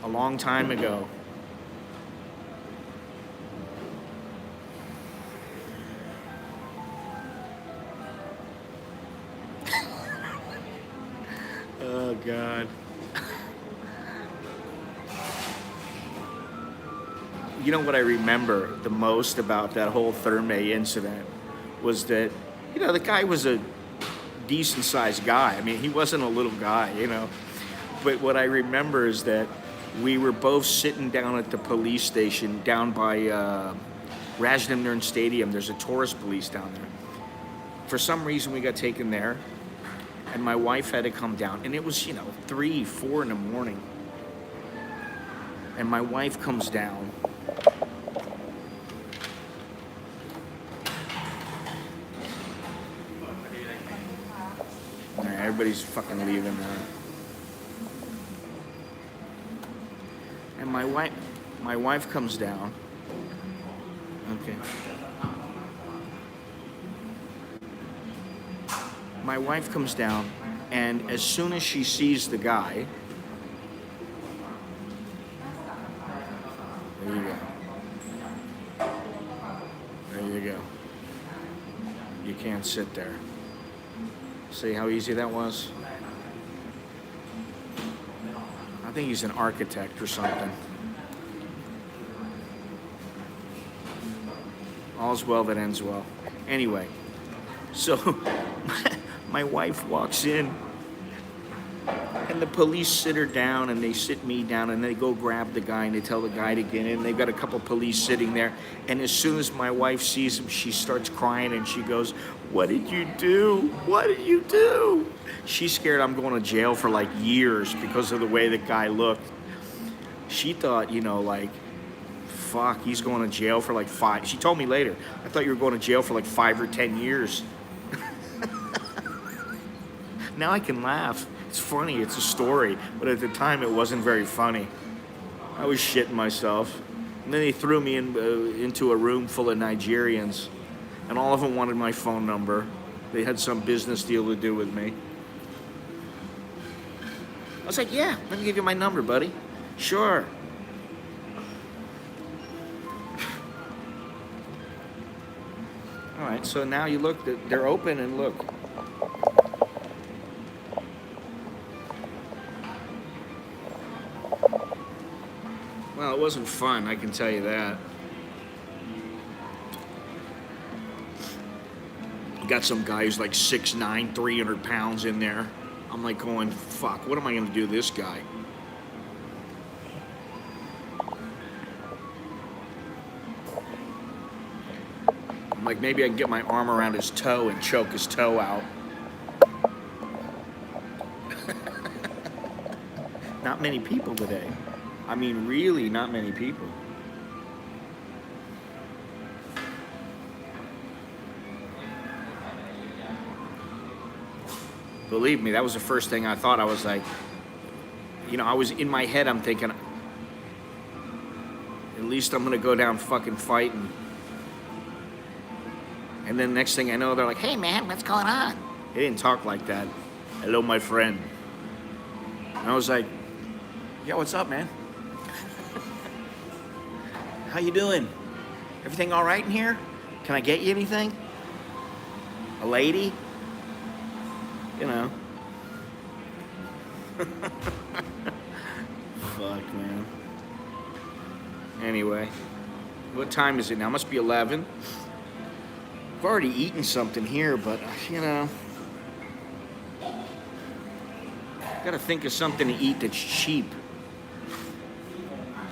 a long time ago. Oh, God. You know what I remember the most about that whole Therme incident was that, the guy was a decent sized guy. I mean, he wasn't a little guy, But what I remember is that we were both sitting down at the police station down by Rajdamnern Stadium. There's a tourist police down there. For some reason, we got taken there, and my wife had to come down. And it was, 3, 4 in the morning. And my wife comes down. Everybody's fucking leaving now. And my wife comes down. Okay. My wife comes down, and as soon as she sees the guy, there you go. There you go. You can't sit there. See how easy that was? I think he's an architect or something. All's well that ends well. Anyway, so my wife walks in, and the police sit her down, and they sit me down, and they go grab the guy, and they tell the guy to get in. They've got a couple police sitting there, and as soon as my wife sees him, she starts crying, and she goes, "What did you do? What did you do?" She's scared I'm going to jail for like years because of the way the guy looked. She thought, fuck, he's going to jail for like 5. She told me later, I thought you were going to jail for like 5 or 10 years. Now I can laugh. It's funny, it's a story, but at the time it wasn't very funny. I was shitting myself. And then they threw me into a room full of Nigerians, and all of them wanted my phone number. They had some business deal to do with me. I was like, yeah, let me give you my number, buddy. Sure. All right, so now you look, they're open, and look. Well, it wasn't fun, I can tell you that. Got some guy who's like 6'9", 300 pounds in there. I'm like going, fuck, what am I gonna do to this guy? I'm like, maybe I can get my arm around his toe and choke his toe out. Not many people today. I mean, really not many people. Believe me, that was the first thing I thought. I was like, I was in my head, I'm thinking, at least I'm gonna go down fucking fighting. And then next thing I know, they're like, hey man, what's going on? They didn't talk like that. Hello, my friend. And I was like, yeah, what's up, man? How you doing? Everything all right in here? Can I get you anything? A lady? Fuck, man. Anyway, what time is it now? Must be 11. I've already eaten something here, but, gotta think of something to eat that's cheap.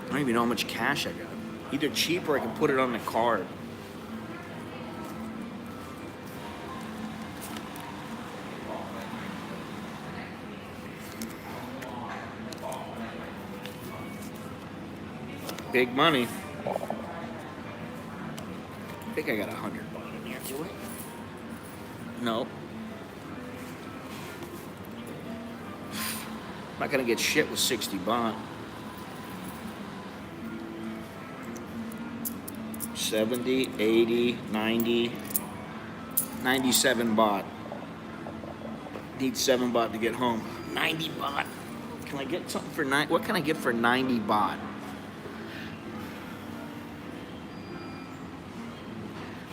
I don't even know how much cash I got. Either cheap or I can put it on the card. Big money. I think I got 100 baht in here, do I? No. I'm not gonna get shit with 60 baht. 70, 80, 90, 97 baht. Need 7 baht to get home. 90 baht. Can I get something for what can I get for 90 baht?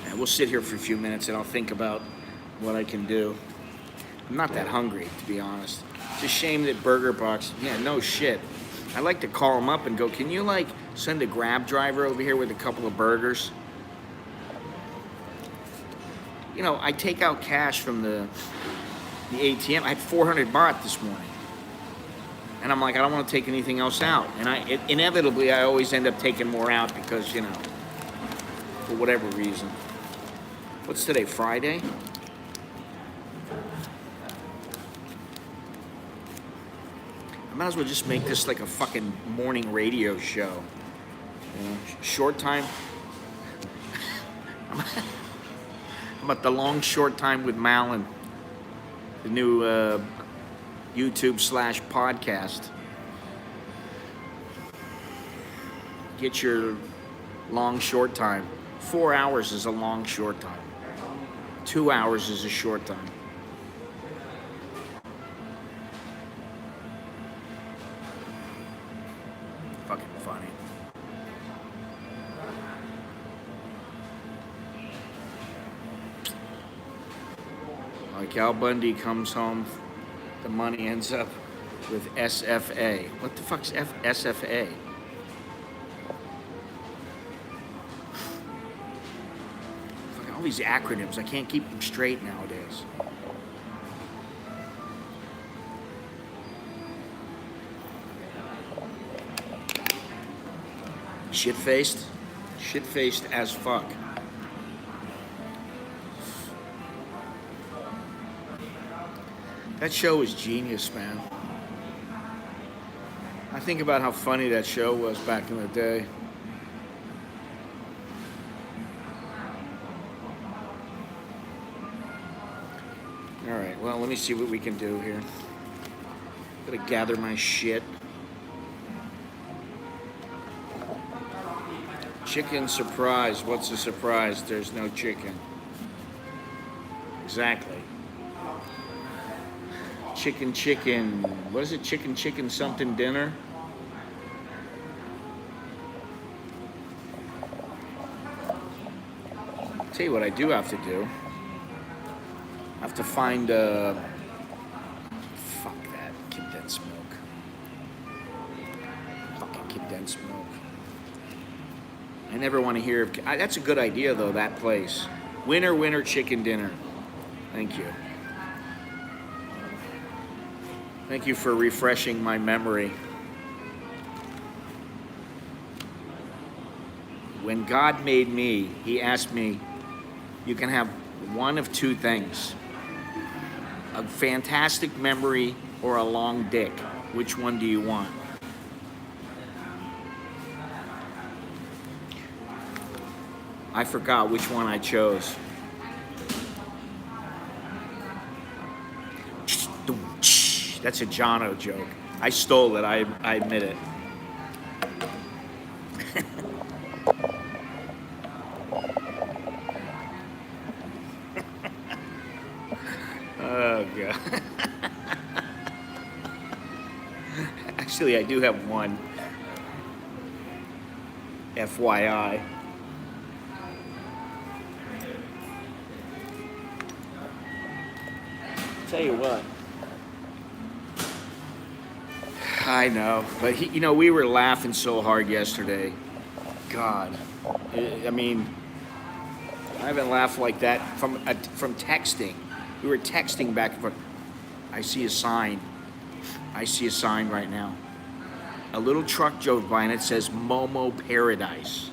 And we'll sit here for a few minutes and I'll think about what I can do. I'm not that hungry, to be honest. It's a shame that Burger Box, yeah, no shit. I like to call them up and go, can you like send a Grab driver over here with a couple of burgers? You know, I take out cash from the ATM. I had 400 baht this morning. And I'm like, I don't want to take anything else out. And inevitably, I always end up taking more out because, you know, for whatever reason. What's today, Friday? I might as well just make this like a fucking morning radio show. You know, short time. How about the long short time with Malin? The new YouTube/podcast. Get your long short time. 4 hours is a long short time. 2 hours is a short time. Fucking funny. Like Al Bundy comes home, the money ends up with SFA. What the fuck's SFA? Fuck, all these acronyms, I can't keep them straight nowadays. Shit-faced? Shit-faced as fuck. That show was genius, man. I think about how funny that show was back in the day. All right, well, let me see what we can do here. Gotta gather my shit. Chicken surprise. What's a surprise? There's no chicken. Exactly. Chicken. What is it? Chicken something dinner? Tell you what I do have to do. I have to find fuck that. Condensed milk. Fucking condensed milk. I never want to hear of... That's a good idea, though, that place. Winner, chicken dinner. Thank you. Thank you for refreshing my memory. When God made me, He asked me, you can have one of two things. A fantastic memory or a long dick. Which one do you want? I forgot which one I chose. That's a Jono joke. I stole it, I admit it. Oh, God. Actually, I do have one. FYI. Tell you what. I know, but we were laughing so hard yesterday. God, I mean, I haven't laughed like that from texting. We were texting back and forth. I see a sign right now. A little truck drove by and it says Momo Paradise.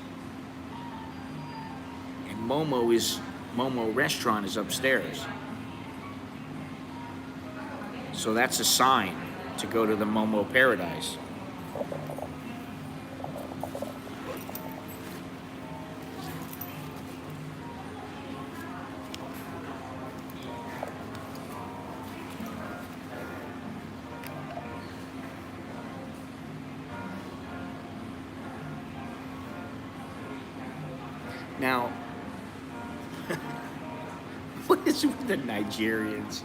And Momo Restaurant is upstairs. So that's a sign to go to the Momo Paradise. Now, what is with the Nigerians?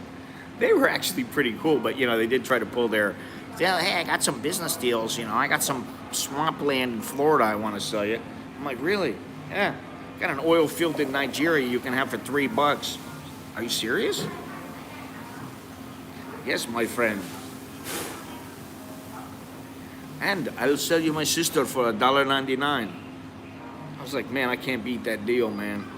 They were actually pretty cool, but you know, they did try to pull their, yeah, hey, I got some business deals, you know, I got some swampland in Florida I want to sell you. I'm like, really? Yeah. Got an oil field in Nigeria you can have for $3. Are you serious? Yes, my friend. And I'll sell you my sister for $1.99. I was like, man, I can't beat that deal, man.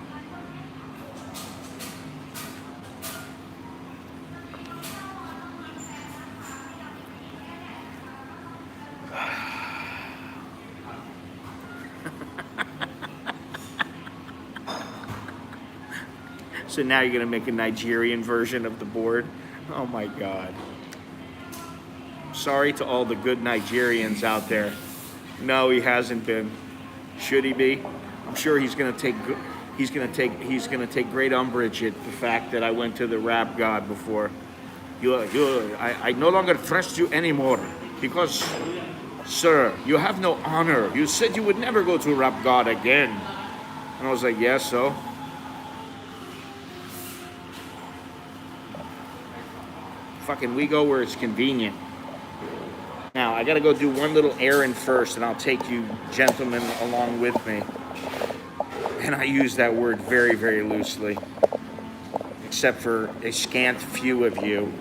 So now you're gonna make a Nigerian version of the board? Oh my God. Sorry to all the good Nigerians out there. No, he hasn't been. Should he be? I'm sure he's gonna take great umbrage at the fact that I went to the rap god before. I no longer trust you anymore because, sir, you have no honor. You said you would never go to rap god again. And I was like, yeah, so? Fucking we go where it's convenient. Now, I gotta go do one little errand first, and I'll take you gentlemen along with me. And I use that word very, very loosely, except for a scant few of you.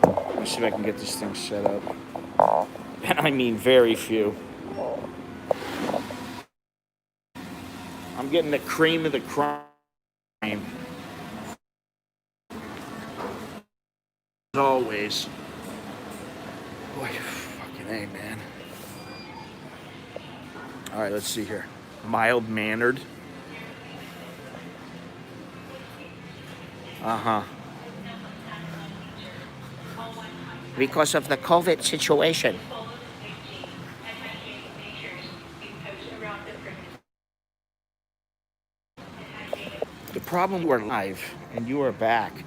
Let me see if I can get this thing set up. And I mean very few. I'm getting the cream of the crime. As always. Boy, fucking A, man. All right, let's see here. Mild-mannered. Uh-huh. Because of the COVID situation. The problem, we're live, and you are back.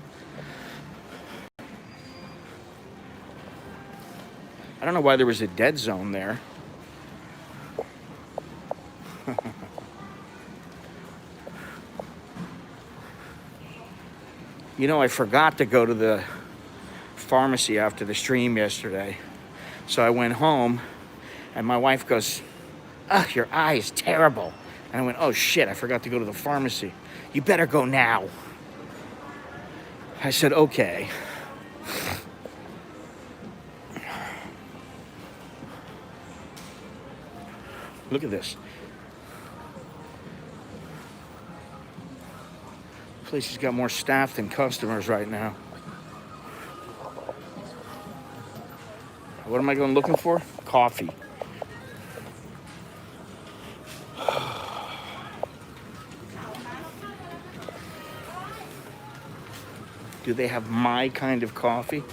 I don't know why there was a dead zone there. You know, I forgot to go to the pharmacy after the stream yesterday. So I went home, and my wife goes, "Ugh, your eye is terrible." And I went, "Oh shit, I forgot to go to the pharmacy. You better go now." I said, "Okay." Look at this. Place has got more staff than customers right now. What am I going looking for? Coffee. Do they have my kind of coffee?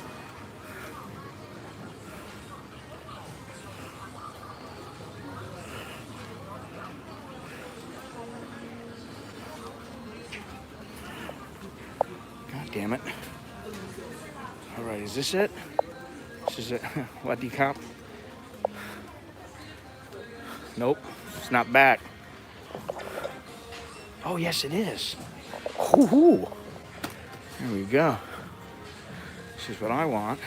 God damn it. All right, is this it? This is it. What do you cop? Nope, it's not back. Oh, yes, it is. Woo-hoo. There we go. This is what I want.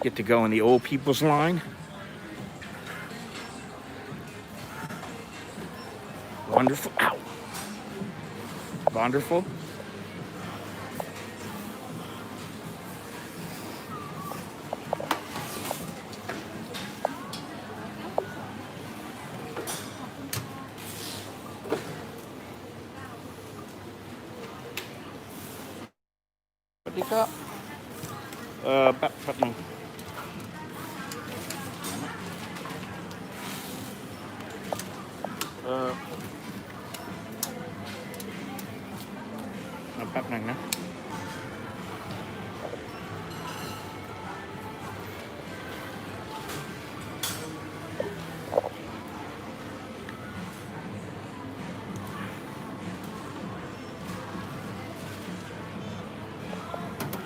Get to go in the old people's line. Wonderful. Ow. Wonderful. Kak. Pat nih. Pat nang na.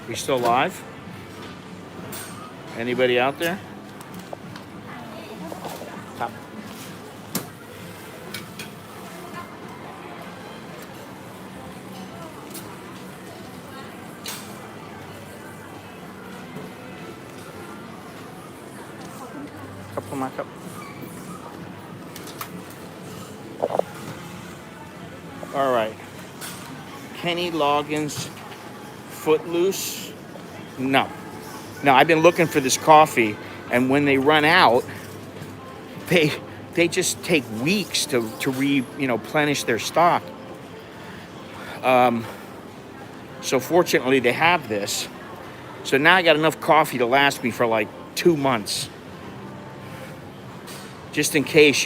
We still live? Anybody out there? Top. Couple of my cup. All right. Kenny Loggins Footloose. No. No, I've been looking for this coffee, and when they run out, they just take weeks to replenish their stock. So fortunately, they have this. So now I got enough coffee to last me for like 2 months. Just in case,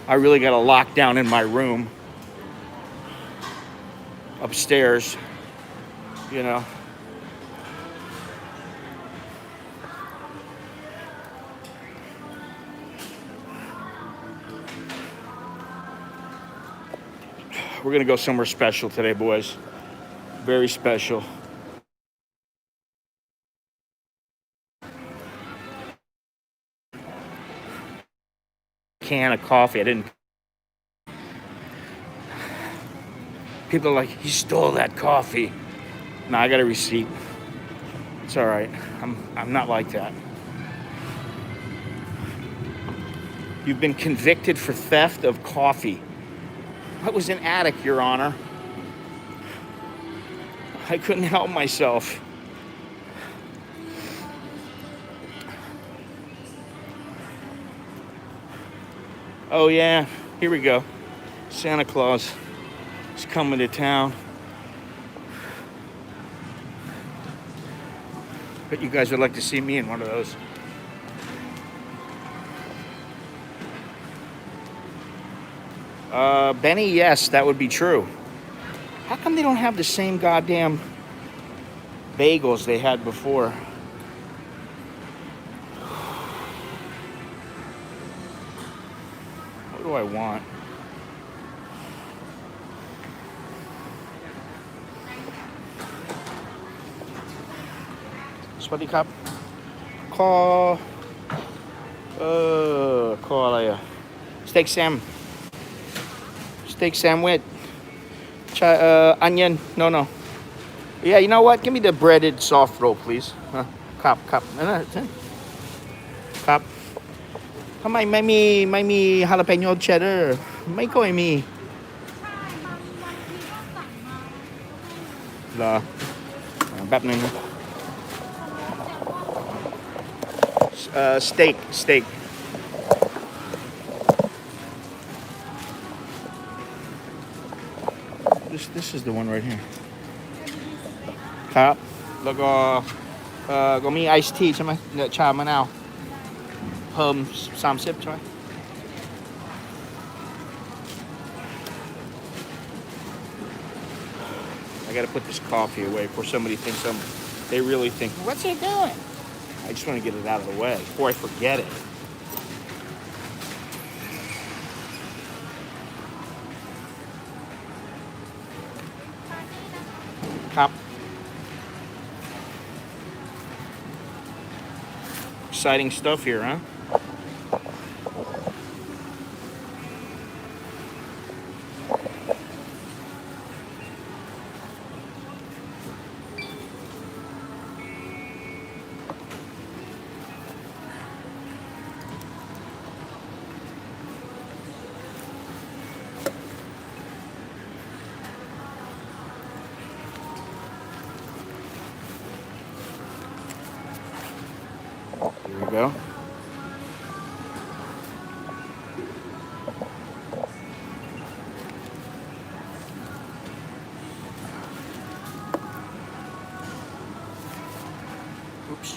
I really got a lockdown in my room upstairs, We're gonna go somewhere special today, boys. Very special. Can of coffee. I didn't. People are like, he stole that coffee. No, I got a receipt. It's all right. I'm not like that. You've been convicted for theft of coffee. I was an addict, Your Honor. I couldn't help myself. Oh yeah, here we go. Santa Claus is coming to town. Bet you guys would like to see me in one of those. Benny, yes, that would be true. How come they don't have the same goddamn bagels they had before? What do I want? Sweaty cup. Call. Call อะไรอะ Steak Sam. Steak sandwich. Onion. No. Yeah, you know what? Give me the breaded soft roll, please. Cup. Cup. ทำไมไม่มีฮาลาเปโญเชดเดอร์ไม่ค่อยมีเหรอแป๊บนึงsteak this is the one right here ครับแล้วก็มีไอซ์ทีใช่ไหมเนี่ยชามะนาวเพิ่ม30ใช่ไหม I gotta put this coffee away before somebody thinks they really think, what's he doing? I just want to get it out of the way before I forget it. Cup. Exciting stuff here, huh? Here we go. Oops.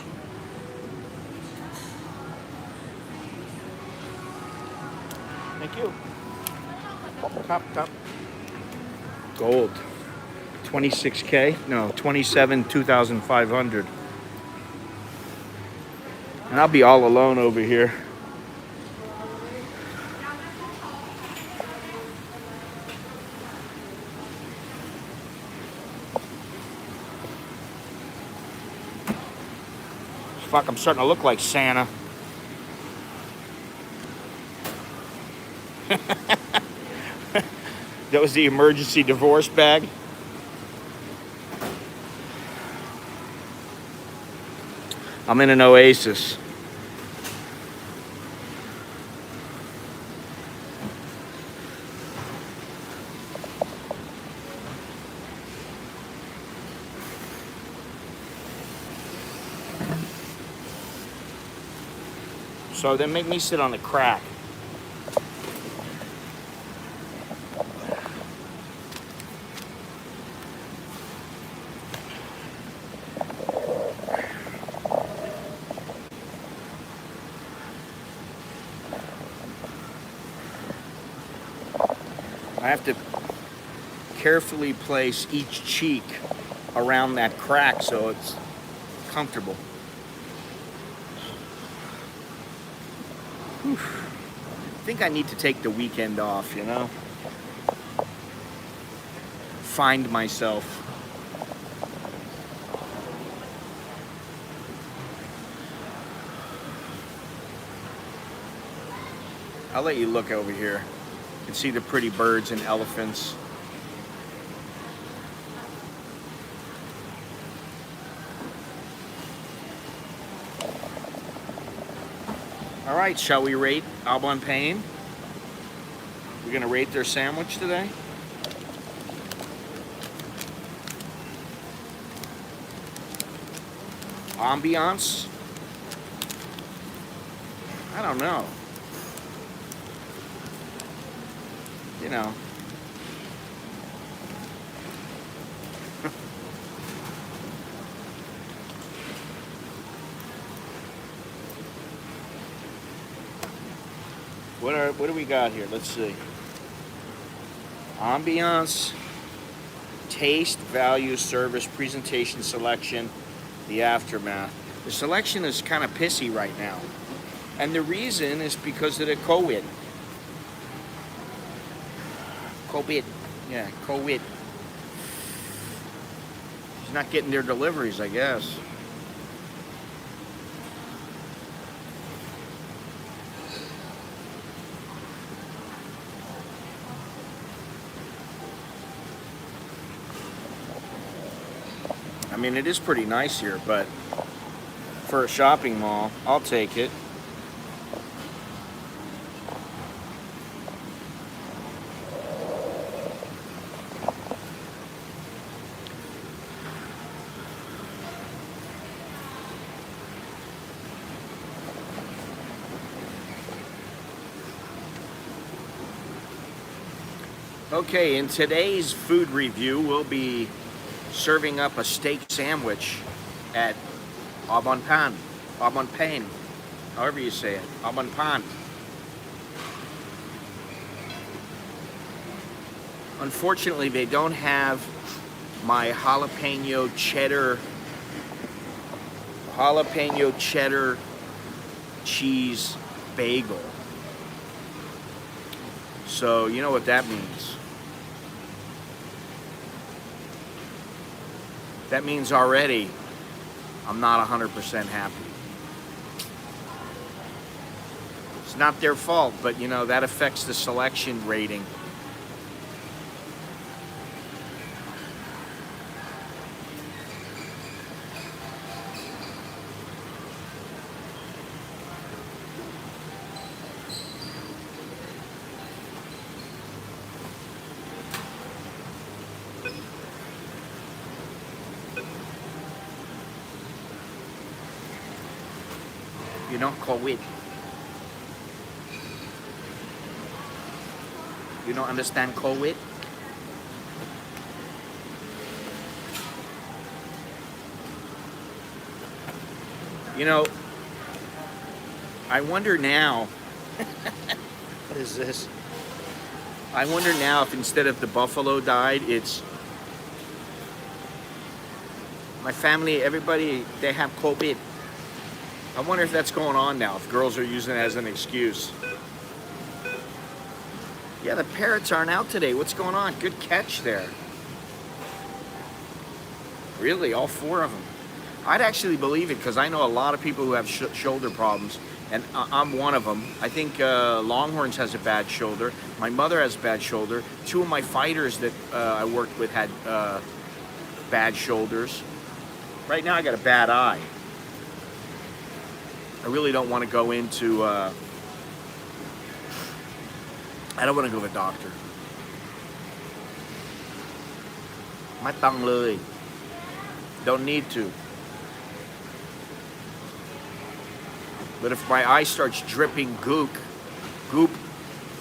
Thank you. Top. Gold. 26K? No, 2,500. And I'll be all alone over here. Fuck, I'm starting to look like Santa. That was the emergency divorce bag. I'm in an oasis. So they make me sit on the crack. I have to carefully place each cheek around that crack so it's comfortable. Whew. I think I need to take the weekend off, you know? Find myself. I'll let you look over here. You can see the pretty birds and elephants. All right, shall we rate Albon Payne? We're gonna rate their sandwich today. Ambiance? I don't know. You know. What do we got here? Let's see. Ambiance, taste, value, service, presentation, selection, the aftermath. The selection is kind of pissy right now. And the reason is because of the COVID. Yeah, COVID. He's not getting their deliveries, I guess. I mean, it is pretty nice here, but for a shopping mall, I'll take it. Okay, in today's food review, we'll be serving up a steak sandwich at Albon Payne, however you say it, Albon Payne. Unfortunately, they don't have my jalapeno cheddar cheese bagel. So you know what that means. That means already I'm not 100% happy. It's not their fault, but you know, that affects the selection rating. You know, COVID. You don't understand COVID? You know, I wonder now, what is this? I wonder now if instead of the buffalo died, it's my family, everybody, they have COVID. I wonder if that's going on now, if girls are using it as an excuse. Yeah, the parrots aren't out today. What's going on? Good catch there. Really, all four of them. I'd actually believe it because I know a lot of people who have shoulder problems, and I'm one of them. I think Longhorns has a bad shoulder. My mother has a bad shoulder. Two of my fighters that I worked with had bad shoulders. Right now I got a bad eye. I really don't want to go into, I don't want to go to a doctor. My tongue lily. Don't need to. But if my eye starts dripping goop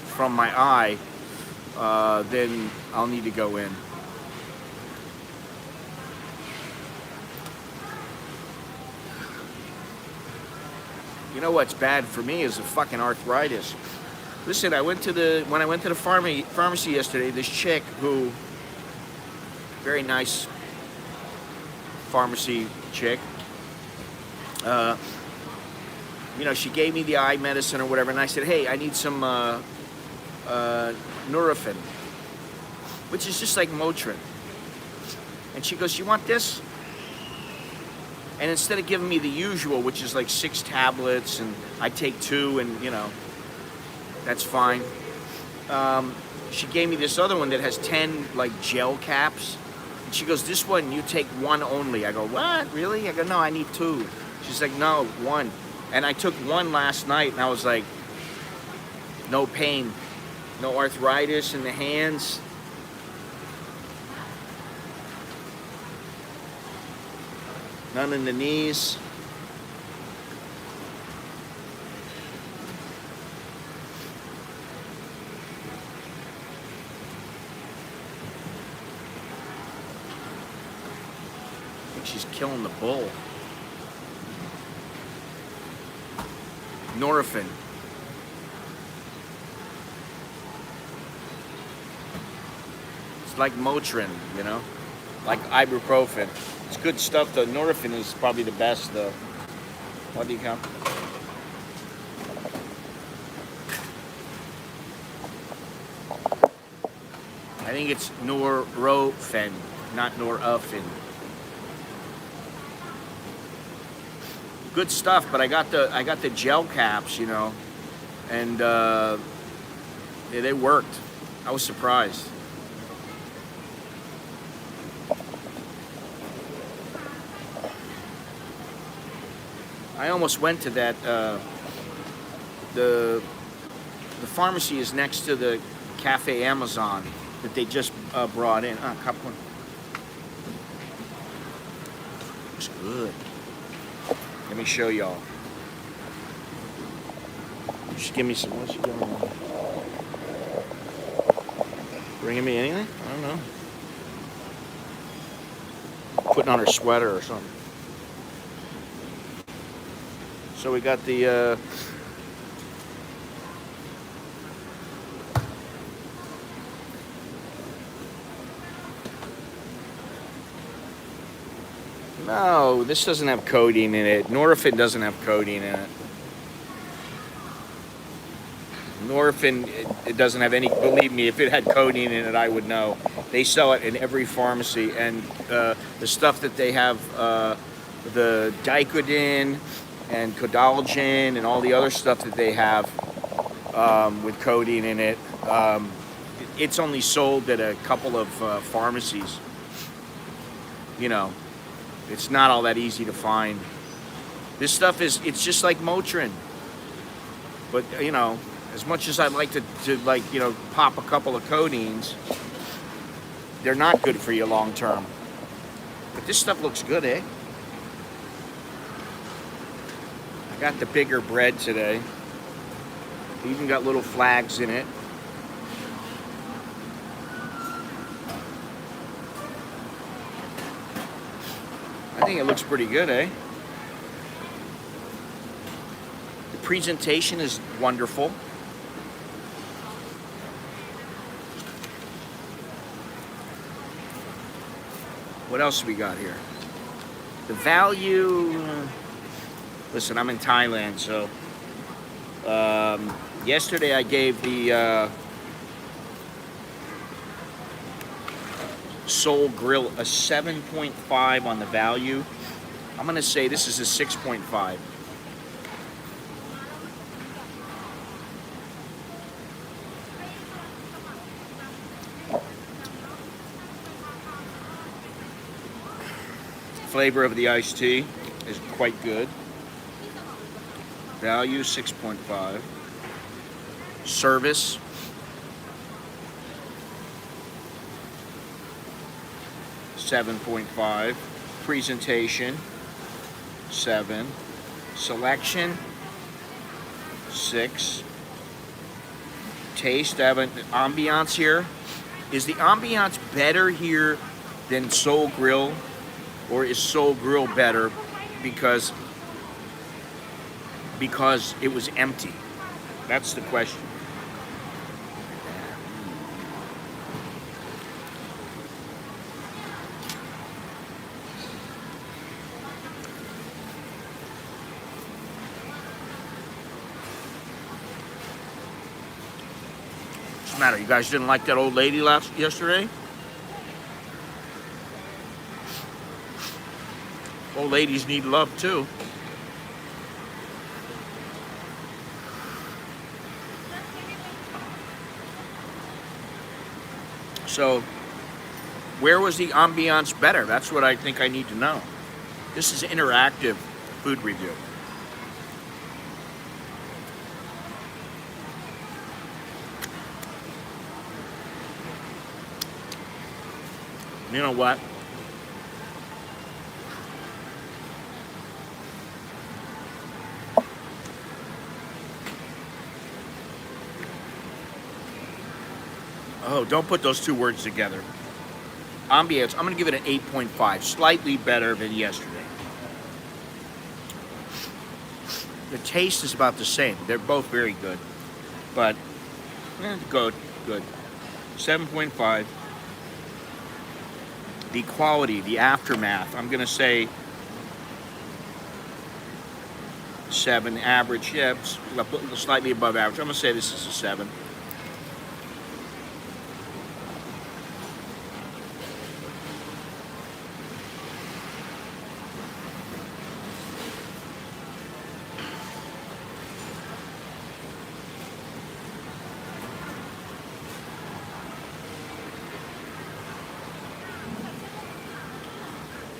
from my eye, then I'll need to go in. You know what's bad for me is the fucking arthritis. Listen, when I went to the pharmacy yesterday, this chick who, very nice pharmacy chick, you know, she gave me the eye medicine or whatever, and I said, hey, I need some Nurofen, which is just like Motrin. And she goes, you want this? And instead of giving me the usual, which is like 6 tablets, and I take 2, and you know, that's fine. She gave me this other one that has 10 like gel caps. And she goes, this one, you take 1 only. I go, what, really? I go, no, I need 2. She's like, no, 1. And I took 1 last night, and I was like, no pain, no arthritis in the hands. None in the knees. I think she's killing the bull. Nurofen. It's like Motrin, you know, like ibuprofen. It's good stuff. The Nurofen is probably the best, though. What do you count? I think it's Nurofen, not Nurofen. Good stuff, but I got the gel caps, you know, and yeah, they worked. I was surprised. I almost went to that. The pharmacy is next to the Cafe Amazon that they just brought in. Cup one. Looks good. Let me show y'all. Just give me some. What's she doing? Bringing me anything? I don't know. Putting on her sweater or something. So we got the no, this doesn't have codeine in it. Nurofen doesn't have codeine in it. Nurofen, it doesn't have any, believe me, if it had codeine in it, I would know. They sell it in every pharmacy, and the stuff that they have, the Dicodin and Codalgin and all the other stuff that they have with codeine in it, it's only sold at a couple of pharmacies. You know, it's not all that easy to find. This stuff it's just like Motrin. But, you know, as much as I'd like to like, you know, pop a couple of codeines, they're not good for you long term. But this stuff looks good, eh? I got the bigger bread today. Even got little flags in it. I think it looks pretty good, eh? The presentation is wonderful. What else we got here? The value. Listen, I'm in Thailand, so yesterday I gave the Soul Grill a 7.5 on the value. I'm gonna say this is a 6.5. Flavor of the iced tea is quite good. Value 6.5. Service 7.5. Presentation 7. Selection 6. Taste, I have an ambiance here. Is the ambiance better here than Soul Grill, or is Soul Grill better because it was empty? That's the question. What's the matter? You guys didn't like that old lady yesterday? Old ladies need love too. So, where was the ambiance better? That's what I think I need to know. This is interactive food review. You know what? Oh, don't put those two words together. Ambiance, I'm going to give it an 8.5. Slightly better than yesterday. The taste is about the same. They're both very good. But, good. 7.5. The quality, the aftermath, I'm going to say 7. Average, yeah, slightly above average. I'm going to say this is a 7.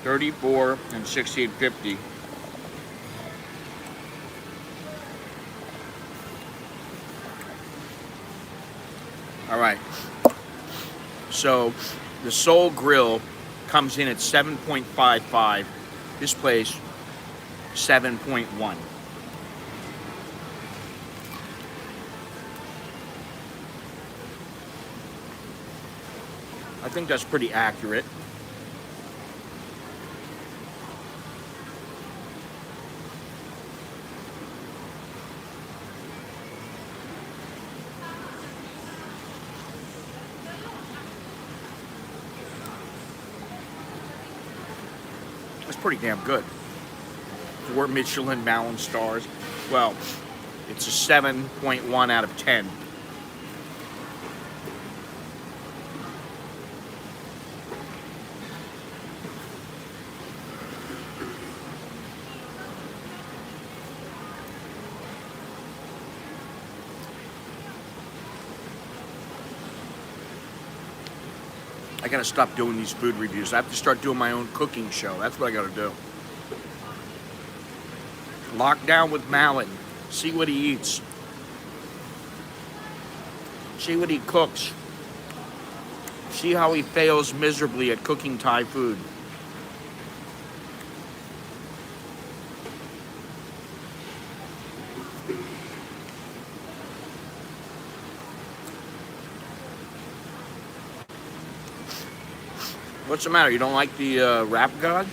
$34 and $16.50. All right. So the Soul Grill comes in at 7.55. This place 7.1. I think that's pretty accurate. That's pretty damn good. 4 Michelin Balanced stars. Well, it's a 7.1 out of 10. I gotta stop doing these food reviews. I have to start doing my own cooking show. That's what I gotta do. Lock down with Malin. See what he eats. See what he cooks. See how he fails miserably at cooking Thai food. What's the matter? You don't like the Rap God?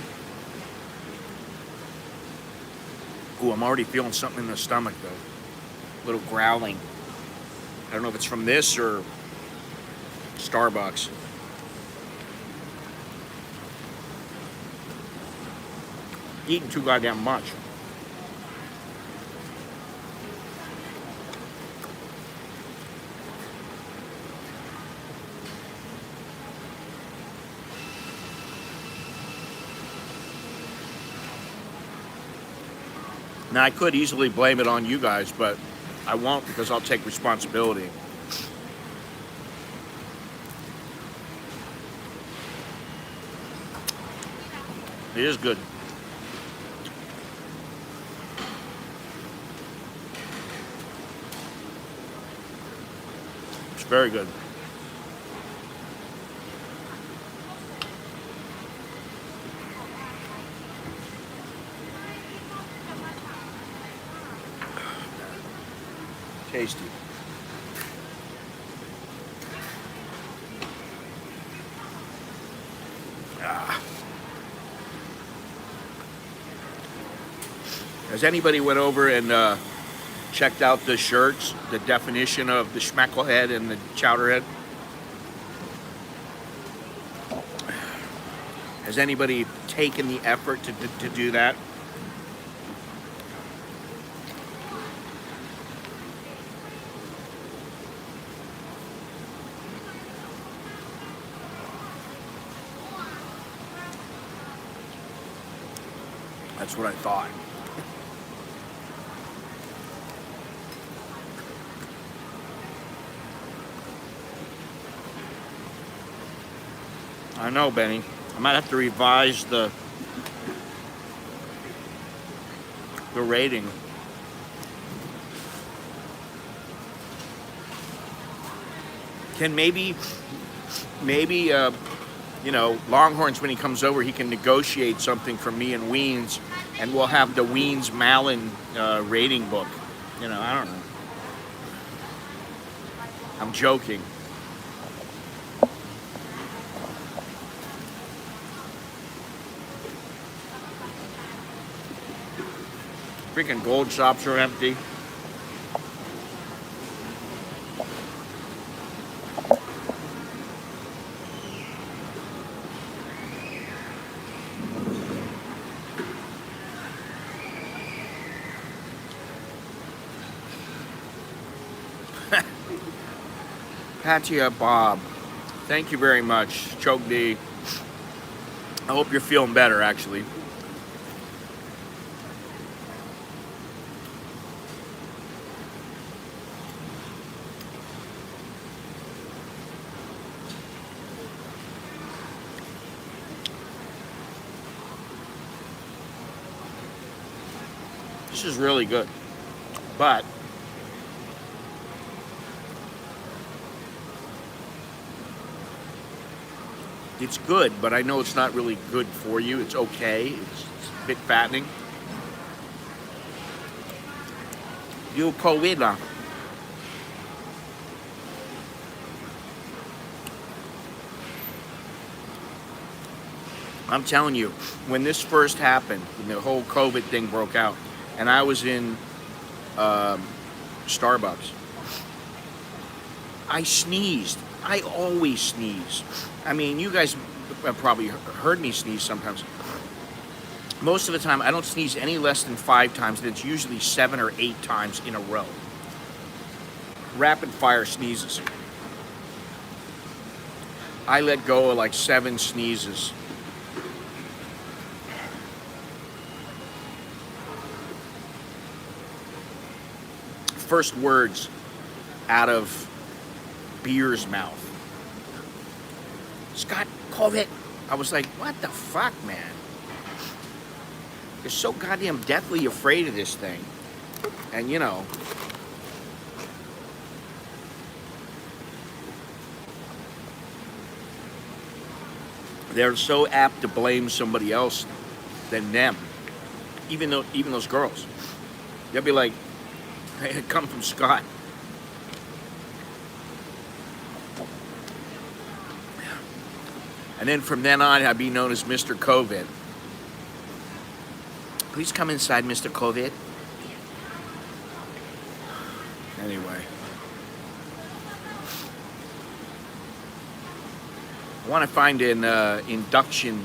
Ooh, I'm already feeling something in the stomach, though. A little growling. I don't know if it's from this or Starbucks. Eating too goddamn much. Now, I could easily blame it on you guys, but I won't because I'll take responsibility. It is good. It's very good. Tasty. Has anybody went over and checked out the shirts, the definition of the schmecklehead and the chowderhead? Has anybody taken the effort to do that? That's what I thought. I know, Benny. I might have to revise the rating. Can maybe you know, Longhorns, when he comes over, he can negotiate something for me and Weens, and we'll have the Weens Malin rating book. You know, I don't know. I'm joking. Freaking gold shops are empty. Patia Bob, thank you very much. Choke D. I hope you're feeling better, actually. This is really good, but it's good, but I know it's not really good for you. It's okay. It's a bit fattening. You COVID na. I'm telling you, when this first happened, when the whole COVID thing broke out, and I was in Starbucks, I sneezed. I always sneeze. I mean, you guys have probably heard me sneeze sometimes. Most of the time, I don't sneeze any less than 5 times, and it's usually 7 or 8 times in a row. Rapid fire sneezes. I let go of like 7 sneezes. First words out of Beer's mouth. Scott, COVID. I was like, what the fuck, man? You're so goddamn deathly afraid of this thing. And you know, they're so apt to blame somebody else than them. Even those girls. They'll be like, hey, it come from Scott. And then from then on, I'd be known as Mr. COVID. Please come inside, Mr. COVID. Anyway. I want to find an induction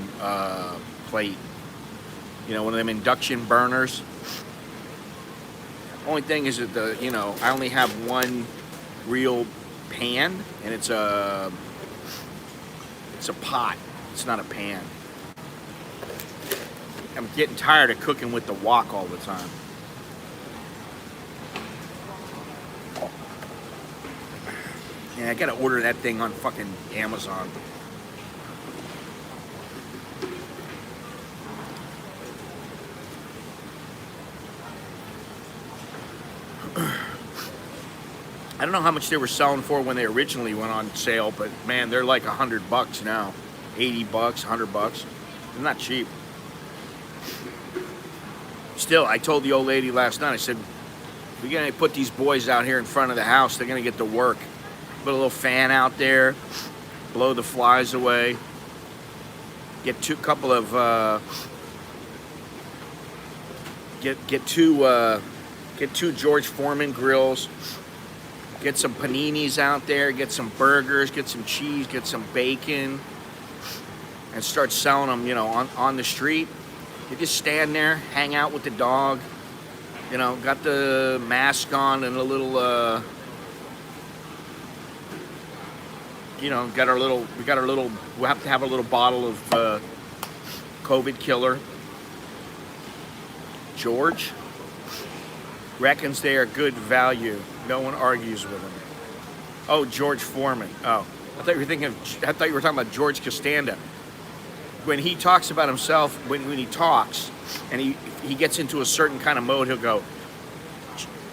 plate. You know, one of them induction burners. Only thing is that I only have one real pan, and it's a pot. It's not a pan. I'm getting tired of cooking with the wok all the time. Yeah, I gotta order that thing on fucking Amazon. I don't know how much they were selling for when they originally went on sale, but man, they're like $100 now, $80, $100. They're not cheap. Still, I told the old lady last night, I said, we're gonna put these boys out here in front of the house, they're gonna get to work. Put a little fan out there, blow the flies away. Get two George Foreman grills. Get some paninis out there. Get some burgers. Get some cheese. Get some bacon, and start selling them. You know, on the street. You just stand there, hang out with the dog. You know, got the mask on and a little. You know, we'll have to have a little bottle of COVID killer. George reckons they are good value. No one argues with him. Oh, George Foreman. Oh, I thought you were talking about George Costanza. When he talks about himself, when he talks, and he gets into a certain kind of mode, he'll go,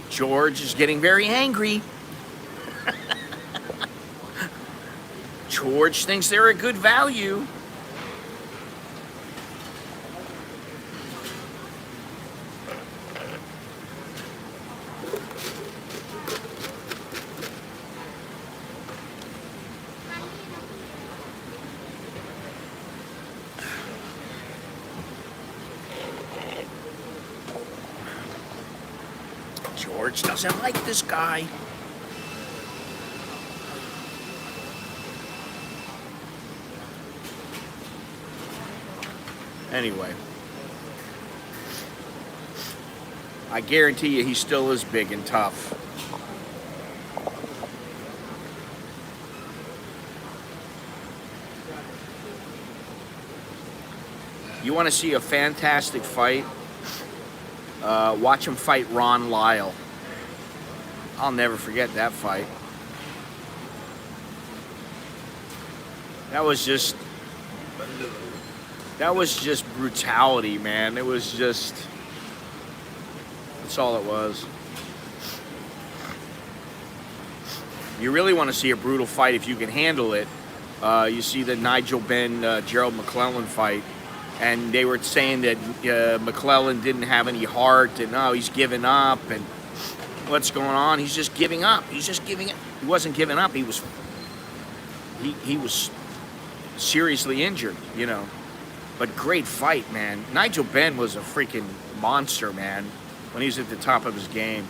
George is getting very angry. George thinks they're a good value. George doesn't like this guy. Anyway, I guarantee you he still is big and tough. You want to see a fantastic fight? Watch him fight Ron Lyle. I'll never forget that fight. That was just brutality, man. It was just, that's all it was. You really want to see a brutal fight if you can handle it. You see the Nigel Benn, Gerald McClellan fight, and they were saying that McClellan didn't have any heart, and he's giving up, and what's going on? He's just giving up. He's just giving up. He wasn't giving up. He was seriously injured, you know. But great fight, man. Nigel Benn was a freaking monster, man, when he was at the top of his game.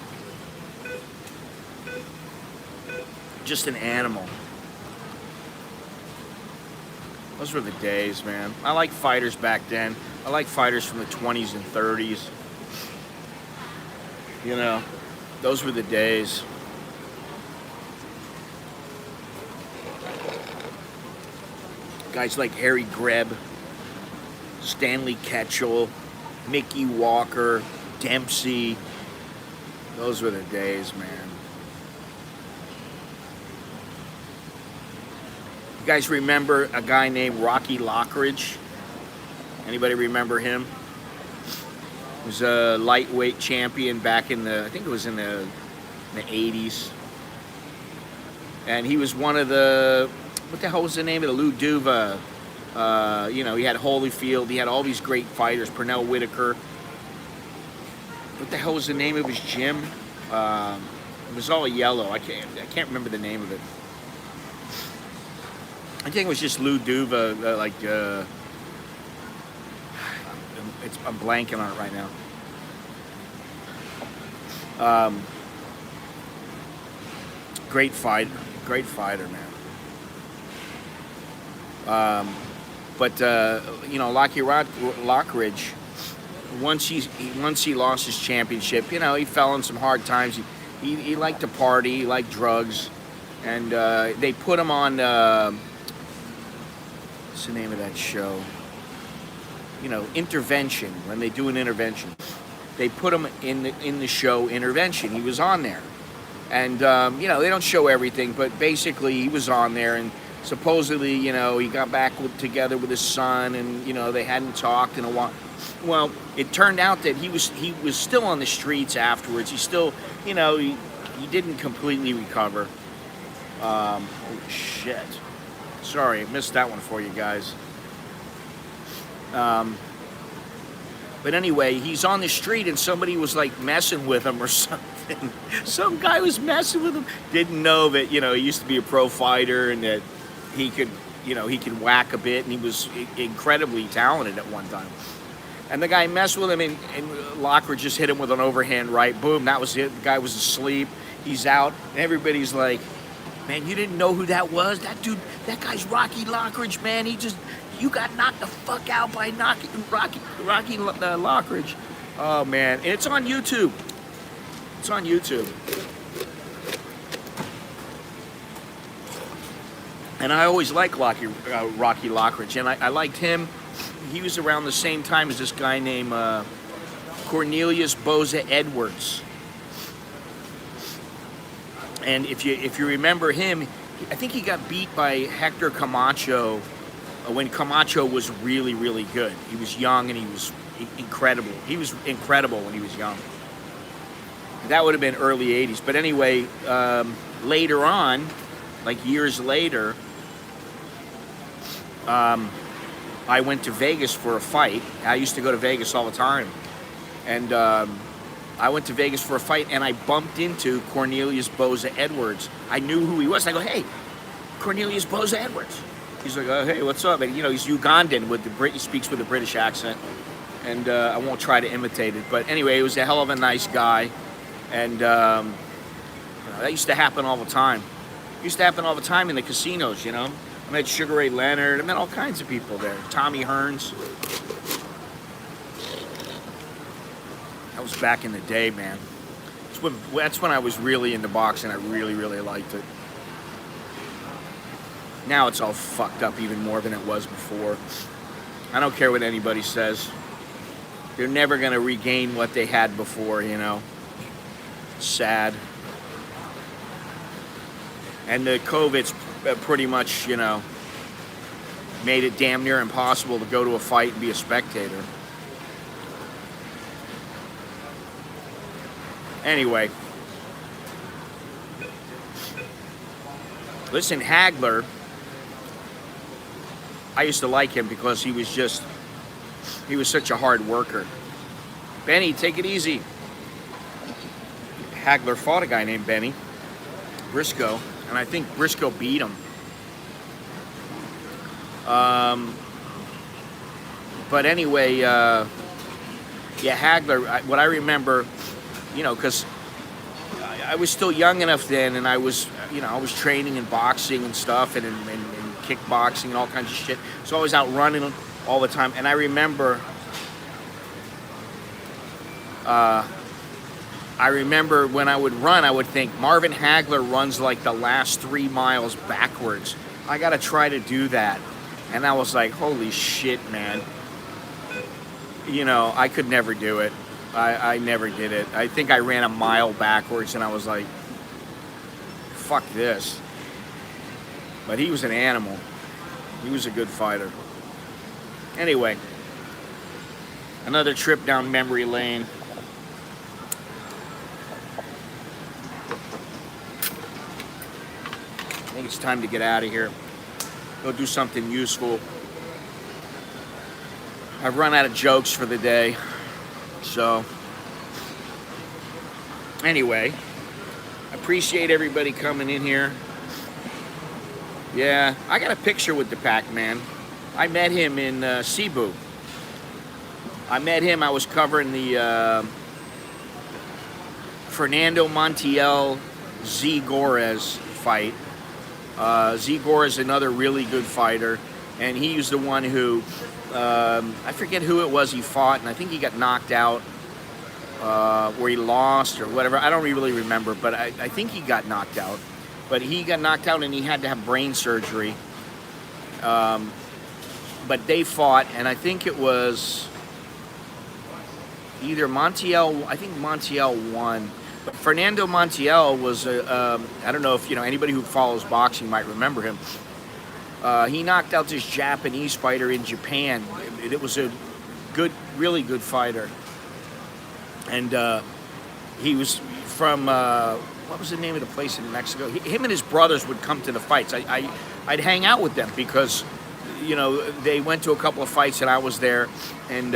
Just an animal. Those were the days, man. I like fighters back then. I like fighters from the 20s and 30s. You know, those were the days. Guys like Harry Greb, Stanley Ketchel, Mickey Walker, Dempsey. Those were the days, man. You guys remember a guy named Rocky Lockridge? Anybody remember him? He was a lightweight champion back in I think it was in the 80s. And he was one of the, what the hell was the name of the Lou Duva? You know, he had Holyfield, he had all these great fighters, Pernell Whitaker. What the hell was the name of his gym? It was all yellow. I can't remember the name of it. I think it was just Lou Duva, I'm blanking on it right now. Great fighter, man. But you know, Lockridge, once he lost his championship, you know, he fell in some hard times. He liked to party, he liked drugs, and they put him on. What's the name of that show? You know, Intervention. When they do an intervention, they put him in the show Intervention. He was on there, and you know, they don't show everything, but basically he was on there, and supposedly, you know, he got back together with his son, and you know, they hadn't talked in a while. Well, it turned out that he was still on the streets afterwards. He still, you know, he didn't completely recover. Holy shit. Sorry, I missed that one for you guys. But anyway, he's on the street and somebody was like messing with him or something. Some guy was messing with him. Didn't know that, he used to be a pro fighter and that he could, he could whack a bit, and he was incredibly talented at one time. And the guy messed with him, and Lockridge just hit him with an overhand right. Boom, that was it. The guy was asleep. He's out. And everybody's like, man, you didn't know who that was? That dude, that guy's Rocky Lockridge, man. You got knocked the fuck out by Rocky Lockridge. Oh, man. And it's on YouTube. It's on YouTube. And I always liked Rocky Lockridge, and I liked him. He was around the same time as this guy named Cornelius Boza Edwards. And if you remember him, I think he got beat by Hector Camacho when Camacho was really, really good. He was young and he was incredible. He was incredible when he was young. That would have been early 80s. But anyway, later on, like years later, I went to Vegas for a fight. I used to go to Vegas all the time. And I went to Vegas for a fight, and I bumped into Cornelius Boza Edwards. I knew who he was. I go, hey, Cornelius Boza Edwards. He's like, oh, hey, what's up? And, he's Ugandan. He speaks with a British accent. And I won't try to imitate it. But anyway, he was a hell of a nice guy. And that used to happen all the time. It used to happen all the time in the casinos, I met Sugar Ray Leonard. I met all kinds of people there. Tommy Hearns. That was back in the day, man. That's when I was really into boxing. I really, really liked it. Now it's all fucked up even more than it was before. I don't care what anybody says. They're never going to regain what they had before, Sad. And the COVID's pretty much, made it damn near impossible to go to a fight and be a spectator. Anyway. Listen, Hagler, I used to like him because he was such a hard worker. Benny, take it easy. Hagler fought a guy named Benny Briscoe, and I think Briscoe beat him. But anyway, Hagler, what I remember, because I was still young enough then, and I was training in boxing and stuff, and kickboxing and all kinds of shit. So I was out running all the time, and I remember when I would run, I would think, Marvin Hagler runs like the last 3 miles backwards. I got to try to do that. And I was like, holy shit, man. I could never do it. I never did it. I think I ran a mile backwards, and I was like, fuck this. But he was an animal. He was a good fighter. Anyway, another trip down memory lane. I think it's time to get out of here. Go do something useful. I've run out of jokes for the day. So, anyway, appreciate everybody coming in here. Yeah, I got a picture with the Pac-Man. I met him in Cebu. I was covering the Fernando Montiel Z. Gorez fight. Z. Gorez is another really good fighter, and he was the one who, I forget who it was he fought, and I think he got knocked out, where he lost or whatever. I don't really remember, but I think he got knocked out. But he got knocked out and he had to have brain surgery. But they fought, and I think it was either Montiel. I think Montiel won. But Fernando Montiel was I don't know if anybody who follows boxing might remember him. He knocked out this Japanese fighter in Japan. It was a really good fighter, and he was from what was the name of the place in Mexico? Him and his brothers would come to the fights. I'd hang out with them because, they went to a couple of fights and I was there, and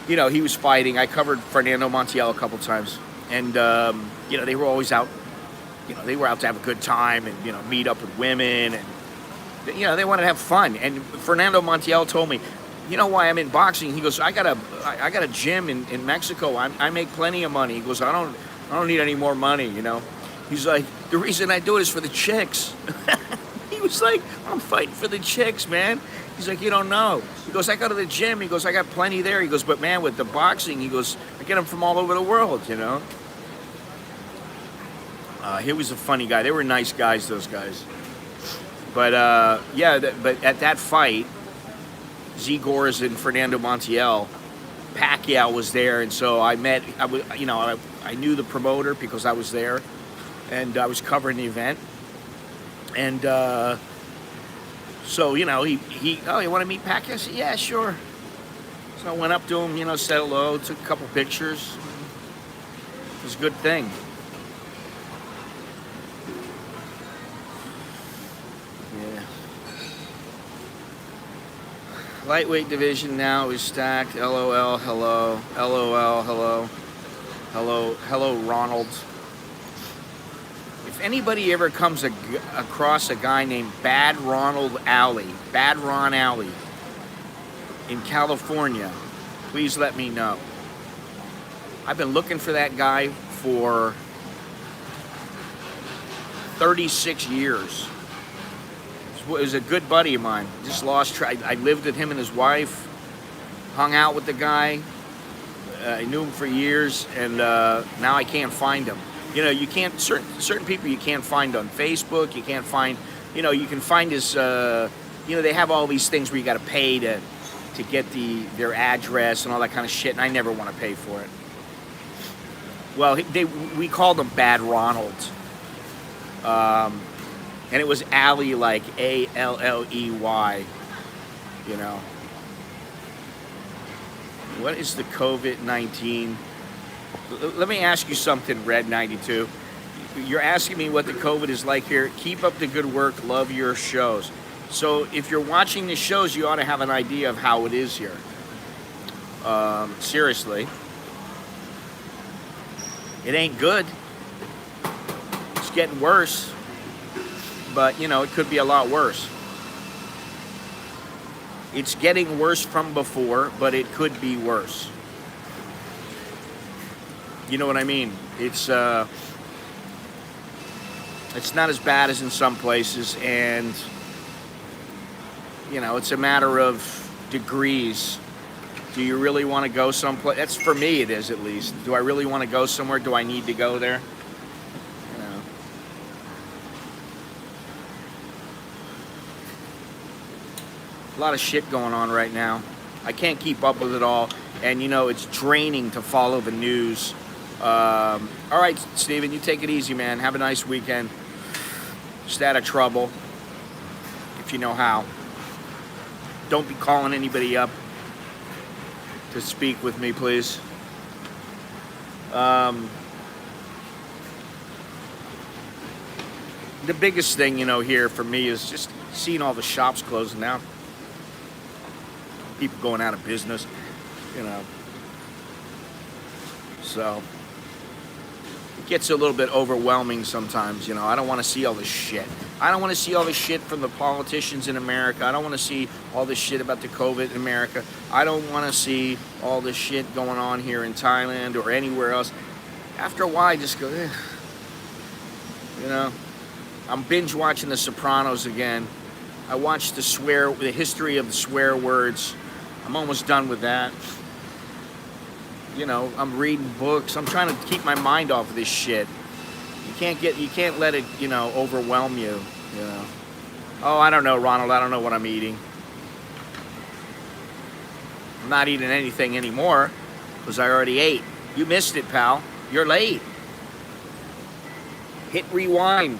he was fighting. I covered Fernando Montiel a couple times, and they were always out. They were out to have a good time and meet up with women, and they wanted to have fun. And Fernando Montiel told me, you know why I'm in boxing? He goes, I got a gym in Mexico. I make plenty of money. He goes, I don't need any more money. He's like, the reason I do it is for the chicks. He was like, I'm fighting for the chicks, man. He's like, you don't know. He goes, I go to the gym. He goes, I got plenty there. He goes, but man, with the boxing, he goes, I get them from all over the world, He was a funny guy. They were nice guys, those guys. But but at that fight, Zigor's and Fernando Montiel, Pacquiao was there, and so I knew the promoter because I was there, and I was covering the event, and so he oh, you want to meet Pacquiao? I said, yeah, sure. So I went up to him, said hello, took a couple pictures. It was a good thing. Lightweight division now is stacked. LOL, hello. LOL, hello. Hello, Ronald. If anybody ever comes across a guy named Bad Ron Alley in California, please let me know. I've been looking for that guy for 36 years. He was a good buddy of mine. Just lost track. I lived with him and his wife, hung out with the guy. I knew him for years, and now I can't find him. You can't, certain people you can't find on Facebook. You can't find, you can find his, they have all these things where you got to pay to get their address and all that kind of shit, and I never want to pay for it. Well, we called him Bad Ronald. And it was Alley, like Alley, What is the COVID-19? Let me ask you something, Red 92. You're asking me what the COVID is like here. Keep up the good work. Love your shows. So if you're watching the shows, you ought to have an idea of how it is here. Seriously. It ain't good. It's getting worse. But, it could be a lot worse. It's getting worse from before, but it could be worse. You know what I mean? It's not as bad as in some places, and, it's a matter of degrees. Do you really want to go someplace? That's, for me, it is, at least. Do I really want to go somewhere? Do I need to go there? A lot of shit going on right now. I can't keep up with it all, and it's draining to follow the news. All right, Steven, you take it easy, man. Have a nice weekend. Stay out of trouble, if you know how. Don't be calling anybody up to speak with me, please. The biggest thing, here for me is just seeing all the shops closing down. People going out of business, So it gets a little bit overwhelming sometimes, I don't want to see all this shit. I don't want to see all this shit from the politicians in America. I don't want to see all this shit about the COVID in America. I don't want to see all this shit going on here in Thailand or anywhere else. After a while, I just go, I'm binge watching The Sopranos again. I watched the history of the swear words. I'm almost done with that. I'm reading books. I'm trying to keep my mind off of this shit. You can't let it, overwhelm you, Oh, I don't know, Ronald. I don't know what I'm eating. I'm not eating anything anymore because I already ate. You missed it, pal. You're late. Hit rewind.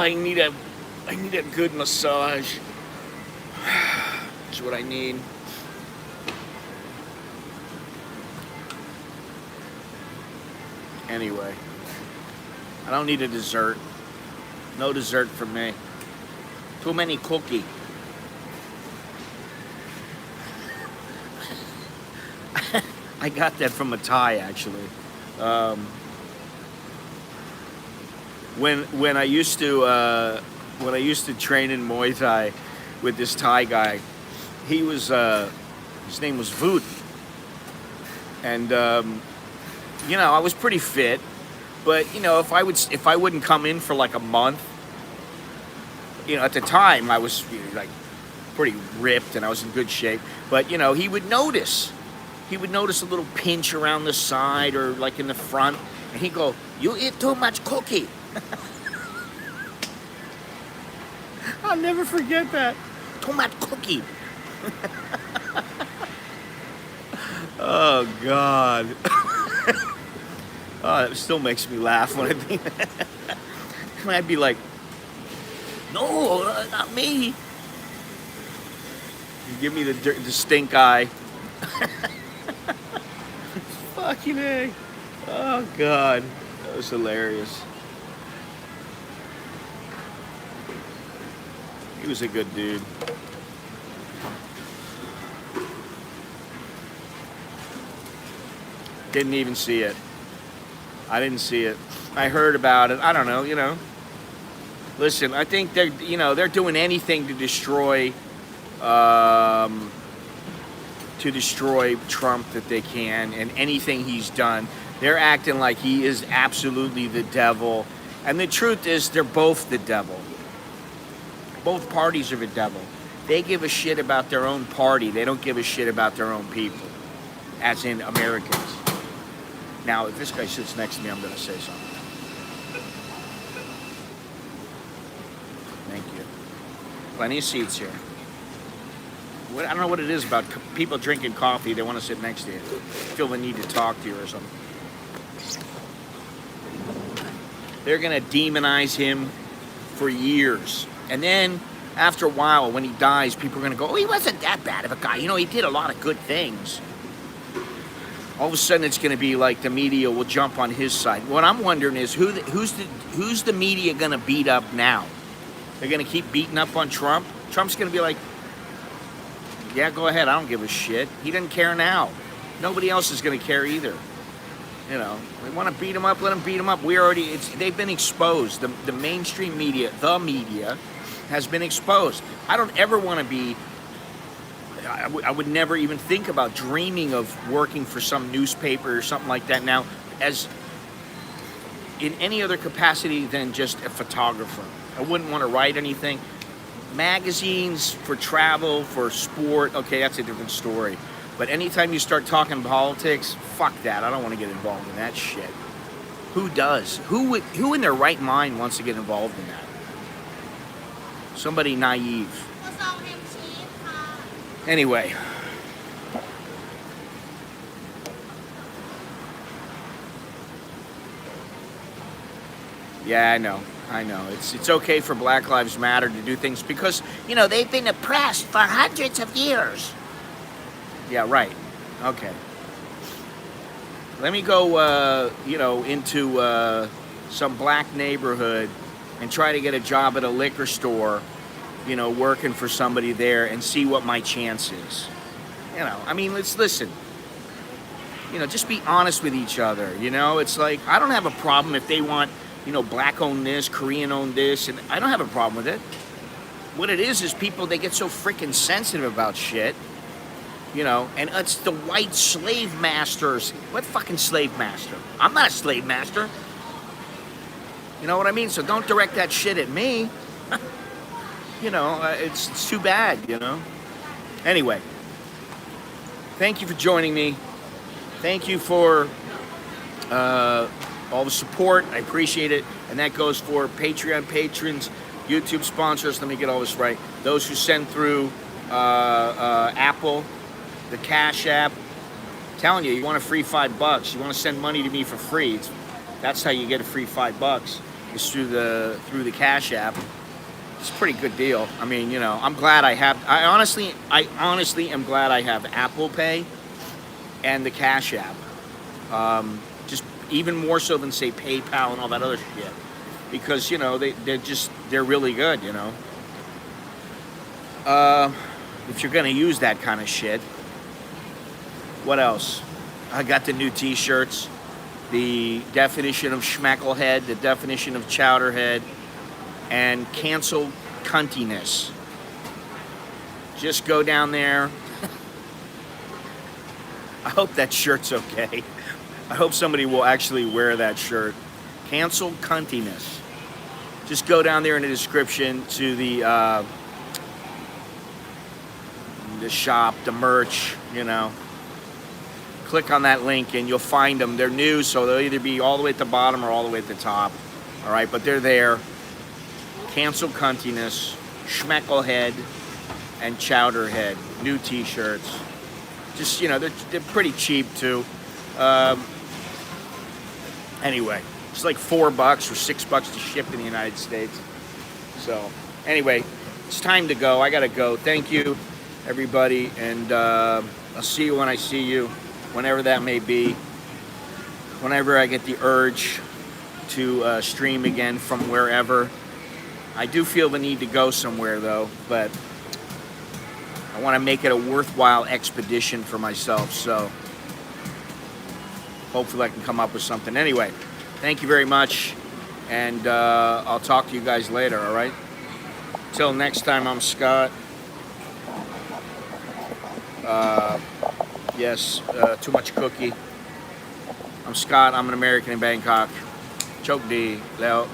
I need a good massage. Is what I need. Anyway, I don't need a dessert. No dessert for me. Too many cookie. I got that from a Thai, actually. When I used to train in Muay Thai with this Thai guy, he was his name was Voot, and you know, I was pretty fit, but you know, if I wouldn't come in for like a month, you know, at the time I was like pretty ripped and I was in good shape, but you know, he would notice a little pinch around the side or like in the front, and he'd go, "You eat too much cookie." I'll never forget that. Too much cookie. Oh God. Oh, it still makes me laugh when I think that. When I'd be like, "No, not me." You give me the stink eye. Fucking A. Oh God, that was hilarious. He was a good dude. Didn't even see it. I didn't see it. I heard about it. I don't know, you know. Listen, I think they're doing anything to destroy Trump that they can, and anything he's done. They're acting like he is absolutely the devil. And the truth is, they're both the devil. Both parties are the devil. They give a shit about their own party. They don't give a shit about their own people, as in Americans. Now, if this guy sits next to me, I'm going to say something. Thank you. Plenty of seats here. I don't know what it is about people drinking coffee. They want to sit next to you. Feel the need to talk to you or something. They're going to demonize him for years. And then, after a while, when he dies, people are going to go, "Oh, he wasn't that bad of a guy. You know, he did a lot of good things." All of a sudden, it's going to be like the media will jump on his side. What I'm wondering is, who's the media going to beat up now? They're going to keep beating up on Trump? Trump's going to be like, "Yeah, go ahead. I don't give a shit." He doesn't care now. Nobody else is going to care either. You know, they want to beat him up, let them beat him up. They've been exposed. The mainstream media, the media, has been exposed. I don't ever want to be, I would never even think about dreaming of working for some newspaper or something like that now, as in any other capacity than just a photographer. I wouldn't want to write anything. Magazines for travel, for sport, okay, that's a different story. But anytime you start talking politics, fuck that. I don't want to get involved in that shit. Who does? Who in their right mind wants to get involved in that? Somebody naive. Anyway. Yeah, I know. It's okay for Black Lives Matter to do things because, you know, they've been oppressed for hundreds of years. Yeah, right. Okay. Let me go, you know, into some black neighborhood and try to get a job at a liquor store, you know, working for somebody there and see what my chance is. You know, I mean, let's listen. You know, just be honest with each other, you know? It's like, I don't have a problem if they want, you know, black own this, Korean own this, and I don't have a problem with it. What it is people, they get so freaking sensitive about shit, you know, and it's the white slave masters. What fucking slave master? I'm not a slave master. You know what I mean? So don't direct that shit at me. You know, it's too bad, you know? Anyway, thank you for joining me. Thank you for all the support. I appreciate it. And that goes for Patreon patrons, YouTube sponsors. Let me get all this right. Those who send through Apple, the Cash App. I'm telling you, you want a free $5. You want to send money to me for free. That's how you get a free $5. Is through the Cash App. it's a pretty good deal. I mean, you know, I'm glad I honestly am glad I have Apple Pay and the Cash App. Just even more so than say PayPal and all that other shit, because you know they're really good. You know, if you're gonna use that kind of shit. What else? I got the new T-shirts, the definition of schmecklehead, the definition of chowderhead, and cancel cuntiness. Just go down there. I hope that shirt's okay. I hope somebody will actually wear that shirt. Cancel cuntiness. Just go down there in the description to the shop, the merch, you know. Click on that link and you'll find them. They're new, so they'll either be all the way at the bottom or all the way at the top. All right, but they're there. Cancel cuntiness, schmecklehead, and chowderhead. New T-shirts. Just, you know, they're pretty cheap too. Anyway, it's like $4 or $6 to ship in the United States. So, anyway, it's time to go. I gotta go. Thank you, everybody, and I'll see you when I see you, whenever that may be. Whenever I get the urge to stream again from wherever. I do feel the need to go somewhere though, but I want to make it a worthwhile expedition for myself, so hopefully I can come up with something. Anyway, thank you very much, and I'll talk to you guys later, all right? Till next time, I'm Scott. Yes, too much cookie. I'm Scott. I'm an American in Bangkok. Chok di leo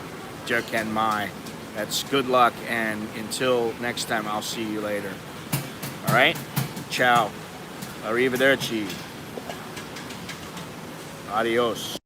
jerken mai. That's good luck, and until next time, I'll see you later. All right? Ciao. Arrivederci. Adios.